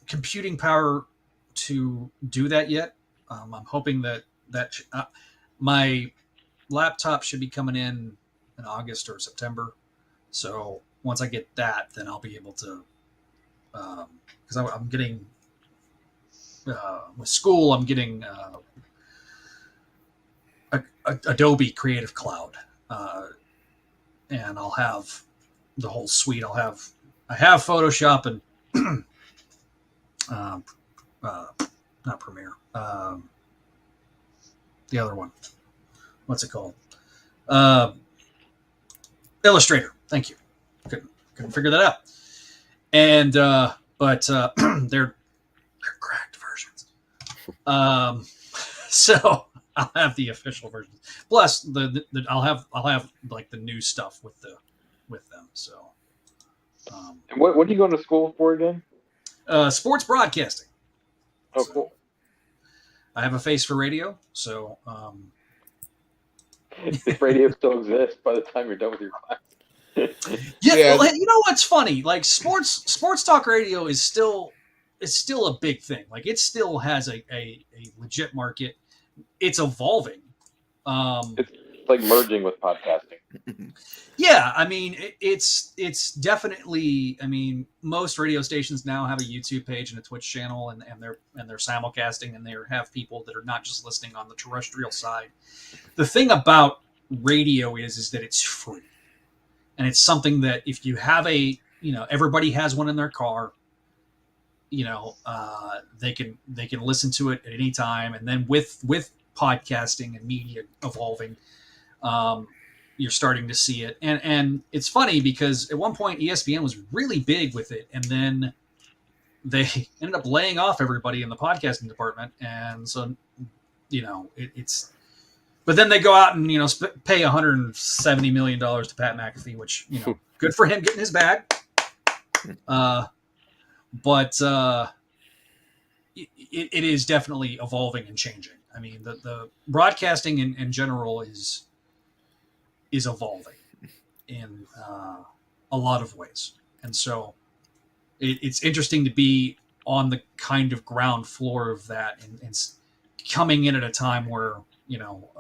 computing power to do that yet. I'm hoping that my laptop should be coming in August or September. So once I get that, then I'll be able to, because I'm getting with school, I'm getting Adobe Creative Cloud, and I'll have the whole suite. I have Photoshop and not Premiere, the other one. What's it called? Illustrator. Thank you. Couldn't figure that out. And but they're cracked versions. So I'll have the official versions. Plus the I'll have like the new stuff with them. So. And what are you going to school for again? Sports broadcasting. Oh, cool. I have a face for radio, so If radio still exists by the time you're done with your class. yeah. Well, you know what's funny? Like sports talk radio is still a big thing. Like it still has a legit market. It's evolving. It's like merging with podcasting. Yeah, I mean it's definitely. I mean, most radio stations now have a YouTube page and a Twitch channel, and they're simulcasting, and they have people that are not just listening on the terrestrial side. The thing about radio is that it's free, and it's something that if you have everybody has one in their car. They can listen to it at any time, and then with podcasting and media evolving, you're starting to see it, and it's funny because at one point ESPN was really big with it, and then they ended up laying off everybody in the podcasting department, and so it's. But then they go out and pay $170 million to Pat McAfee, which good for him getting his bag. But it is definitely evolving and changing. I mean, the broadcasting in general is evolving in a lot of ways. And so it's interesting to be on the kind of ground floor of that and coming in at a time where, we'll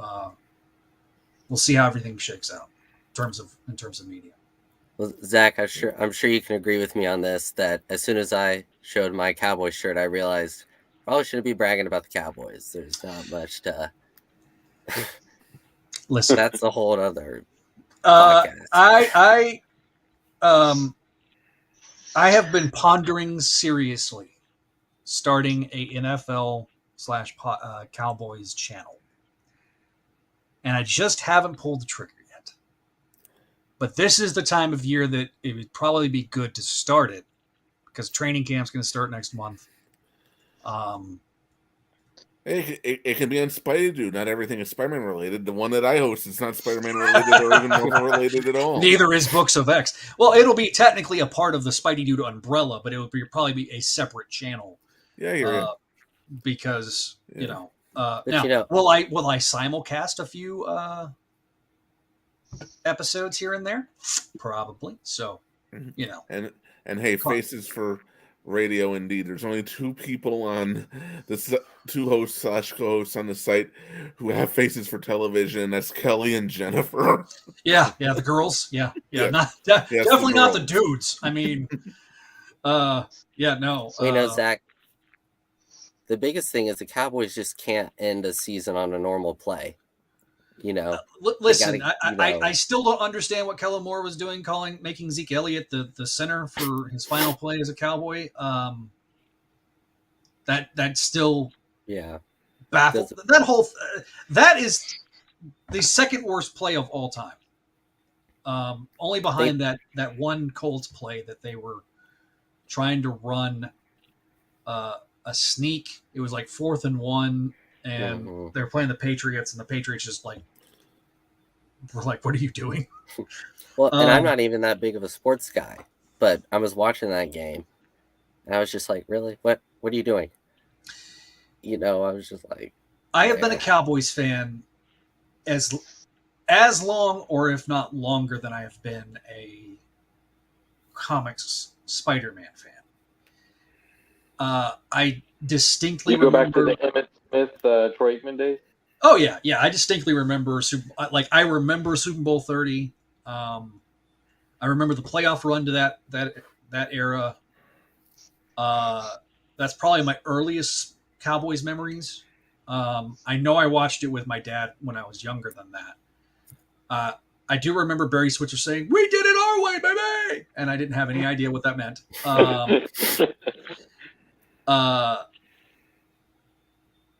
see how everything shakes out in terms of media. Well, Zach, I'm sure you can agree with me on this, that as soon as I showed my Cowboys shirt, I realized probably shouldn't be bragging about the Cowboys. There's not much to listen. That's a whole other podcast. I have been pondering seriously starting a NFL / Cowboys channel, and I just haven't pulled the trigger yet. But this is the time of year that it would probably be good to start it, because training camp's going to start next month. It can be on Spideydude. Not everything is Spider-Man related. The one that I host is not Spider-Man related or even Marvel related at all. Neither is Books of X. Well, it'll be technically a part of the Spideydude umbrella, but it would probably be a separate channel. Yeah, I hear you. Because Yeah. will I simulcast a few episodes here and there? Probably. So, And hey, faces for radio indeed. There's only two people on this, two hosts / co-hosts on the site who have faces for television. That's Kelly and Jennifer. Yeah, the girls. Yeah. Yeah. Definitely the not the girls. dudes. I mean, no. Zach, the biggest thing is the Cowboys just can't end a season on a normal play. Listen, I still don't understand what Kellen Moore was doing, making Zeke Elliott the center for his final play as a Cowboy. That still baffles that whole. That is the second worst play of all time. Only behind that one Colts play that they were trying to run a sneak. It was like 4th and 1. And they were playing the Patriots, and the Patriots just were like, "What are you doing?" Well, and I'm not even that big of a sports guy, but I was watching that game, and I was just like, "Really? What are you doing?" I was just like, I have been a Cowboys fan as long, or if not longer, than I have been a comics Spider-Man fan. I distinctly You go remember back to the Emmett Smith, Troy Aikman days. Oh yeah. I distinctly remember I remember Super Bowl 30. I remember the playoff run to that era. That's probably my earliest Cowboys memories. I know I watched it with my dad when I was younger than that. I do remember Barry Switzer saying, "We did it our way, baby," and I didn't have any idea what that meant.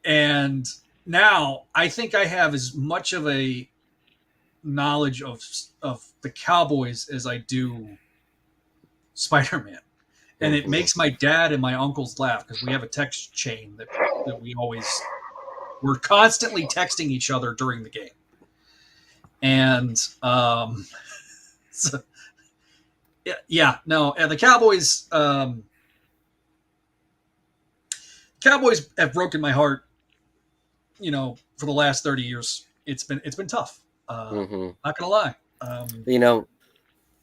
And now I think I have as much of a knowledge of the Cowboys as I do Spider-Man. And it makes my dad and my uncles laugh because we have a text chain that we're constantly texting each other during the game. And the Cowboys, Cowboys have broken my heart. You know, for the last 30 years, it's been tough. Not gonna lie. You know,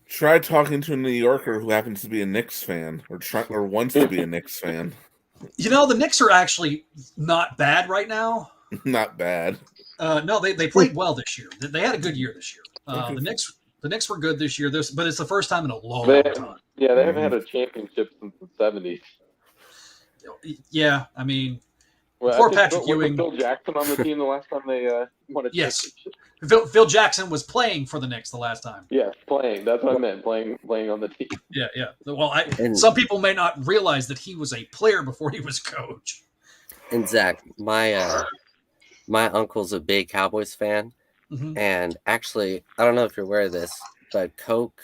try talking to a New Yorker who happens to be a Knicks fan or wants to be a Knicks fan. You know, the Knicks are actually not bad right now. Not bad. No, they played well this year. They had a good year this year. Okay. The Knicks were good this year. But it's the first time in a long time. Yeah, they haven't had a championship since the 70s. Yeah, I mean, Well, poor Patrick Ewing. Phil Jackson on the team the last time they won a championship. Phil Jackson was playing for the Knicks the last time. Yes, playing. That's what I meant. Playing on the team. Yeah. Well, some people may not realize that he was a player before he was coach. And Zach, my uncle's a big Cowboys fan, and actually, I don't know if you're aware of this, but Coke.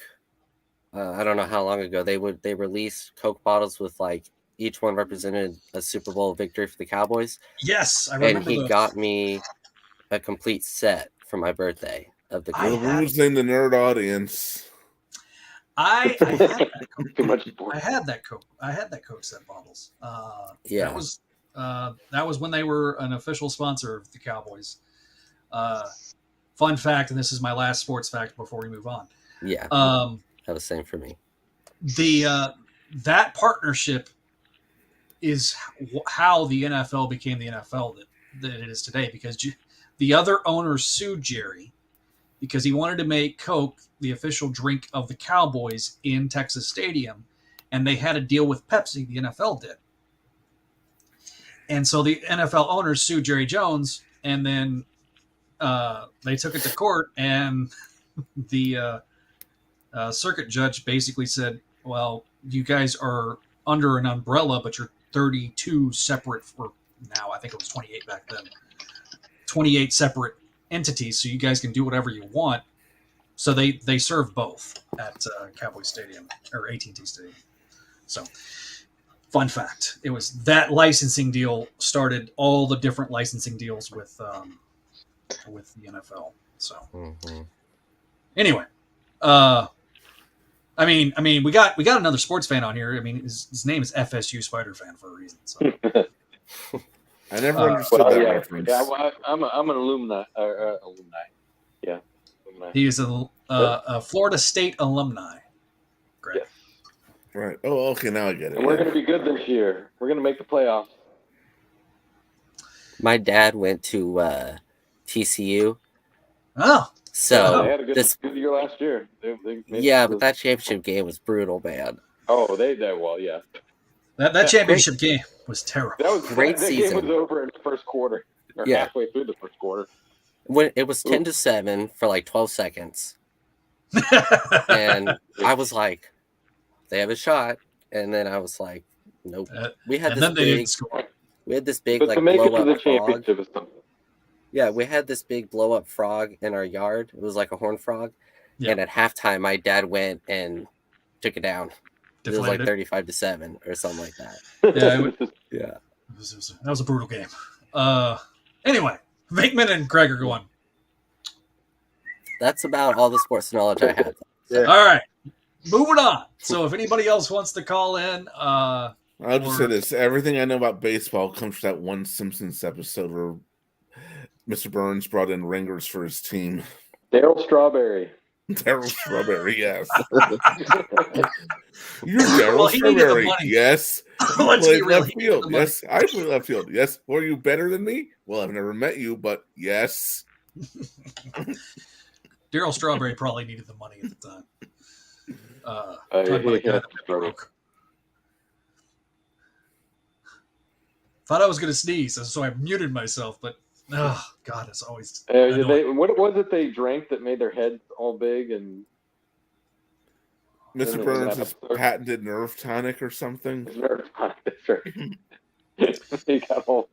I don't know how long ago they released Coke bottles with like each one represented a Super Bowl victory for the Cowboys. Yes, I remember. And he got me a complete set for my birthday of the Coke. Who's in the nerd audience? I had that Coke. Too much. I had that Coke. Set bottles. Yeah. That was when they were an official sponsor of the Cowboys. Fun fact, and this is my last sports fact before we move on. Yeah. That was the same for me. That partnership is how the NFL became the NFL that it is today, because the other owners sued Jerry because he wanted to make Coke the official drink of the Cowboys in Texas Stadium, and they had a deal with Pepsi, the NFL did. And so the NFL owners sued Jerry Jones, and then they took it to court, and the circuit judge basically said, well, you guys are under an umbrella, but you're 32 separate, or now I think it was 28 back then, 28 separate entities, so you guys can do whatever you want. So they serve both at Cowboy Stadium, or AT&T Stadium. So, fun fact, it was that licensing deal started all the different licensing deals with the NFL. So, anyway, I mean, we got another sports fan on here. I mean, his name is FSU Spider Fan for a reason. So. I never understood that reference. Yeah, well, I'm an alumni. Yeah. Alumni. He is a Florida State alumni. Great. Yes. Right. Oh, okay. Now I get it. And we're going to be good this year. We're going to make the playoffs. My dad went to TCU. Oh. So they had a good year last year. But that championship game was brutal, man. Oh, they well, yeah. That championship game was terrible. That was great that season. Game was over in the first quarter, or halfway through the first quarter. When it was 10-7 for like 12 seconds, and I was like, "They have a shot," and then I was like, "Nope." We had this big like blow up frog. Yeah, we had this big blow up frog in our yard. It was like a horn frog, and at halftime, my dad went and took it down. It was like 35-7 or something like that. That was a brutal game. Anyway, Vinkman and Greg are going. That's about all the sports knowledge I had. Yeah. All right, moving on. So if anybody else wants to call in, I'll just say this: everything I know about baseball comes from that one Simpsons episode where Mr. Burns brought in ringers for his team. Daryl Strawberry. Daryl Strawberry, yes. You're Daryl Strawberry, yes. Let's play be real. Left field, yes. I play left field, yes. Were you better than me? Well, I've never met you, but yes. Daryl Strawberry probably needed the money at the time. Thought I was going to sneeze, so I muted myself, but oh God, it's always. What was it they drank that made their heads all big and? Mr. Burns' patented nerve tonic or something. Nerve tonic, that's right. He got all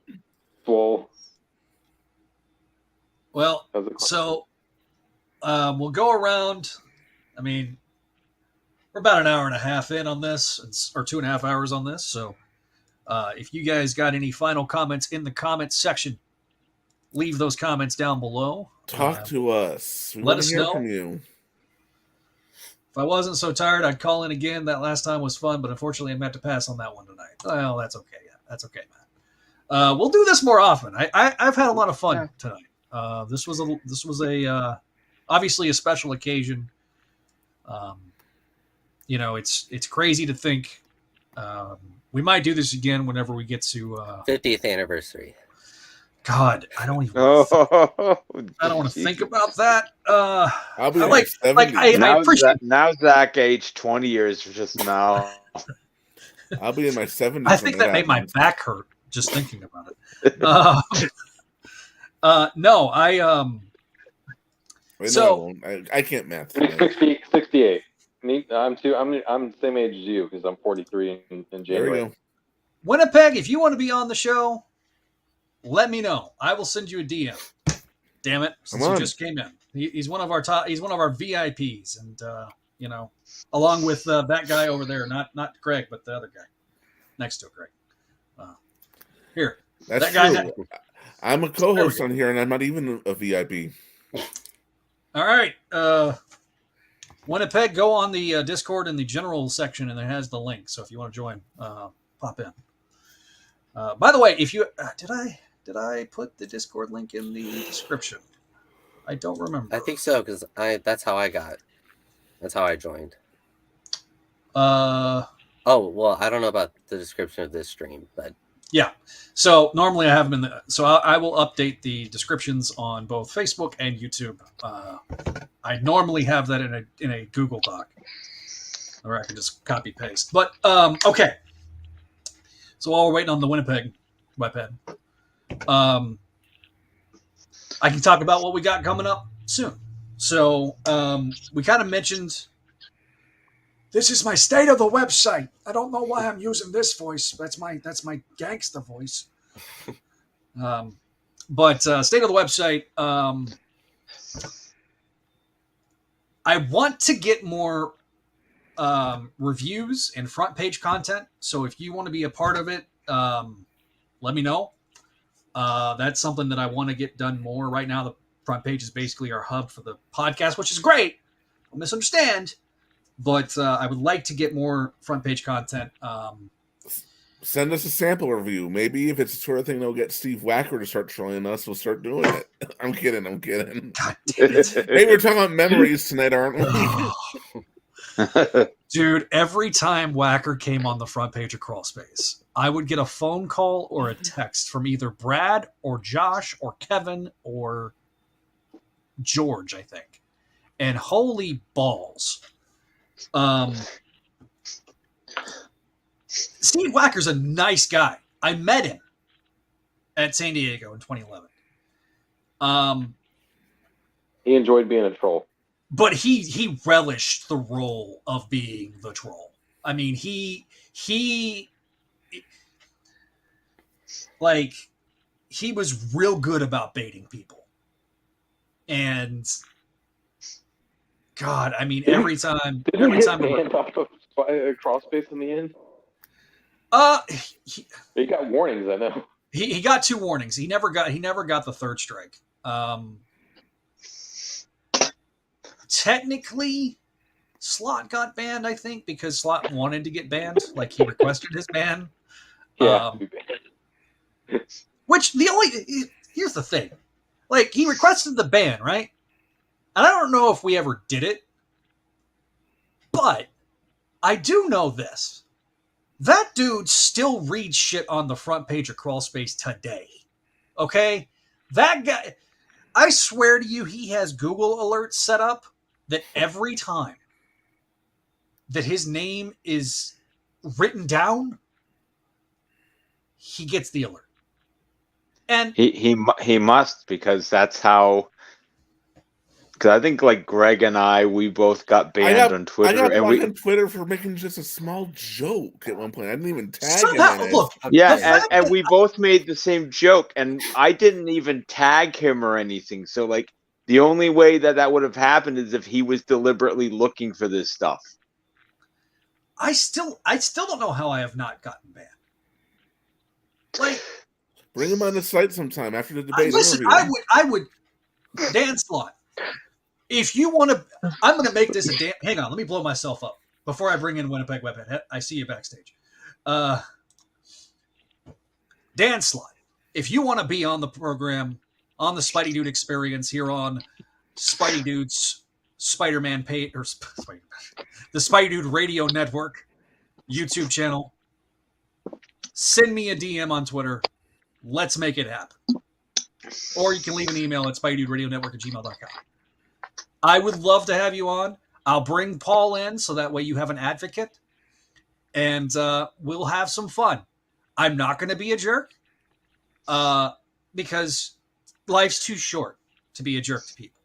swole. Well, so we'll go around. I mean, we're about an hour and a half in on this, or 2.5 hours on this. So if you guys got any final comments in the comments section, leave those comments down below. Talk to us. Let us know. From you. If I wasn't so tired, I'd call in again. That last time was fun, but unfortunately, I'm going to have to pass on that one tonight. Well, that's okay. Yeah, that's okay, man. We'll do this more often. I've had a lot of fun tonight. This was a obviously a special occasion. It's crazy to think we might do this again whenever we get to 50th anniversary. God, I don't even. Oh, I don't want to think about that. I'll be I now, appreciate. now Zach aged 20 years just now. I'll be in my 70s. I think that made my back hurt just thinking about it. No, Wait, so- no, I won't. I can't math. Tonight. 68. I'm the same age as you because I'm 43 in There we January. go. Winnipeg, if you want to be on the show, let me know. I will send you a DM. Damn it, since Come you on. just came in. He's one of our top. He's one of our VIPs, and along with that guy over there, not Greg, but the other guy next to Greg. Here, That's that guy. true. I'm a co-host on here, and I'm not even a VIP. All right, Winnipeg, go on the Discord in the general section, and it has the link. So if you want to join, pop in. By the way, if you did I put the Discord link in the description? I don't remember. I think so because that's how I got. That's how I joined. Uh, Oh well, I don't know about the description of this stream, but yeah. So normally I have them in the. So I will update the descriptions on both Facebook and YouTube. I normally have that in a Google Doc, or I can just copy paste. But okay. So while we're waiting on the Winnipeg webhead, I can talk about what we got coming up soon. So we kind of mentioned. This is my state of the website. I don't know why I'm using this voice. That's my gangster voice. But state of the website. I want to get more reviews and front page content. So if you want to be a part of it, let me know. That's something that I want to get done more. Right now, the front page is basically our hub for the podcast, which is great. Don't misunderstand. But I would like to get more front page content. Send us a sample review. Maybe if it's the sort of thing that'll get Steve Wacker to start trolling us, we'll start doing it. I'm kidding. God damn it. Hey, we're talking about memories tonight, aren't we? Dude, every time Wacker came on the front page of Crawlspace, I would get a phone call or a text from either Brad or Josh or Kevin or George, I think. And holy balls. Steve Wacker's a nice guy. I met him at San Diego in 2011. He enjoyed being a troll. But he relished the role of being the troll. I mean, he was real good about baiting people. And God, I mean, every time banned off of Crawlspace in the end. He got warnings, I know. He got 2 warnings. He never got the 3rd strike. Technically, Slot got banned, I think, because Slot wanted to get banned. Like, he requested his ban. Yeah. Which here's the thing. Like, he requested the ban, right? And I don't know if we ever did it, but I do know this. That dude still reads shit on the front page of Crawlspace today. Okay? That guy, I swear to you, he has Google alerts set up that every time that his name is written down, he gets the alert. And he must, because that's how. Because I think like Greg and we both got banned on Twitter. I got and banned on Twitter for making just a small joke at one point. I didn't even tag him in it. Look, and we both made the same joke, and I didn't even tag him or anything. So like the only way that would have happened is if he was deliberately looking for this stuff. I still don't know how I have not gotten banned. Like, bring him on the site sometime after the debate. Listen, I would Dan Slot. If you want to, I'm going to make this a damn. Hang on, let me blow myself up before I bring in Winnipeg Webhead. I see you backstage. Dan Slot, if you want to be on the program, on the Spideydude Experience here on Spideydude's Spider-Man page, or the Spideydude Radio Network YouTube channel, send me a DM on Twitter. Let's make it happen. Or you can leave an email at SpideydudeRadioNetwork@gmail.com. I would love to have you on. I'll bring Paul in so that way you have an advocate. And we'll have some fun. I'm not going to be a jerk because life's too short to be a jerk to people.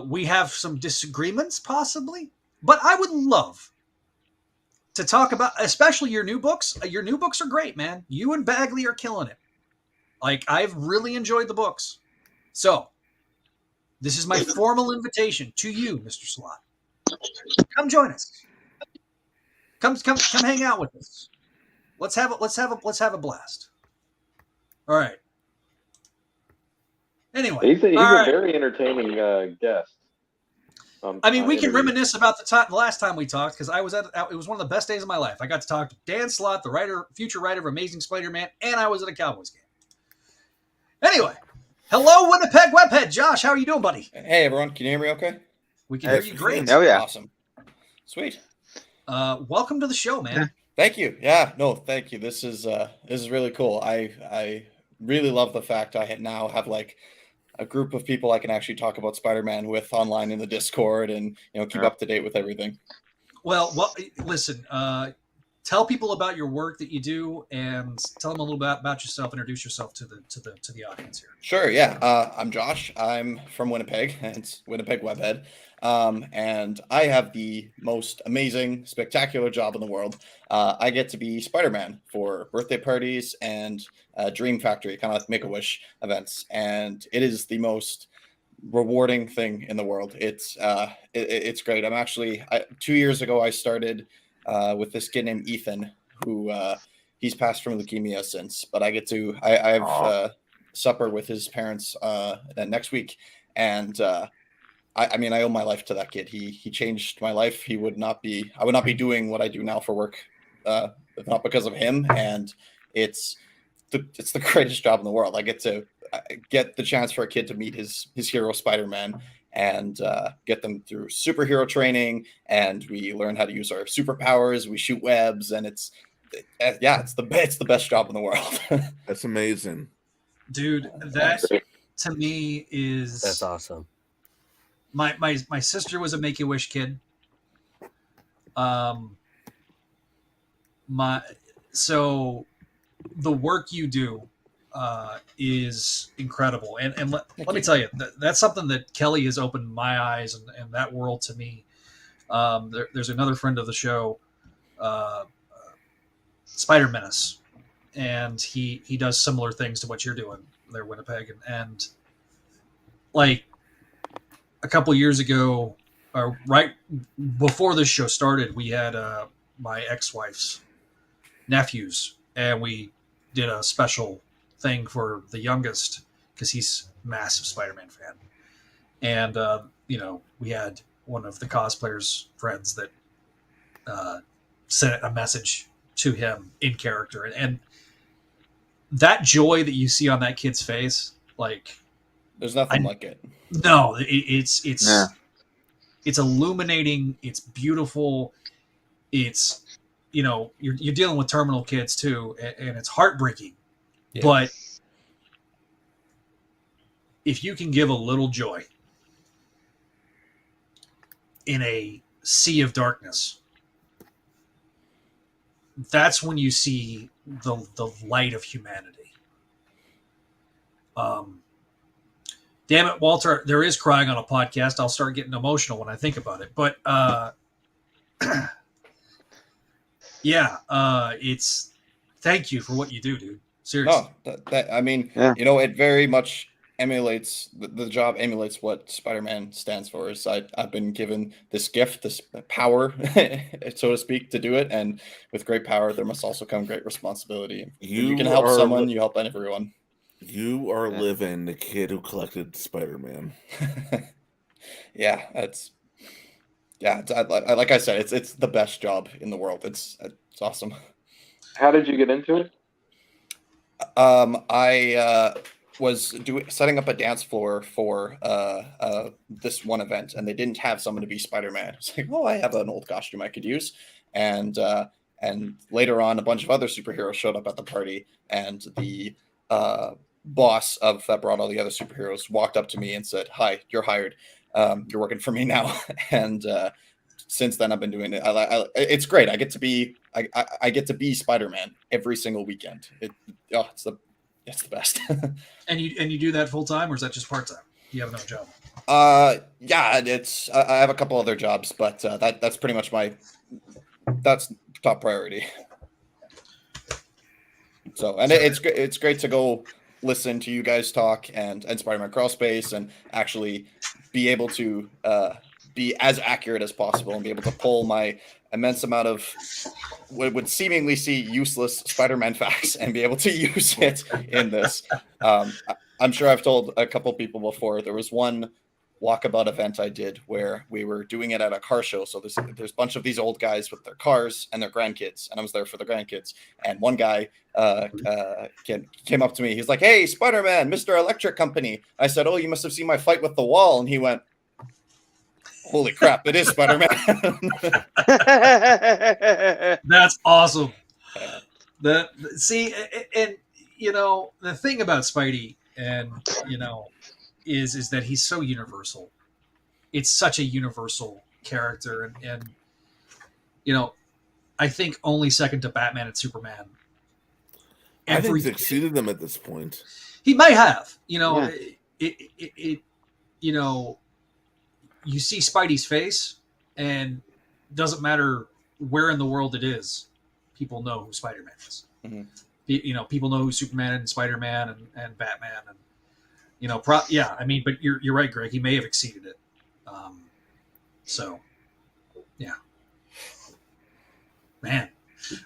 We have some disagreements, possibly. But I would love to talk about, especially your new books. Your new books are great, man. You and Bagley are killing it. Like, I've really enjoyed the books. So, this is my formal invitation to you, Mr. Slott. Come join us. Come hang out with us. Let's have a blast. All right. Anyway, he's a right. very entertaining guest. I mean, we can reminisce about the last time we talked, because it was one of the best days of my life. I got to talk to Dan Slott, the future writer of Amazing Spider-Man, and I was at a Cowboys game. Anyway, hello, Winnipeg Webhead. Josh, how are you doing, buddy? Hey, everyone. Can you hear me okay? We can hear you great. Oh, yeah. Awesome. Sweet. Welcome to the show, man. Thank you. Yeah, no, thank you. This is really cool. I really love the fact I now have like a group of people I can actually talk about Spider-Man with online in the Discord and keep up to date with everything. Well, listen. Tell people about your work that you do, and tell them a little bit about yourself. Introduce yourself to the audience here. Sure. Yeah. I'm Josh. I'm from Winnipeg. It's Winnipeg Webhead. And I have the most amazing, spectacular job in the world. I get to be Spider-Man for birthday parties and Dream Factory, kind of like Make-A-Wish events. And it is the most rewarding thing in the world. It's great. I'm actually 2 years ago, I started with this kid named Ethan, who he's passed from leukemia since, but I get to, I have supper with his parents next week. And I mean, I owe my life to that kid. He changed my life. I would not be doing what I do now for work if not because of him. And it's the greatest job in the world. I get the chance for a kid to meet his hero Spider-Man and get them through superhero training, and we learn how to use our superpowers. We shoot webs, and it's the best job in the world. That's amazing, dude. That to me that's awesome. My sister was a Make-A-Wish kid. So the work you do is incredible, and let me tell you, that's something that Kelly has opened my eyes and that world to me. There's another friend of the show, Spider Menace, and he does similar things to what you're doing there, Winnipeg, and like a couple years ago, right before this show started, we had my ex-wife's nephews, and we did a special thing for the youngest because he's a massive Spider-Man fan. And, we had one of the cosplayers' friends that sent a message to him in character. And that joy that you see on that kid's face, like... There's nothing like it. No, it's illuminating. It's beautiful. It's, you're dealing with terminal kids too, and it's heartbreaking. Yeah. But if you can give a little joy in a sea of darkness, that's when you see the light of humanity. Damn it, Walter, there is crying on a podcast. I'll start getting emotional when I think about it. But it's thank you for what you do, dude. Seriously. No, it very much emulates the job emulates what Spider-Man stands for. Is I've been given this gift, this power, so to speak, to do it, and with great power there must also come great responsibility. You can help someone, you help everyone. You are living the kid who collected Spider-Man. Like I said, it's the best job in the world. It's awesome. How did you get into it? I was setting up a dance floor for this one event, and they didn't have someone to be Spider-Man. It's like, oh, I have an old costume I could use, and later on, a bunch of other superheroes showed up at the party, and the boss that brought all the other superheroes walked up to me and said, "Hi, you're hired. You're working for me now." And since then, I've been doing it. It's great. I get to be Spider-Man every single weekend. It's the best. And you do that full time, or is that just part time? You have another job? Yeah, I have a couple other jobs, but that's pretty much that's top priority. So, and it's great to go listen to you guys talk and Spider-Man Crawlspace and actually be able to be as accurate as possible and be able to pull my immense amount of what would seemingly see useless Spider-Man facts and be able to use it in this. I'm sure I've told a couple people before. There was one walkabout event I did where we were doing it at a car show. So there's a bunch of these old guys with their cars and their grandkids, and I was there for the grandkids. And one guy came up to me. He's like, "Hey, Spider-Man, Mr. Electric Company." I said, "Oh, you must have seen my fight with the wall." And he went, "Holy crap, it is Spider-Man." That's awesome. And the thing about Spidey, and is that he's so universal. It's such a universal character, and I think only second to Batman and Superman. I think he's exceeded them at this point. He might have. Yeah. You see Spidey's face, and it doesn't matter where in the world it is, people know who Spider-Man is. Mm-hmm. People know who Superman and Spider-Man and Batman and but you're right, Greg. He may have exceeded it. So, yeah, man.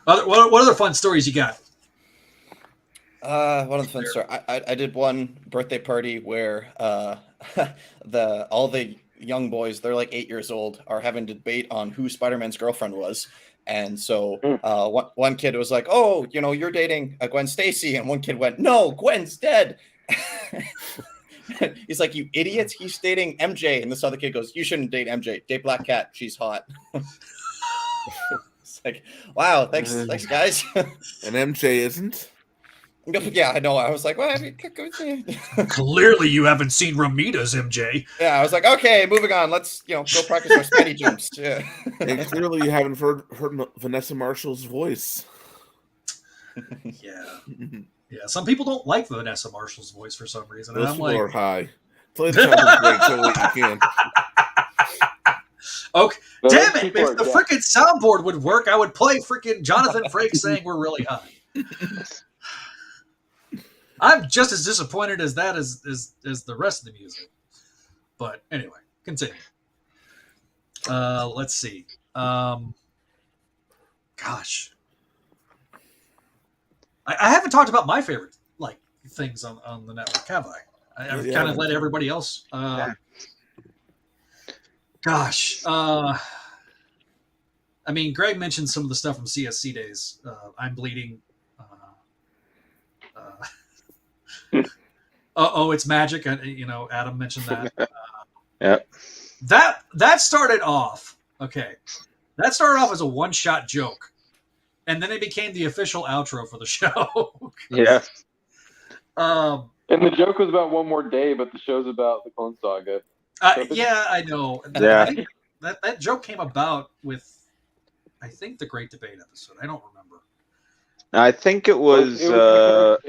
What other fun stories you got? One of the fun stories. I did one birthday party where all the young boys, they're like 8 years old, are having a debate on who Spider-Man's girlfriend was. And so one kid was like, "Oh, you're dating Gwen Stacy," and one kid went, "No, Gwen's dead." He's like, "You idiots, he's dating MJ." And this other kid goes, "You shouldn't date MJ. Date Black Cat. She's hot." It's like, wow, thanks guys. And MJ isn't? Yeah, I know. I was like, well, clearly you haven't seen Ramita's MJ. Yeah, I was like, okay, moving on. Let's go practice our Spidey jumps. Yeah. And clearly you haven't heard Vanessa Marshall's voice. Yeah. Yeah, some people don't like Vanessa Marshall's voice for some reason. Those and I'm people like, are high. Play the sound break so you can. Okay, damn it! If the freaking soundboard would work, I would play freaking Jonathan Frakes saying we're really high. I'm just as disappointed as that as the rest of the music. But anyway, continue. Let's see. Gosh. I haven't talked about my favorite things on the network, have I? I've kind of let everybody else. Gosh. Greg mentioned some of the stuff from CSC days. I'm bleeding. It's magic. Adam mentioned that. Yeah. That started off. Okay. That started off as a one-shot joke. And then it became the official outro for the show. Yeah. And the joke was about one more day, but the show's about the Clone Saga. Yeah, I know. Yeah. I think that joke came about with, I think, the Great Debate episode. I don't remember. I think it was. Because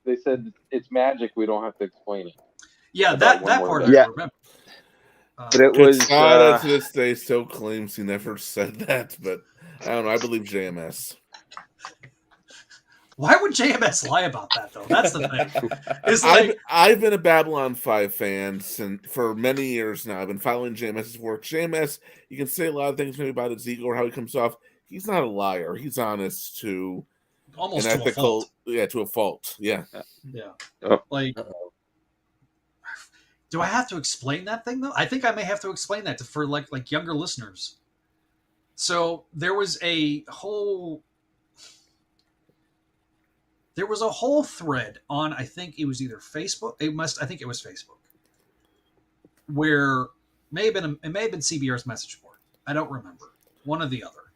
they said it's magic. We don't have to explain it. Yeah, that part I remember. But it was. Casada to this day still claims he never said that, but I don't know. I believe JMS. Why would JMS lie about that, though? That's the thing. It's like, I've been a Babylon 5 fan for many years now. I've been following JMS's work. JMS, you can say a lot of things maybe about his ego or how he comes off. He's not a liar. He's honest to almost an to a fault. Yeah, to a fault. Yeah. Yeah. Oh. Do I have to explain that thing, though? I think I may have to explain that for younger listeners. So there was a whole... there was a whole thread on, I think it was either Facebook. I think it was Facebook, where it may have been CBR's message board. I don't remember, one or the other,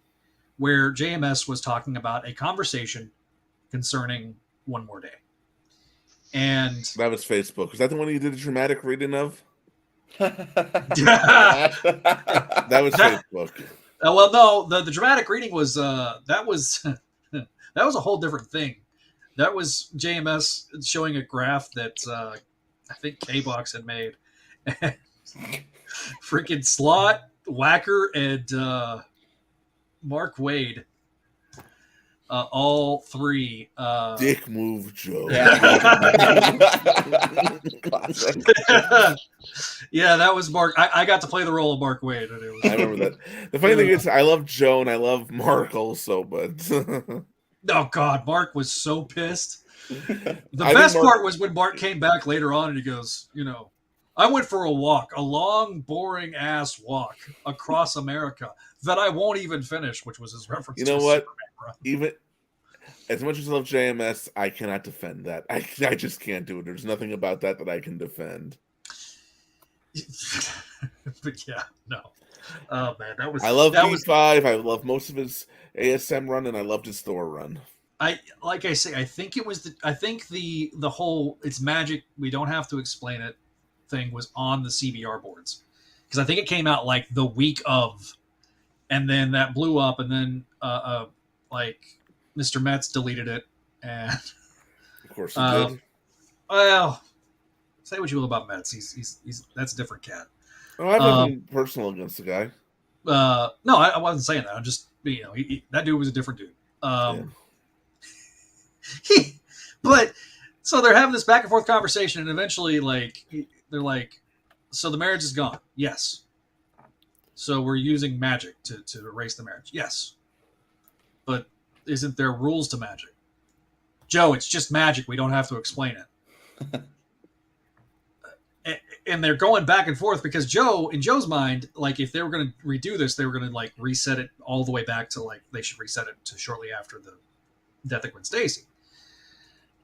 where JMS was talking about a conversation concerning One More Day. And that was Facebook. Was that the one you did a dramatic reading of? That was Facebook. Well, no, the dramatic reading was that was that was a whole different thing. That was JMS showing a graph that I think K-Box had made. Freaking Slot, Whacker, and Mark Waid. All three. Dick move, Joe. Yeah. Yeah, that was Mark. I got to play the role of Mark Waid. And it was, I remember that. The funny thing is, I love Joe and I love Mark also, but oh God, Mark was so pissed. The best part was when Mark came back later on and he goes, I went for a walk, a long, boring ass walk across America that I won't even finish, which was his reference. You know what? Even as much as I love JMS, I cannot defend that. I just can't do it. There's nothing about that I can defend. But yeah, no. Oh man, that was. I love B5. I love most of his ASM run, and I loved his Thor run. I think it was the whole it's magic, we don't have to explain it thing was on the CBR boards, because I think it came out like the week of, and then that blew up, and then like Mr. Metz deleted it, and of course he did. Well, say what you will about Metz, he's that's a different cat. Oh, I have nothing personal against the guy. No, I wasn't saying that. I'm just that dude was a different dude. But so they're having this back and forth conversation, and eventually, they're like, "So the marriage is gone." Yes. So we're using magic to erase the marriage. Yes. But isn't there rules to magic? Joe, it's just magic. We don't have to explain it. And they're going back and forth because in Joe's mind, if they were going to redo this, they were going to reset it all the way back to they should reset it to shortly after the death of Gwen Stacy.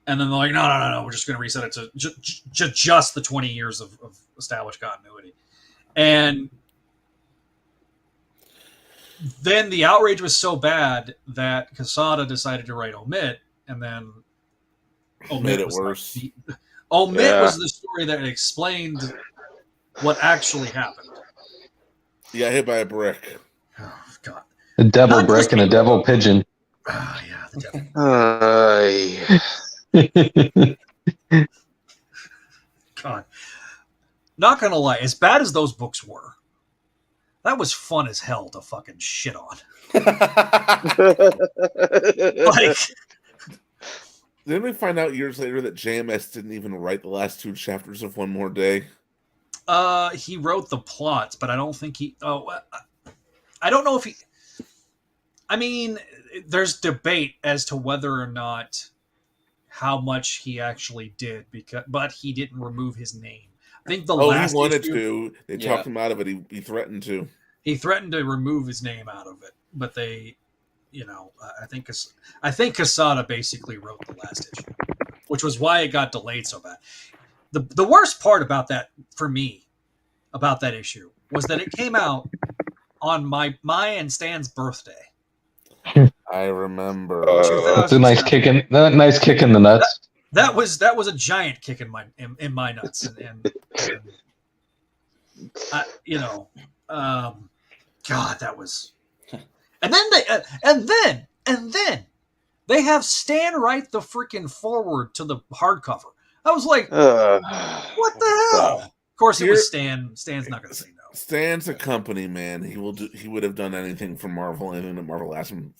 And then they're like, no, we're just going to reset it to just the 20 years of established continuity. And then the outrage was so bad that Quesada decided to write Omit, and then Made it worse. Omit was the story that explained what actually happened. Yeah, hit by a brick. Oh, God. A devil brick and a devil pigeon. Yeah, the devil. God. Not going to lie, as bad as those books were, that was fun as hell to fucking shit on. Didn't we find out years later that JMS didn't even write the last 2 chapters of One More Day? He wrote the plots, but I don't think he... I don't know if he... I mean, there's debate as to whether or not how much he actually did, but he didn't remove his name. I think the last he wanted issue, to. They talked him out of it. He threatened to. He threatened to remove his name out of it, but they... I think Quesada basically wrote the last issue, which was why it got delayed so bad. The worst part about that, for me, about that issue, was that it came out on my and Stan's birthday. I remember. It's a nice kick in the nuts. That was a giant kick in my nuts, and God, that was. And then they have Stan write the freaking foreword to the hardcover. I was like, what the hell? Of course, it was Stan. Stan's not going to say no. Stan's a company man. He would have done anything for Marvel, anything that Marvel asked him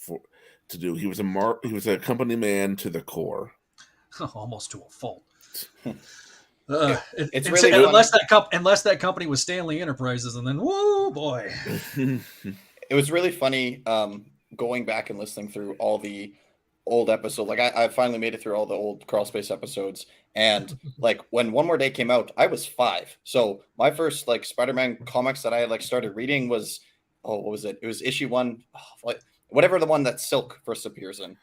to do. He was a company man to the core, almost to a fault. It's really unless that company was Stanley Enterprises, and then whoa boy. It was really funny going back and listening through all the old episodes. I finally made it through all the old Crawl Space episodes. And when One More Day came out, I was 5. So my first Spider-Man comics that I started reading was, what was it? It was issue 1, whatever the one that Silk first appears in.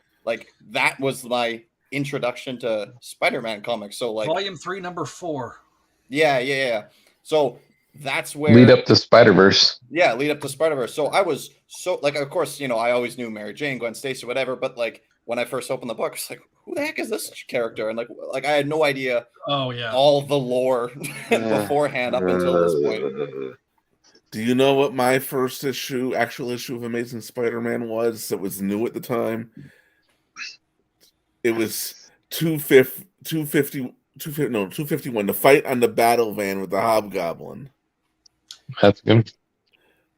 That was my introduction to Spider-Man comics. So like Volume 3, number 4. Yeah. So that's where Lead up to Spider-Verse. Yeah, lead up to Spider-Verse. So I was so like, of course, I always knew Mary Jane, Gwen Stacy, whatever. But like when I first opened the book, it's like, who the heck is this character? And like I had no idea. Oh yeah, all the lore beforehand up until this point. Do you know what my first actual issue of Amazing Spider-Man was? That was new at the time. It was 251. The fight on the battle van with the Hobgoblin. That's good.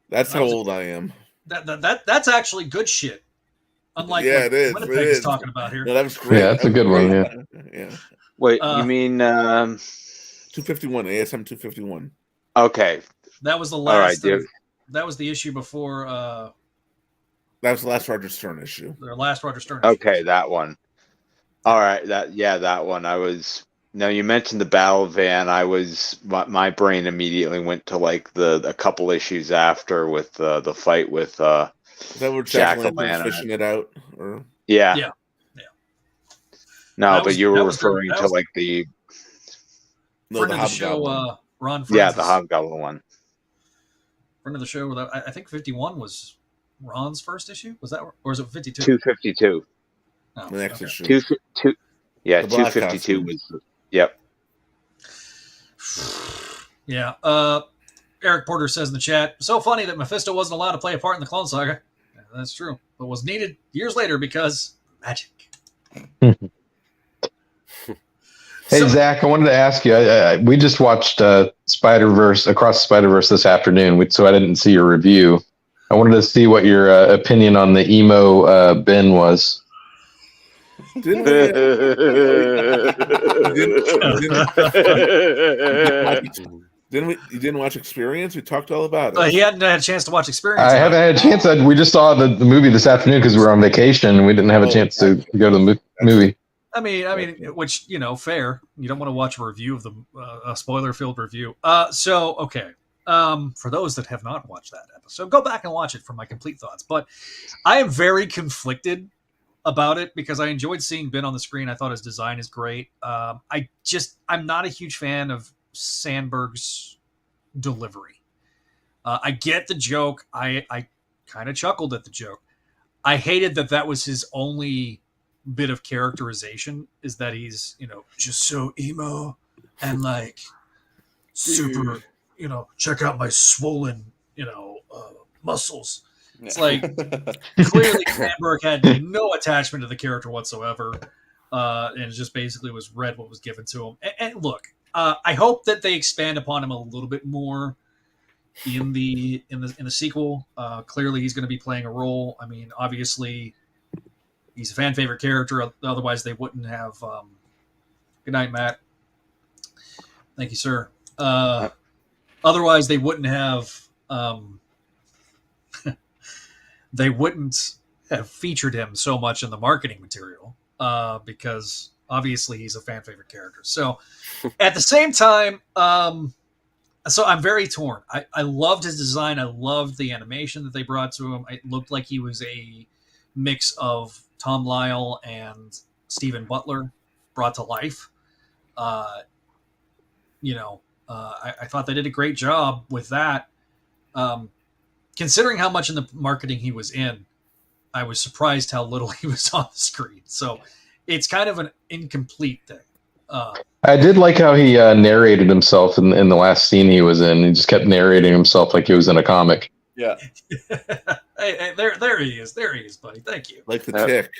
That's how old I am. That's actually good shit. Unlike it is. Winnipeg's talking about here. No, that was great. Yeah, that's a good one. Yeah. Yeah. Wait, you mean 251? ASM 251. Okay. That was the last. All right, that was the issue before. That was the last Roger Stern issue. Their last Roger Stern. Okay, that one. All right, that one. Now you mentioned the battle van. My brain immediately went to like a couple issues after with the fight with Is that where Jack Lantern's fishing it out? Or? Yeah. No, but you were referring to like the friend of the show, Ron. Yeah, the Hobgoblin one. Friend of the show. I think 51 was Ron's first issue. Was that, or was it 52? 252. Oh, the next issue. 252. Yeah, 252 was. Yep. Yeah. Eric Porter says in the chat, so funny that Mephisto wasn't allowed to play a part in the Clone Saga. Yeah, that's true, but was needed years later because magic. Hey, Zach, I wanted to ask you. We just watched Spider-Verse, Across the Spider-Verse this afternoon, so I didn't see your review. I wanted to see what your opinion on the emo Ben was. You didn't watch Experience? We talked all about it. He hadn't had a chance to watch Experience. I haven't had a chance. We just saw the movie this afternoon because we were on vacation and we didn't have a chance to go to the movie. I mean, which, fair. You don't want to watch a review of a spoiler-filled review. Okay. For those that have not watched that episode, go back and watch it for my complete thoughts. But I am very conflicted about it because I enjoyed seeing Ben on the screen. I thought his design is great. I'm not a huge fan of Sandberg's delivery. I get the joke. I kind of chuckled at the joke. I hated that was his only bit of characterization, is that he's, just so emo and like super, check out my swollen, muscles. It's like clearly Sandberg had no attachment to the character whatsoever, and just basically was read what was given to him. And look, I hope that they expand upon him a little bit more in the sequel. Clearly, he's going to be playing a role. I mean, obviously, he's a fan favorite character. Otherwise, they wouldn't have. Good night, Matt. Thank you, sir. Otherwise, they wouldn't have. They wouldn't have featured him so much in the marketing material because obviously he's a fan favorite character. So at the same time, so I'm very torn. I loved his design. I loved the animation that they brought to him. It looked like he was a mix of Tom Lyle and Stephen Butler brought to life. I thought they did a great job with that. Considering how much in the marketing he was in, I was surprised how little he was on the screen. So it's kind of an incomplete thing. I did like how he narrated himself in the last scene he was in. He just kept narrating himself like he was in a comic. Yeah. hey, there he is. There he is, buddy. Thank you. Like the tick.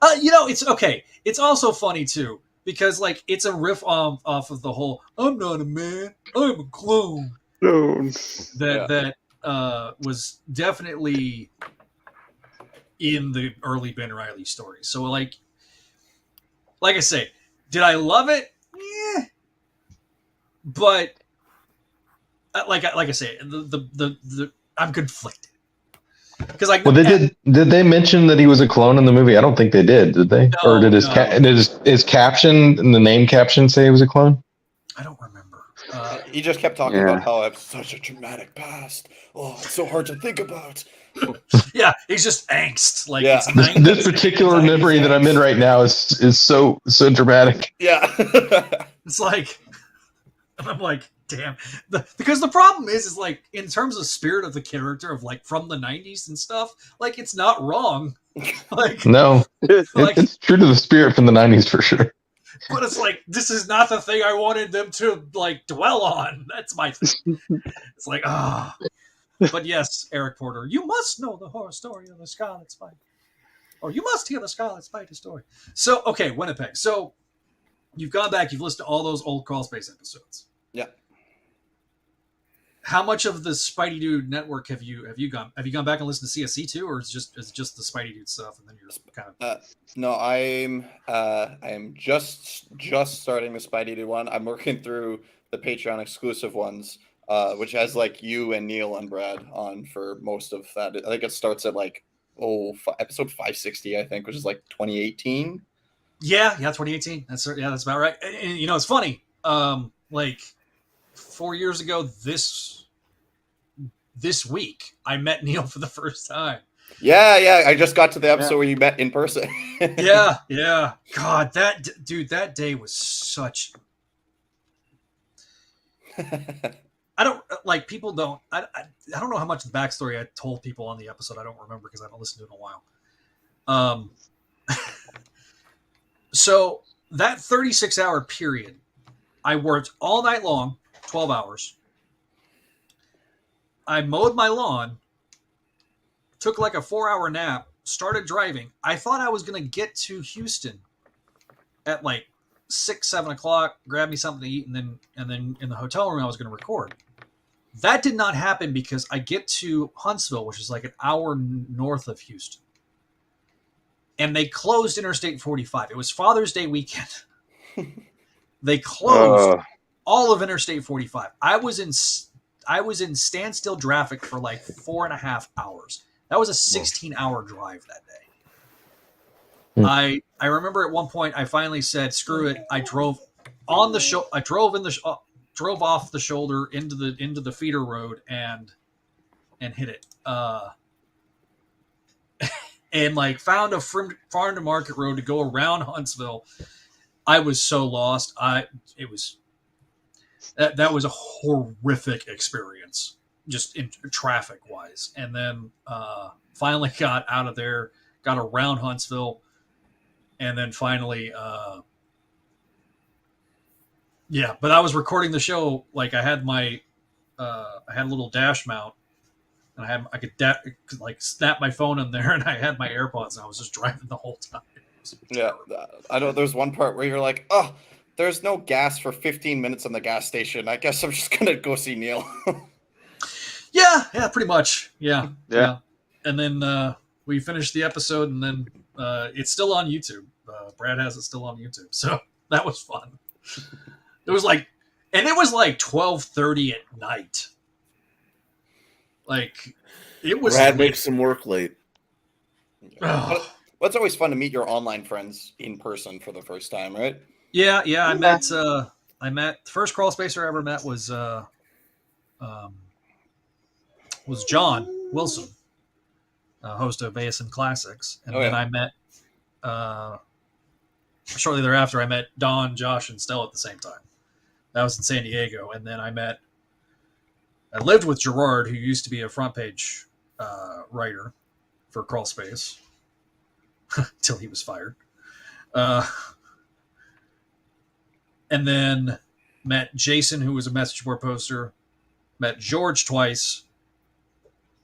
It's okay. It's also funny too because like it's a riff off of the whole "I'm not a man, I'm a clone." That was definitely in the early Ben Reilly stories. So like I say, did I love it? Yeah. But like I say, the I'm conflicted because did they mention that he was a clone in the movie? I don't think they did they? No, or did his caption and the name caption say he was a clone? I don't remember. He just kept talking about how I have such a traumatic past. Oh, it's so hard to think about. Yeah, he's just angst. Like Yeah. it's 90s. This particular memory that I'm in right now is so dramatic. Yeah. It's like, and I'm like, damn. Because the problem is like in terms of spirit of the character of like from the 90s and stuff, like it's not wrong. Like No, Like- it's true to the spirit from the 90s for sure. but it's like this is not the thing I wanted them to like dwell on. That's my thing. It's like But yes, Eric Porter, you must know the horror story of the Scarlet Spider, or you must hear the Scarlet Spider story. So okay, Winnipeg. So you've gone back, you've listened to all those old Crawl Space episodes. Yeah. How much of the Spideydude network have you gone back and listened to CSC too, or is it just the Spideydude stuff and then you're kind of No, I'm just starting the Spideydude one. I'm working through the Patreon exclusive ones, which has like you and Neil and Brad on for most of that. I think it starts at like episode 560, I think, which is like 2018. Yeah, 2018. That's about right. And you know, it's funny. Like 4 years ago this week, I met Neil for the first time. Yeah. I just got to the episode where you met in person. Yeah. God, that day was such. I don't like people don't. I don't know how much of the backstory I told people on the episode. I don't remember because I haven't listened to it in a while. So that 36-hour period, I worked all night long, 12 hours. I mowed my lawn, took like a 4-hour nap, started driving. I thought I was going to get to Houston at like 6-7 o'clock, grab me something to eat, and then in the hotel room I was going to record. That did not happen because I get to Huntsville, which is like an hour north of Houston, and they closed Interstate 45. It was Father's Day weekend. They closed all of Interstate 45. I was in standstill traffic for like 4.5 hours. That was a 16-hour drive that day. I remember at one point I finally said, "Screw it." I drove on the show. I drove drove off the shoulder into the feeder road and hit it. And like found a farm to market road to go around Huntsville. I was so lost. That was a horrific experience, just in traffic wise. And then finally got out of there, got around Huntsville, and then finally, But I was recording the show. Like I had I had a little dash mount, and I could snap my phone in there, and I had my AirPods, and I was just driving the whole time. Yeah, I know there's one part where you're like, oh, there's no gas for 15 minutes on the gas station. I guess I'm just gonna go see Neil. Yeah, pretty much. Yeah. And then we finished the episode, and then it's still on YouTube. Brad has it still on YouTube, so that was fun. It was like 12:30 at night. Like it was. Brad makes some work late. Well, it's always fun to meet your online friends in person for the first time, right? Yeah. I met the first crawl spacer I ever met was John Wilson, host of ASN Classics, and then I met shortly thereafter I met Don, Josh, and Stella at the same time. That was in San Diego, and then I lived with Gerard, who used to be a front page writer for Crawl Space until he was fired. And then met Jason, who was a message board poster. Met George twice.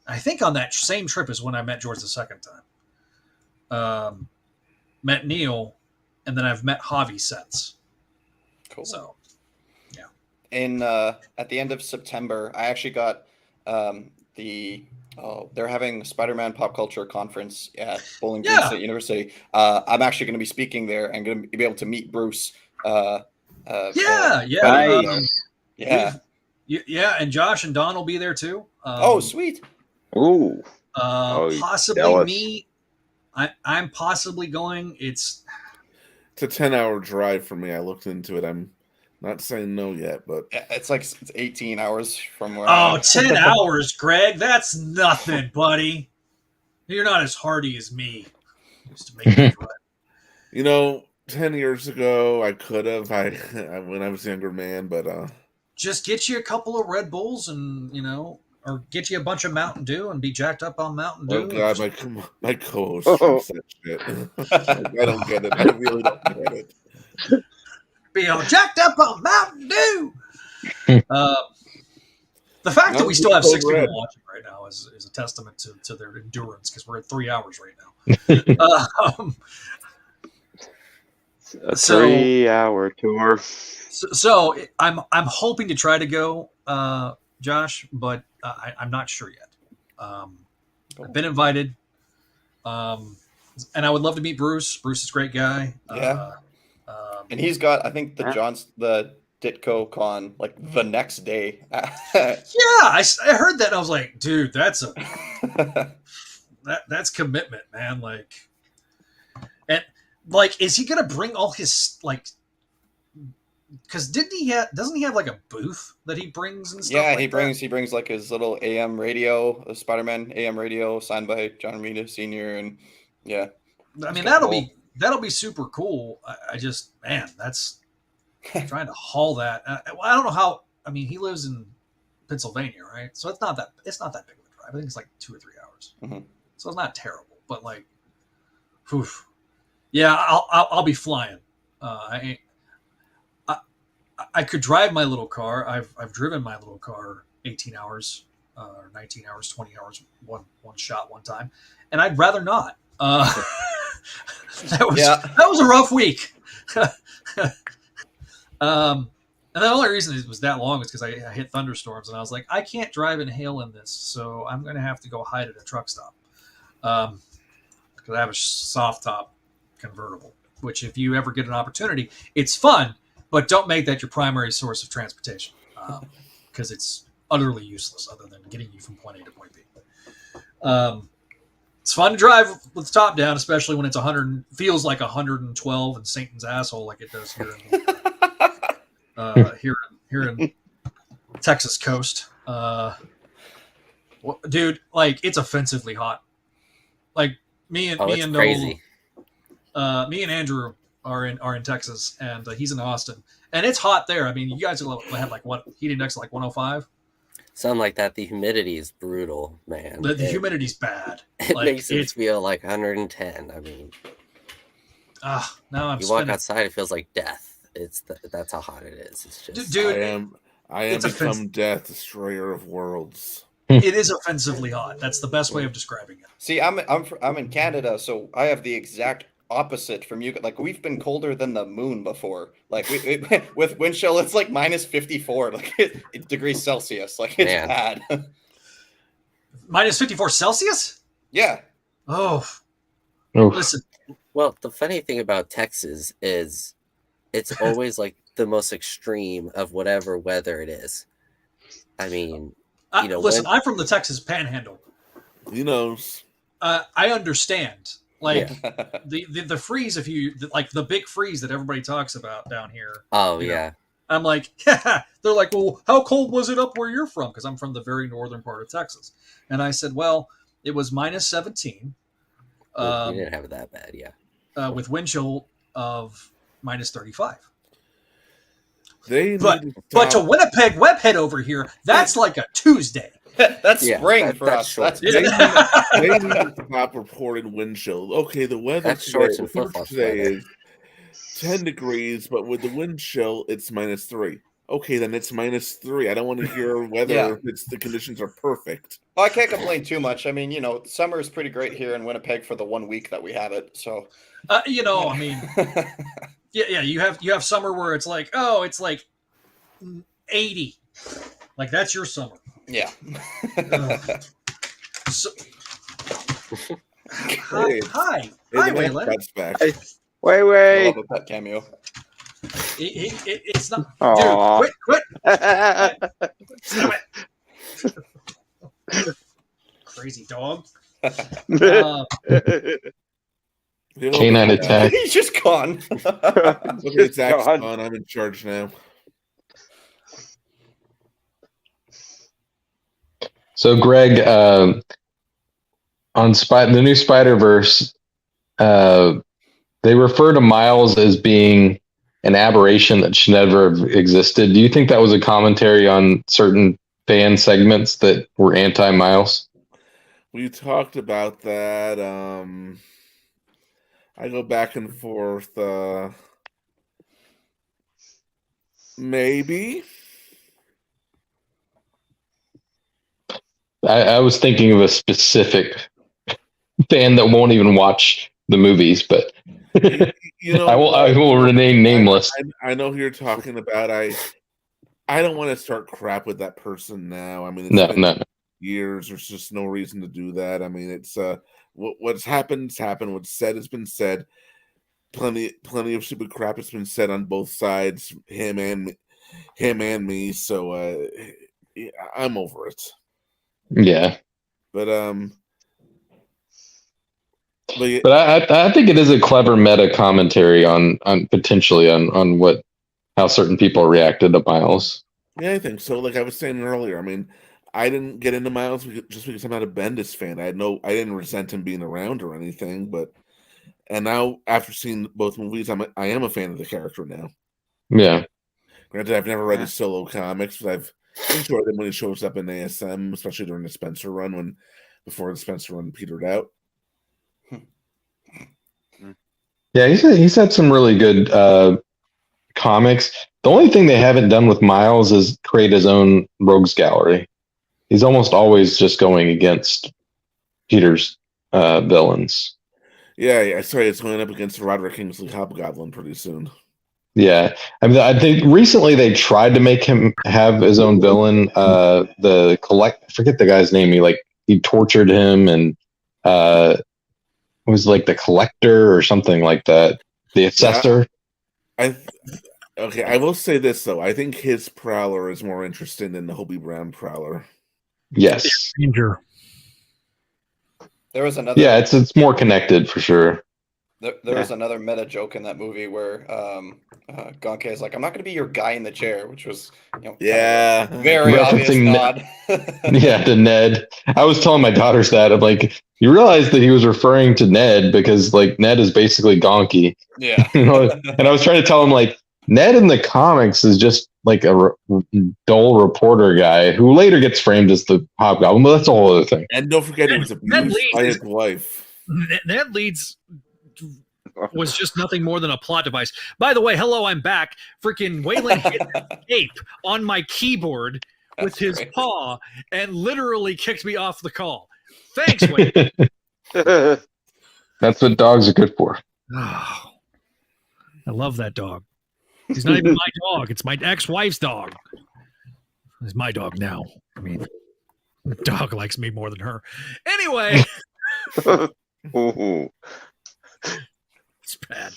I think on that same trip is when I met George the second time. Met Neil, and then I've met Javi since. Cool. So, yeah. At the end of September, I actually got they're having a Spider-Man Pop Culture Conference at Bowling Green State University. I'm actually going to be speaking there and going to be able to meet Bruce. Nice. And Josh and Don will be there too. Sweet. Ooh. Possibly jealous. Me. I'm possibly going. It's a 10-hour drive for me. I looked into it. I'm not saying no yet, but it's 18 hours from where. 10 hours, Greg. That's nothing, buddy. You're not as hardy as me. Used to make me drive. You know, 10 years ago, I could have. When I was a younger man, but just get you a couple of Red Bulls and or get you a bunch of Mountain Dew and be jacked up on Mountain Dew. Oh God, my co-host tries that shit. I don't get it. I really don't get it. Be all jacked up on Mountain Dew. The fact that we still have 6 people watching right now is a testament to their endurance, because we're at 3 hours right now. A 3-hour tour. So I'm hoping to try to go, Josh, but I'm not sure yet. I've been invited, and I would love to meet Bruce. Bruce is a great guy. Yeah, and he's got, I think, the Ditko Con like the next day. Yeah, I heard that and I was like, dude, that's commitment, man. Is he gonna bring all his because doesn't he have like a booth that he brings and stuff? Yeah, he brings like his little AM radio, Spider-Man AM radio signed by John Romita Sr. and yeah. I mean, that'll be super cool. I just, man, that's trying to haul that. I don't know how. I mean, he lives in Pennsylvania, right? So it's not that big of a drive. I think it's like 2 or 3 hours. Mm-hmm. So it's not terrible, but yeah, I'll be flying. I could drive my little car. I've driven my little car 18 hours, or 19 hours, 20 hours, one shot one time, and I'd rather not. That was a rough week. And the only reason it was that long is because I hit thunderstorms, and I was like, I can't drive in hail in this, so I'm going to have to go hide at a truck stop. Because I have a soft top convertible, which if you ever get an opportunity, it's fun, but don't make that your primary source of transportation, because it's utterly useless other than getting you from point A to point B. It's fun to drive with the top down, especially when it's feels like 112 and Satan's asshole, like it does here in Texas coast. Dude, it's offensively hot. Me and Andrew are in Texas, and he's in Austin, and it's hot there. I mean, you guys have heat index 105. Something like that. The humidity is brutal, man. The humidity's bad. It makes it feel like 110. I mean, now I'm. You walk outside, it feels like death. That's how hot it is. It's just, dude. I am become death, destroyer of worlds. It is offensively hot. That's the best way of describing it. See, I'm in Canada, so I have the exact opposite from you. We've been colder than the moon before. With wind chill, it's like minus 54 degrees Celsius. It's bad. Minus 54 Celsius? Yeah. Oh. Listen. Well, the funny thing about Texas is it's always the most extreme of whatever weather it is. I mean, listen, I'm from the Texas Panhandle. He knows. I understand. The freeze, if you the big freeze that everybody talks about down here. Oh yeah. I'm like, they're like, well, how cold was it up where you're from? Because I'm from the very northern part of Texas. And I said, well, it was minus 17. We didn't have it that bad, yeah. With wind chill of minus 35. But to Winnipeg Webhead over here, that's like a Tuesday. That's spring for us. They need to stop reporting wind chill. Okay, the weather today is 10 degrees, but with the wind chill, it's minus 3. Okay, then it's minus 3. I don't want to hear whether the conditions are perfect. Well, I can't complain too much. I mean, summer is pretty great here in Winnipeg for the 1 week that we have it. So, I mean, yeah, you have summer where it's like, oh, it's like 80. That's your summer. Yeah. Hi, Waylon. Way. That cameo. It's not. Aww. Dude, quit. Stop it. Crazy dog. Canine attack. He's just gone. Look at Zach's gone. I'm in charge now. So, Greg, the new Spider-Verse, they refer to Miles as being an aberration that should never have existed. Do you think that was a commentary on certain fan segments that were anti-Miles? We talked about that. I go back and forth. Maybe. I was thinking of a specific fan that won't even watch the movies, but I will remain nameless. I know who you're talking about. I don't want to start crap with that person now. I mean, no. Years. There's just no reason to do that. I mean, it's what's happened's happened. What's said has been said. Plenty of stupid crap has been said on both sides, him and me. So I'm over it. Yeah. But I think it is a clever meta commentary on potentially on how certain people reacted to Miles. Yeah, I think so. Like I was saying earlier, I mean, I didn't get into Miles just because I'm not a Bendis fan. I didn't resent him being around or anything, and now after seeing both movies, I am a fan of the character now. Yeah. Granted, I've never read his solo comics, but I've enjoyed him when he shows up in ASM, especially during the Spencer run before the Spencer run petered out. Yeah, he's had some really good comics. The only thing they haven't done with Miles is create his own rogues gallery. He's almost always just going against Peter's villains. Yeah. Sorry, it's going up against Roderick Kingsley Hobgoblin pretty soon. Yeah, I mean, I think recently they tried to make him have his own villain. I forget the guy's name. He tortured him, and it was like the Collector or something like that. The Assessor. Okay, I will say this though. I think his Prowler is more interesting than the Hobie Brown Prowler. Yes. Ranger. There was another. Yeah, it's more connected for sure. There was another meta joke in that movie where Gonke is like, "I'm not going to be your guy in the chair," which was, very obvious nod. Yeah, to Ned. I was telling my daughters that I'm like, you realize that he was referring to Ned because like Ned is basically Gonky. Yeah. And I was trying to tell him like Ned in the comics is just like a dull reporter guy who later gets framed as the Hobgoblin, but that's a whole other thing. And don't forget he was abused by his wife. Ned Leeds was just nothing more than a plot device. By the way, hello, I'm back. Freaking Waylon hit escape on my keyboard with his paw and literally kicked me off the call. Thanks, Waylon. That's what dogs are good for. Oh, I love that dog. He's not even my dog. It's my ex-wife's dog. It's my dog now. I mean, the dog likes me more than her. Anyway. It's bad.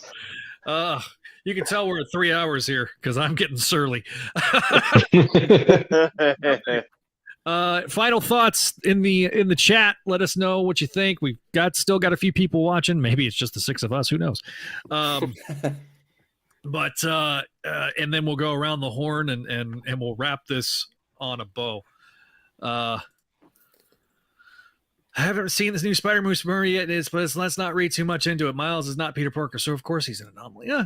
You can tell we're at 3 hours here because I'm getting surly. Final thoughts in the chat. Let us know what you think. We've still got a few people watching. Maybe it's just the six of us. Who knows? But and then we'll go around the horn and we'll wrap this on a bow. I haven't seen this new Spider-Man movie yet, but let's not read too much into it. Miles is not Peter Parker, so of course he's an anomaly. Yeah.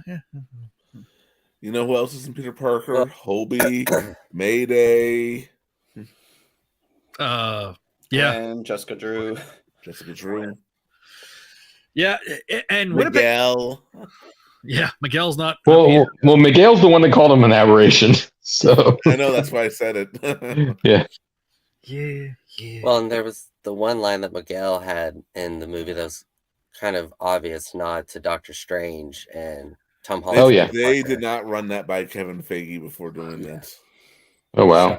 You know who else isn't Peter Parker? Hobie, Mayday. Yeah. And Jessica Drew. Yeah, and Miguel. Yeah, Miguel's not. Well, Miguel's the one that called him an aberration. So I know that's why I said it. Yeah. Well, and there was the one line that Miguel had in the movie that was kind of obvious nod to Doctor Strange and Tom Holland. Oh yeah, they did not run that by Kevin Feige before doing this. Oh wow.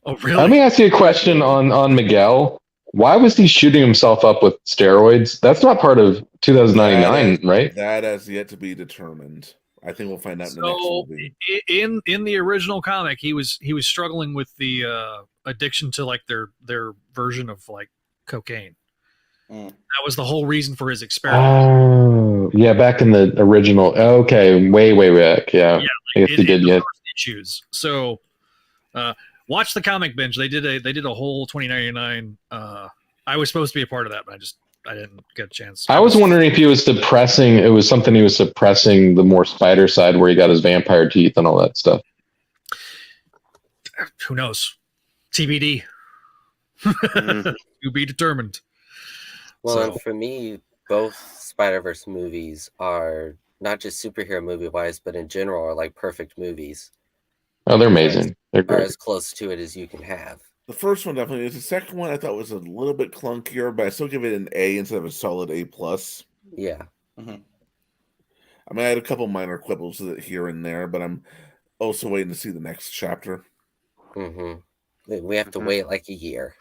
Oh really? Let me ask you a question on Miguel. Why was he shooting himself up with steroids? That's not part of 2099, right? That has yet to be determined. I think we'll find out in the next movie. In the original comic, he was struggling with the addiction to like their version of like cocaine. That was the whole reason for his experiment. Oh, yeah, back in the original. Okay, way back. Yeah, I guess he did. Yeah, issues. So, watch the comic binge. They did a whole 2099 I was supposed to be a part of that, but I didn't get a chance. I was wondering if he was suppressing. It was something he was suppressing the more spider side, where he got his vampire teeth and all that stuff. Who knows? TBD. To be determined. Well, and for me, both Spider-Verse movies are not just superhero movie-wise, but in general are like perfect movies. Oh, they're amazing. They're Are great. as close to it as you can have. The first one definitely is. The second one I thought was a little bit clunkier, but I still give it an A instead of a solid A+. Yeah. Mm-hmm. I mean, I had a couple minor quibbles with it here and there, but I'm also waiting to see the next chapter. Mm-hmm. We have to wait like a year.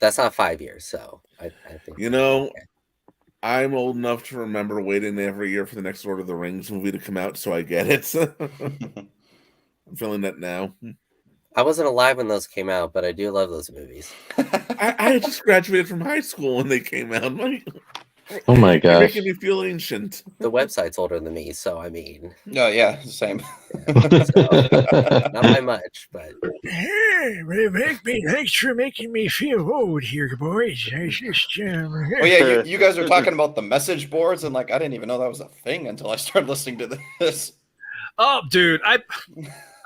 That's not 5 years, so I think. You know, I'm old enough to remember waiting every year for the next Lord of the Rings movie to come out, so I get it. I'm feeling that now. I wasn't alive when those came out, but I do love those movies. I just graduated from high school when they came out. Oh my You're gosh. making me feel ancient. The website's older than me, so I mean. No, yeah, same. Not by much, but. Hey, thanks for making me feel old here, boys. I just, Oh yeah, you guys are talking about the message boards, and like I didn't even know that was a thing until I started listening to this. Oh, dude, I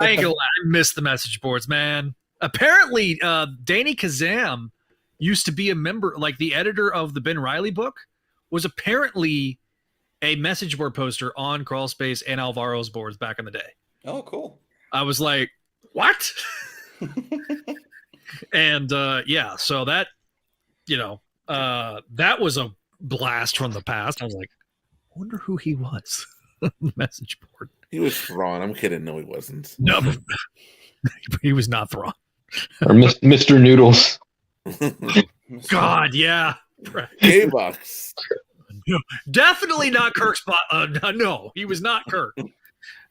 ain't gonna lie, I miss the message boards, man. Apparently, Danny Kazam used to be a member, like the editor of the Ben Reilly book, was apparently a message board poster on Crawlspace and Alvaro's boards back in the day. Oh, cool. I was like, what? And yeah, so that, that was a blast from the past. I was like, I wonder who he was. Message board. He was Thrawn. I'm kidding. No, he wasn't. No, he was not Thrawn. Or Mr. Noodles. God, yeah. K-Bucks. No, definitely not Kirk's. No, he was not Kirk.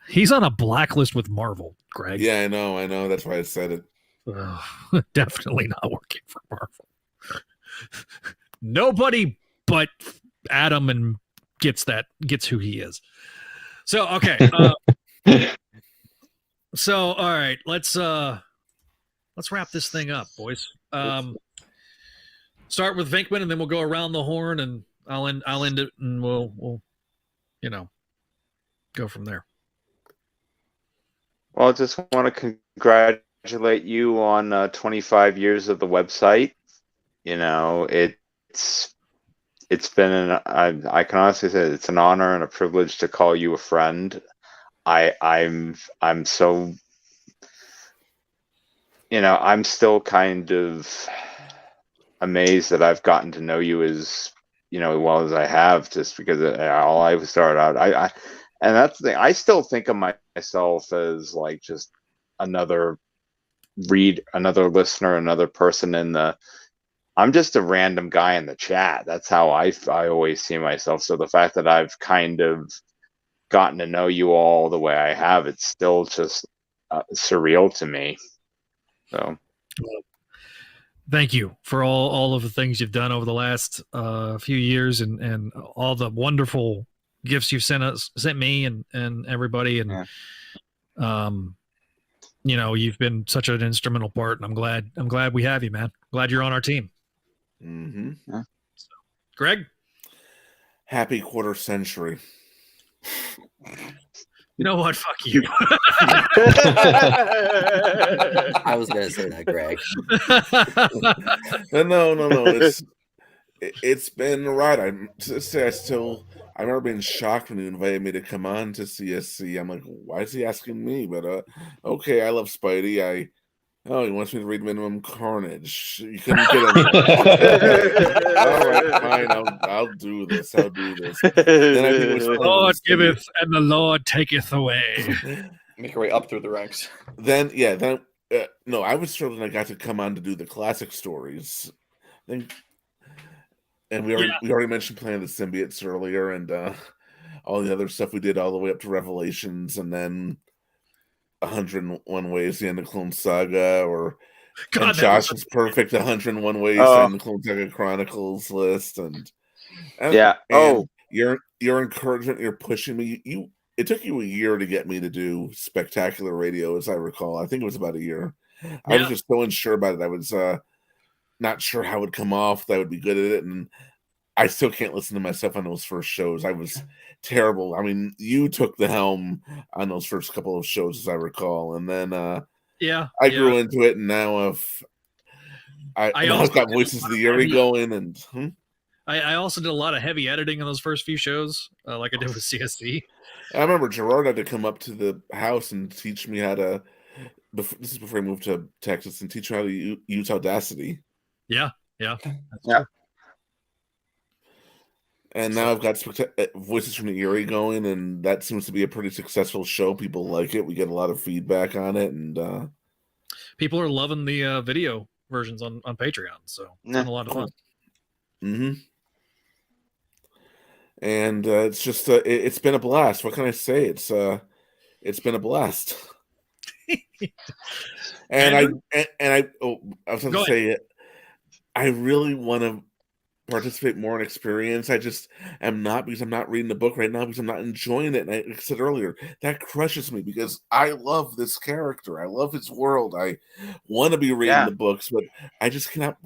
He's on a blacklist with Marvel, Greg. Yeah, I know. That's why I said it. Definitely not working for Marvel. Nobody but Adam and gets who he is. So okay. So all right, let's wrap this thing up, boys. Start with Venkman, and then we'll go around the horn, and I'll end it, and we'll go from there. Well, I just want to congratulate you on 25 years of the website. It's been I can honestly say it's an honor and a privilege to call you a friend. I'm so, I'm still kind of amazed that I've gotten to know you as well as I have, just because all I started out. And that's the thing. I still think of myself as like just another listener, another person in the. I'm just a random guy in the chat. That's how I always see myself. So the fact that I've kind of gotten to know you all the way I have, it's still just surreal to me. So, thank you for all of the things you've done over the last few years, and all the wonderful gifts you've sent me and everybody, and you've been such an instrumental part, and I'm glad we have you, man. Glad you're on our team. Mm-hmm. So, Greg, happy quarter century. You know what? Fuck you. I was gonna say that, Greg. No. It's been a ride. I remember being shocked when he invited me to come on to CSC. I'm like, why is he asking me? But okay, I love Spidey. He wants me to read Minimum Carnage. You couldn't get him. All right, fine. I'll do this. Then I think it was the Lord giveth and the Lord taketh away. Make your way up through the ranks. Then I was thrilled when I got to come on to do the classic stories. And we already mentioned Planet of the Symbiotes earlier, and all the other stuff we did all the way up to Revelations, and then 101 Ways the end of Clone Saga, and Josh's perfect 101 Ways in the Clone Saga Chronicles list, and your encouragement, you're pushing me. It took you a year to get me to do Spectacular Radio, as I recall. I think it was about a year. I was just so unsure about it. I was not sure how it would come off, that I would be good at it, and I still can't listen to myself on those first shows. I was terrible. I mean, you took the helm on those first couple of shows, as I recall, and then I grew into it, and now I've got Voices of the Eyrie going, and I also did a lot of heavy editing on those first few shows, like I did with CSC. I remember Gerard had to come up to the house and teach me how to. This is before I moved to Texas, and teach me how to use Audacity. Yeah. And now I've got Voices from the Eyrie going, and that seems to be a pretty successful show. People like it. We get a lot of feedback on it, and people are loving the video versions on Patreon. So it's been a lot of fun. Mm-hmm. And it's just it's been a blast. What can I say? It's been a blast. And I was going to say, I really want to participate more in Experience. I just am not, because I'm not reading the book right now, because I'm not enjoying it. And like I said earlier, that crushes me, because I love this character. I love his world. I want to be reading the books, but I just cannot.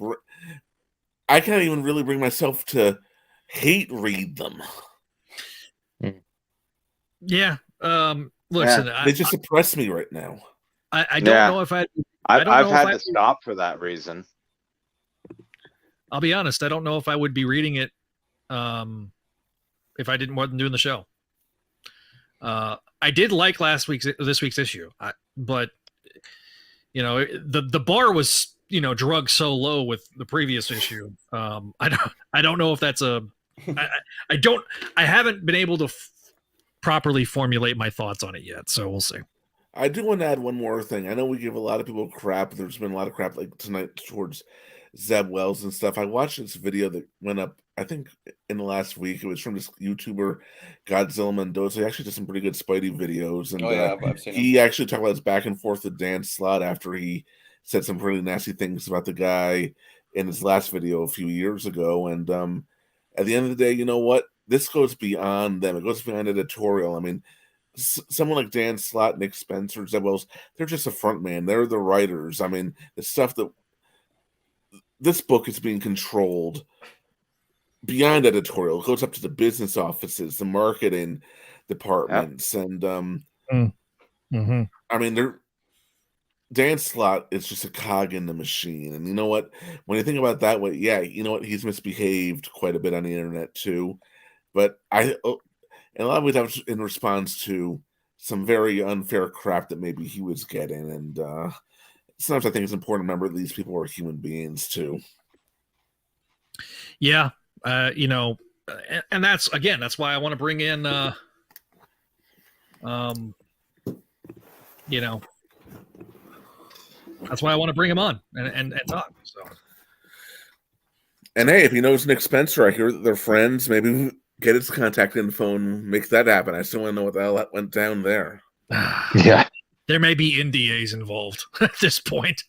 I can't even really bring myself to hate read them. Yeah. Listen, they just oppress me right now. I don't know if I've had to stop for that reason. I'll be honest. I don't know if I would be reading it if I wasn't doing the show. I did like this week's issue, but the bar was drugged so low with the previous issue. I don't know if that's I haven't been able to properly formulate my thoughts on it yet, so we'll see. I do want to add one more thing. I know we give a lot of people crap. There's been a lot of crap like tonight towards Zeb Wells and stuff. I watched this video that went up, I think, in the last week. It was from this YouTuber, Godzilla Mendoza. He actually did some pretty good Spidey videos. And I've seen he actually talked about his back and forth with Dan Slott after he said some pretty nasty things about the guy in his last video a few years ago. And at the end of the day, you know what? This goes beyond them. It goes beyond editorial. I mean, someone like Dan Slott, Nick Spencer, Zeb Wells, they're just a front man. They're the writers. I mean, the stuff that this book is being controlled beyond editorial. It goes up to the business offices, the marketing departments, and I mean, Dan Slott is just a cog in the machine. And you know what? When you think about it that way, yeah, you know what? He's misbehaved quite a bit on the internet too. But and a lot of it was in response to some very unfair crap that maybe he was getting. And sometimes I think it's important to remember that these people are human beings too. Yeah. And that's why I want to bring in, that's why I want to bring him on and talk. So. And hey, if he knows Nick Spencer, I hear that they're friends. Maybe get his contact info and make that happen. I still want to know what the hell went down there. Yeah. There may be NDAs involved at this point.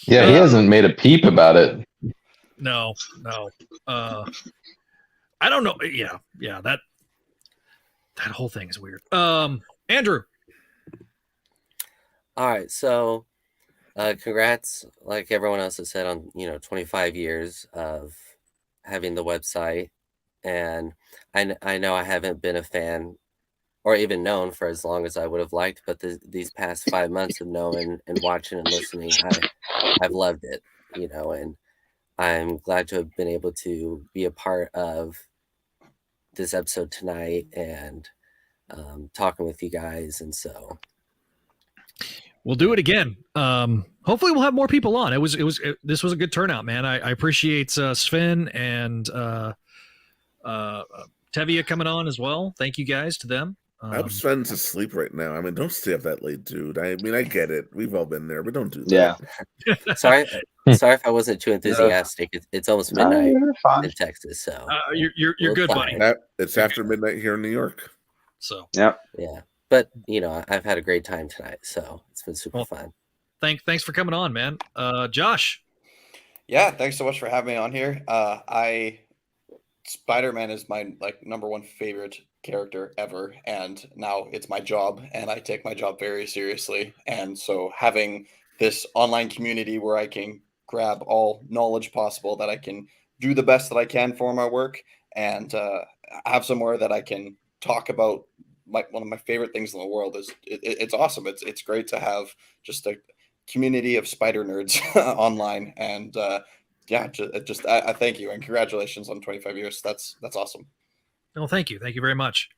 Yeah, he hasn't made a peep about it. No. I don't know. Yeah. That whole thing is weird. Andrew. All right, so congrats, like everyone else has said, on 25 years of having the website. And I know I haven't been a fan or even known for as long as I would have liked, but these past 5 months of knowing and watching and listening, I've loved it, and I'm glad to have been able to be a part of this episode tonight and talking with you guys. And so we'll do it again. Hopefully we'll have more people on. This was a good turnout, man. I appreciate Sven and Tevia coming on as well. Thank you guys to them. I hope Sven's asleep right now. I mean, don't stay up that late, dude. I mean, I get it. We've all been there, but don't do that. Yeah. Sorry if I wasn't too enthusiastic. It's almost midnight in Texas, so you're good, buddy. It's after midnight here in New York. So yeah. But I've had a great time tonight, so it's been super fun. Thanks for coming on, man. Josh. Yeah, thanks so much for having me on here. Spider-Man is my number one favorite character ever, and now it's my job, and I take my job very seriously. And so having this online community where I can grab all knowledge possible, that I can do the best that I can for my work, and have somewhere that I can talk about one of my favorite things in the world. It's awesome. It's great to have just a community of spider nerds online, and I thank you and congratulations on 25 years. That's awesome. Well, thank you very much.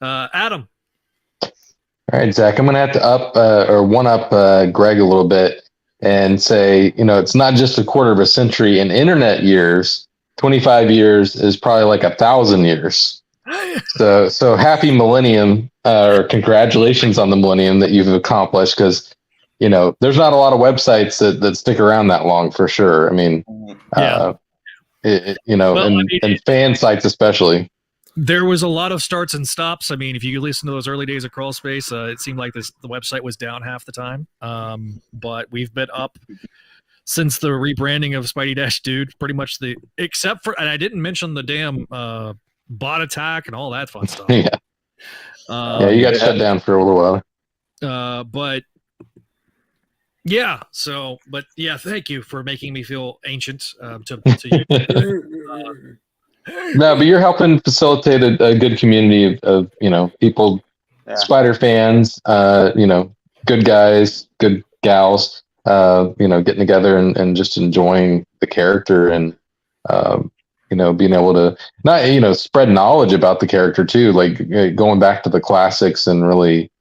Adam. All right, Zach, I'm going to have to one up Greg a little bit and say, it's not just a quarter of a century in internet years. 25 years is probably like 1,000 years. So happy millennium, or congratulations on the millennium that you've accomplished, because, there's not a lot of websites that stick around that long, for sure. I mean, and fan sites especially. There was a lot of starts and stops. I mean, if you listen to those early days of Crawl Space, it seemed like the website was down half the time. But we've been up since the rebranding of Spideydude, pretty much except for, and I didn't mention the damn bot attack and all that fun stuff. You got shut down for a little while. But thank you for making me feel ancient to you. No, but you're helping facilitate a good community of people, spider fans, good guys, good gals, getting together and just enjoying the character, and being able to not spread knowledge about the character too, like going back to the classics, and really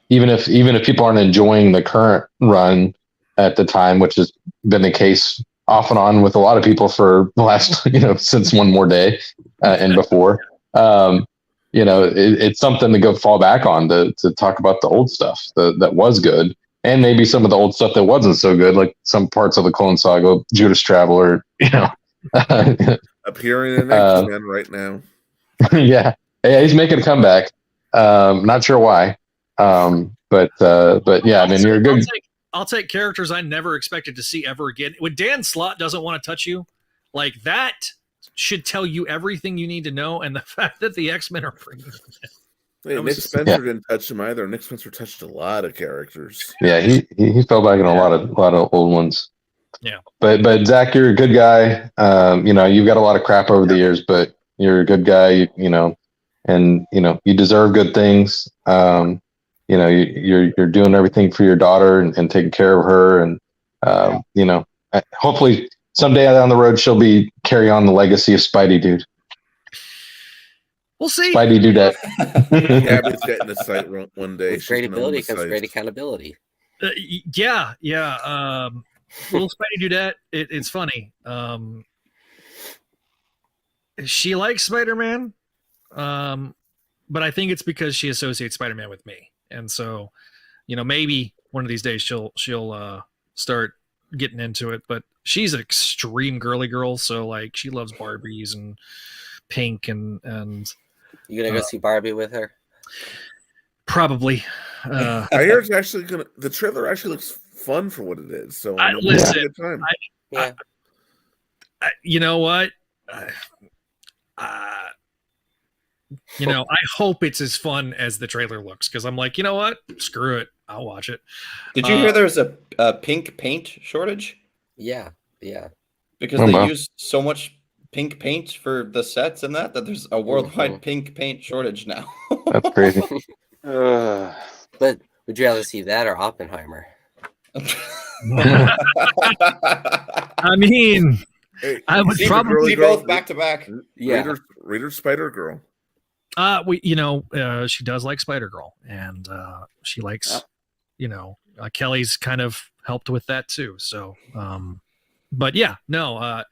even if people aren't enjoying the current run at the time, which has been the case off and on with a lot of people for the last, since One More Day and before, it's something to go fall back on to talk about the old stuff that was good, and maybe some of the old stuff that wasn't so good, like some parts of the Clone Saga, Judas Traveler, appearing in X-Men right now. Yeah, he's making a comeback. Not sure why, but yeah, I mean, you're a good. I'll take characters I never expected to see ever again. When Dan Slott doesn't want to touch you, like that should tell you everything you need to know. And the fact that the X-Men are bringing Nick Spencer didn't touch him either. Nick Spencer touched a lot of characters. Yeah, he fell back in a lot of old ones. Yeah, but Zach, you're a good guy. You've got a lot of crap over the years, but you're a good guy. And you deserve good things. You're doing everything for your daughter and taking care of her, and hopefully someday down the road she'll carry on the legacy of Spideydude. We'll see. Spideydude. Gabby's getting the site one day. With great ability comes great accountability. Yeah. Little Spideydude. It's funny. She likes Spider-Man, but I think it's because she associates Spider-Man with me. And so, maybe one of these days she'll start getting into it. But she's an extreme girly girl, so like she loves Barbies and pink and. You gonna go see Barbie with her? Probably. I hear it's actually gonna. The trailer actually looks fun for what it is. So listen, good time. You know what? I hope it's as fun as the trailer looks, because I'm like, you know what? Screw it. I'll watch it. Did you hear there's a pink paint shortage? Yeah. Because they use so much pink paint for the sets and that there's a worldwide pink paint shortage now. That's crazy. But would you rather see that or Oppenheimer? I mean, I would probably see both back to back. Yeah. Reader Spider Girl. She does like Spider Girl, and she likes, Kelly's kind of helped with that too. So, but yeah, no,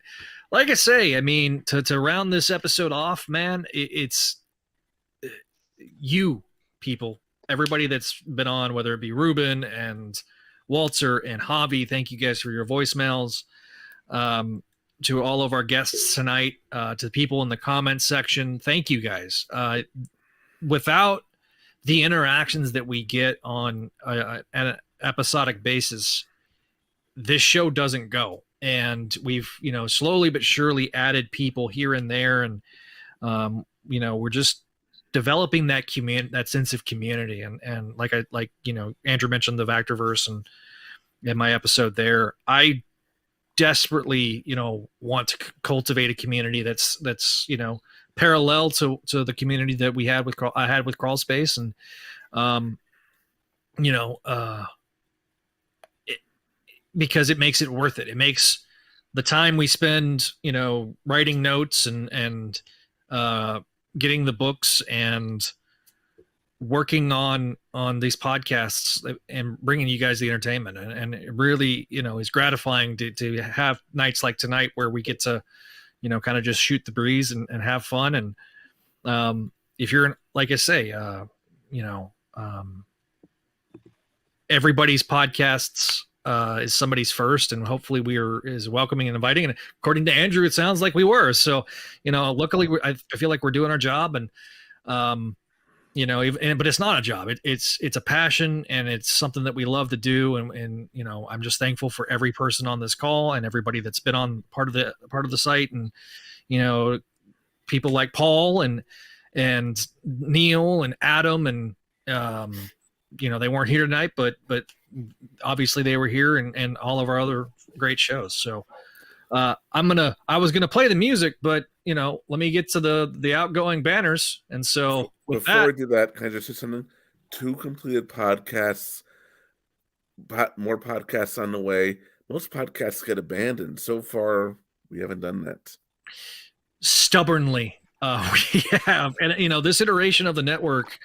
like I say, I mean, to round this episode off, man, it's you people, everybody that's been on, whether it be Ruben and Walter and Javi, thank you guys for your voicemails. To all of our guests tonight, to the people in the comments section, thank you guys. Without the interactions that we get on an episodic basis, this show doesn't go. And we've, slowly but surely added people here and there. And, we're just developing that sense of community. And like Andrew mentioned the Vactorverse, and my episode there. I desperately, want to cultivate a community that's parallel to the community that I had with Crawl Space, and because it makes it worth it. It makes the time we spend, writing notes and getting the books and working on these podcasts and bringing you guys the entertainment. And it really, is gratifying to have nights like tonight where we get to, kind of just shoot the breeze and have fun. And if you're, like I say, everybody's podcasts is somebody's first, and hopefully we are as welcoming and inviting. And according to Andrew, it sounds like we were. So, luckily I feel like we're doing our job, and but it's not a job. It's a passion, and it's something that we love to do. And I'm just thankful for every person on this call and everybody that's been on part of the site, and people like Paul and Neil and Adam, and they weren't here tonight, but obviously they were here, and all of our other great shows. So I was gonna play the music, but let me get to the outgoing banners. And so before we do that, can I just say something? 2 completed podcasts, more podcasts on the way. Most podcasts get abandoned. So far, we haven't done that. Stubbornly, we have. And this iteration of the network,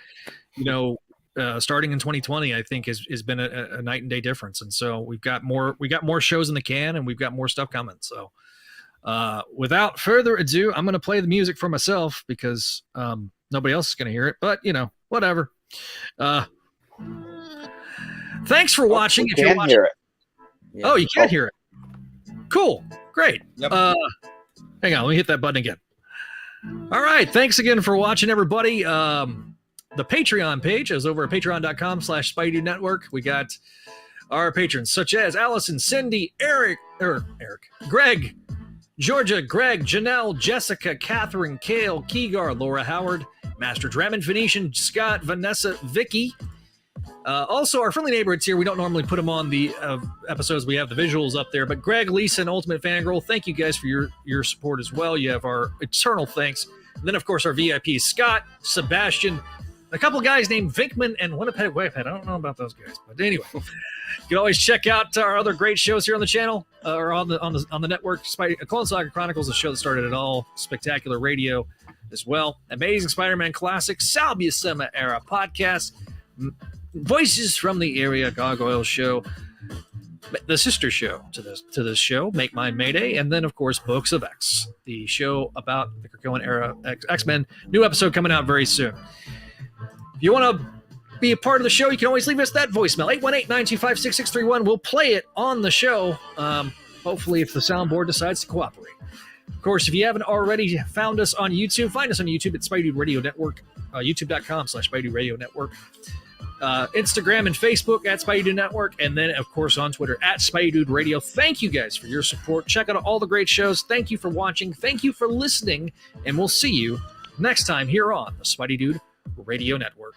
starting in 2020, I think has been a night and day difference. And so we got more shows in the can, and we've got more stuff coming. So without further ado, I'm going to play the music for myself because nobody else is going to hear it, but whatever. Thanks for watching. If you're watching, hear it. Yeah. Oh, you can't hear it. Cool. Great. Yep. Hang on. Let me hit that button again. All right. Thanks again for watching, everybody. The Patreon page is over at patreon.com/Spideydude Network. We got our patrons such as Allison, Cindy, Eric, Greg, Georgia, Greg, Janelle, Jessica, Catherine, Kale, Keegar, Laura Howard, Master Dramon, Phoenician, Scott, Vanessa, Vicky. Also, our friendly neighborhoods here, we don't normally put them on the episodes. We have the visuals up there. But Greg, Lisa, and Ultimate Fangirl, thank you guys for your support as well. You have our eternal thanks. And then, of course, our VIPs, Scott, Sebastian, a couple of guys named Vinkman and Winnipeg Whitehead. I don't know about those guys. But anyway, you can always check out our other great shows here on the channel or on the network. Clone Saga Chronicles, the show that started it all. Spectacular Radio as well. Amazing Spider-Man Classic, Sal Buscema Era Podcast, Voices from the Area, Gargoyles Show, the sister show to this show, Make Mine Mayday, and then, of course, Books of X, the show about the Krakoan Era X-Men. New episode coming out very soon. If you want to be a part of the show, you can always leave us that voicemail, 818-925-6631. We'll play it on the show, hopefully if the soundboard decides to cooperate. Of course, if you haven't already found us on YouTube, find us on YouTube at Spideydude Radio Network, youtube.com/Spideydude Radio Network. Instagram and Facebook at Spideydude Network, and then, of course, on Twitter at Spideydude Radio. Thank you guys for your support. Check out all the great shows. Thank you for watching. Thank you for listening, and we'll see you next time here on the Spideydude Radio Network.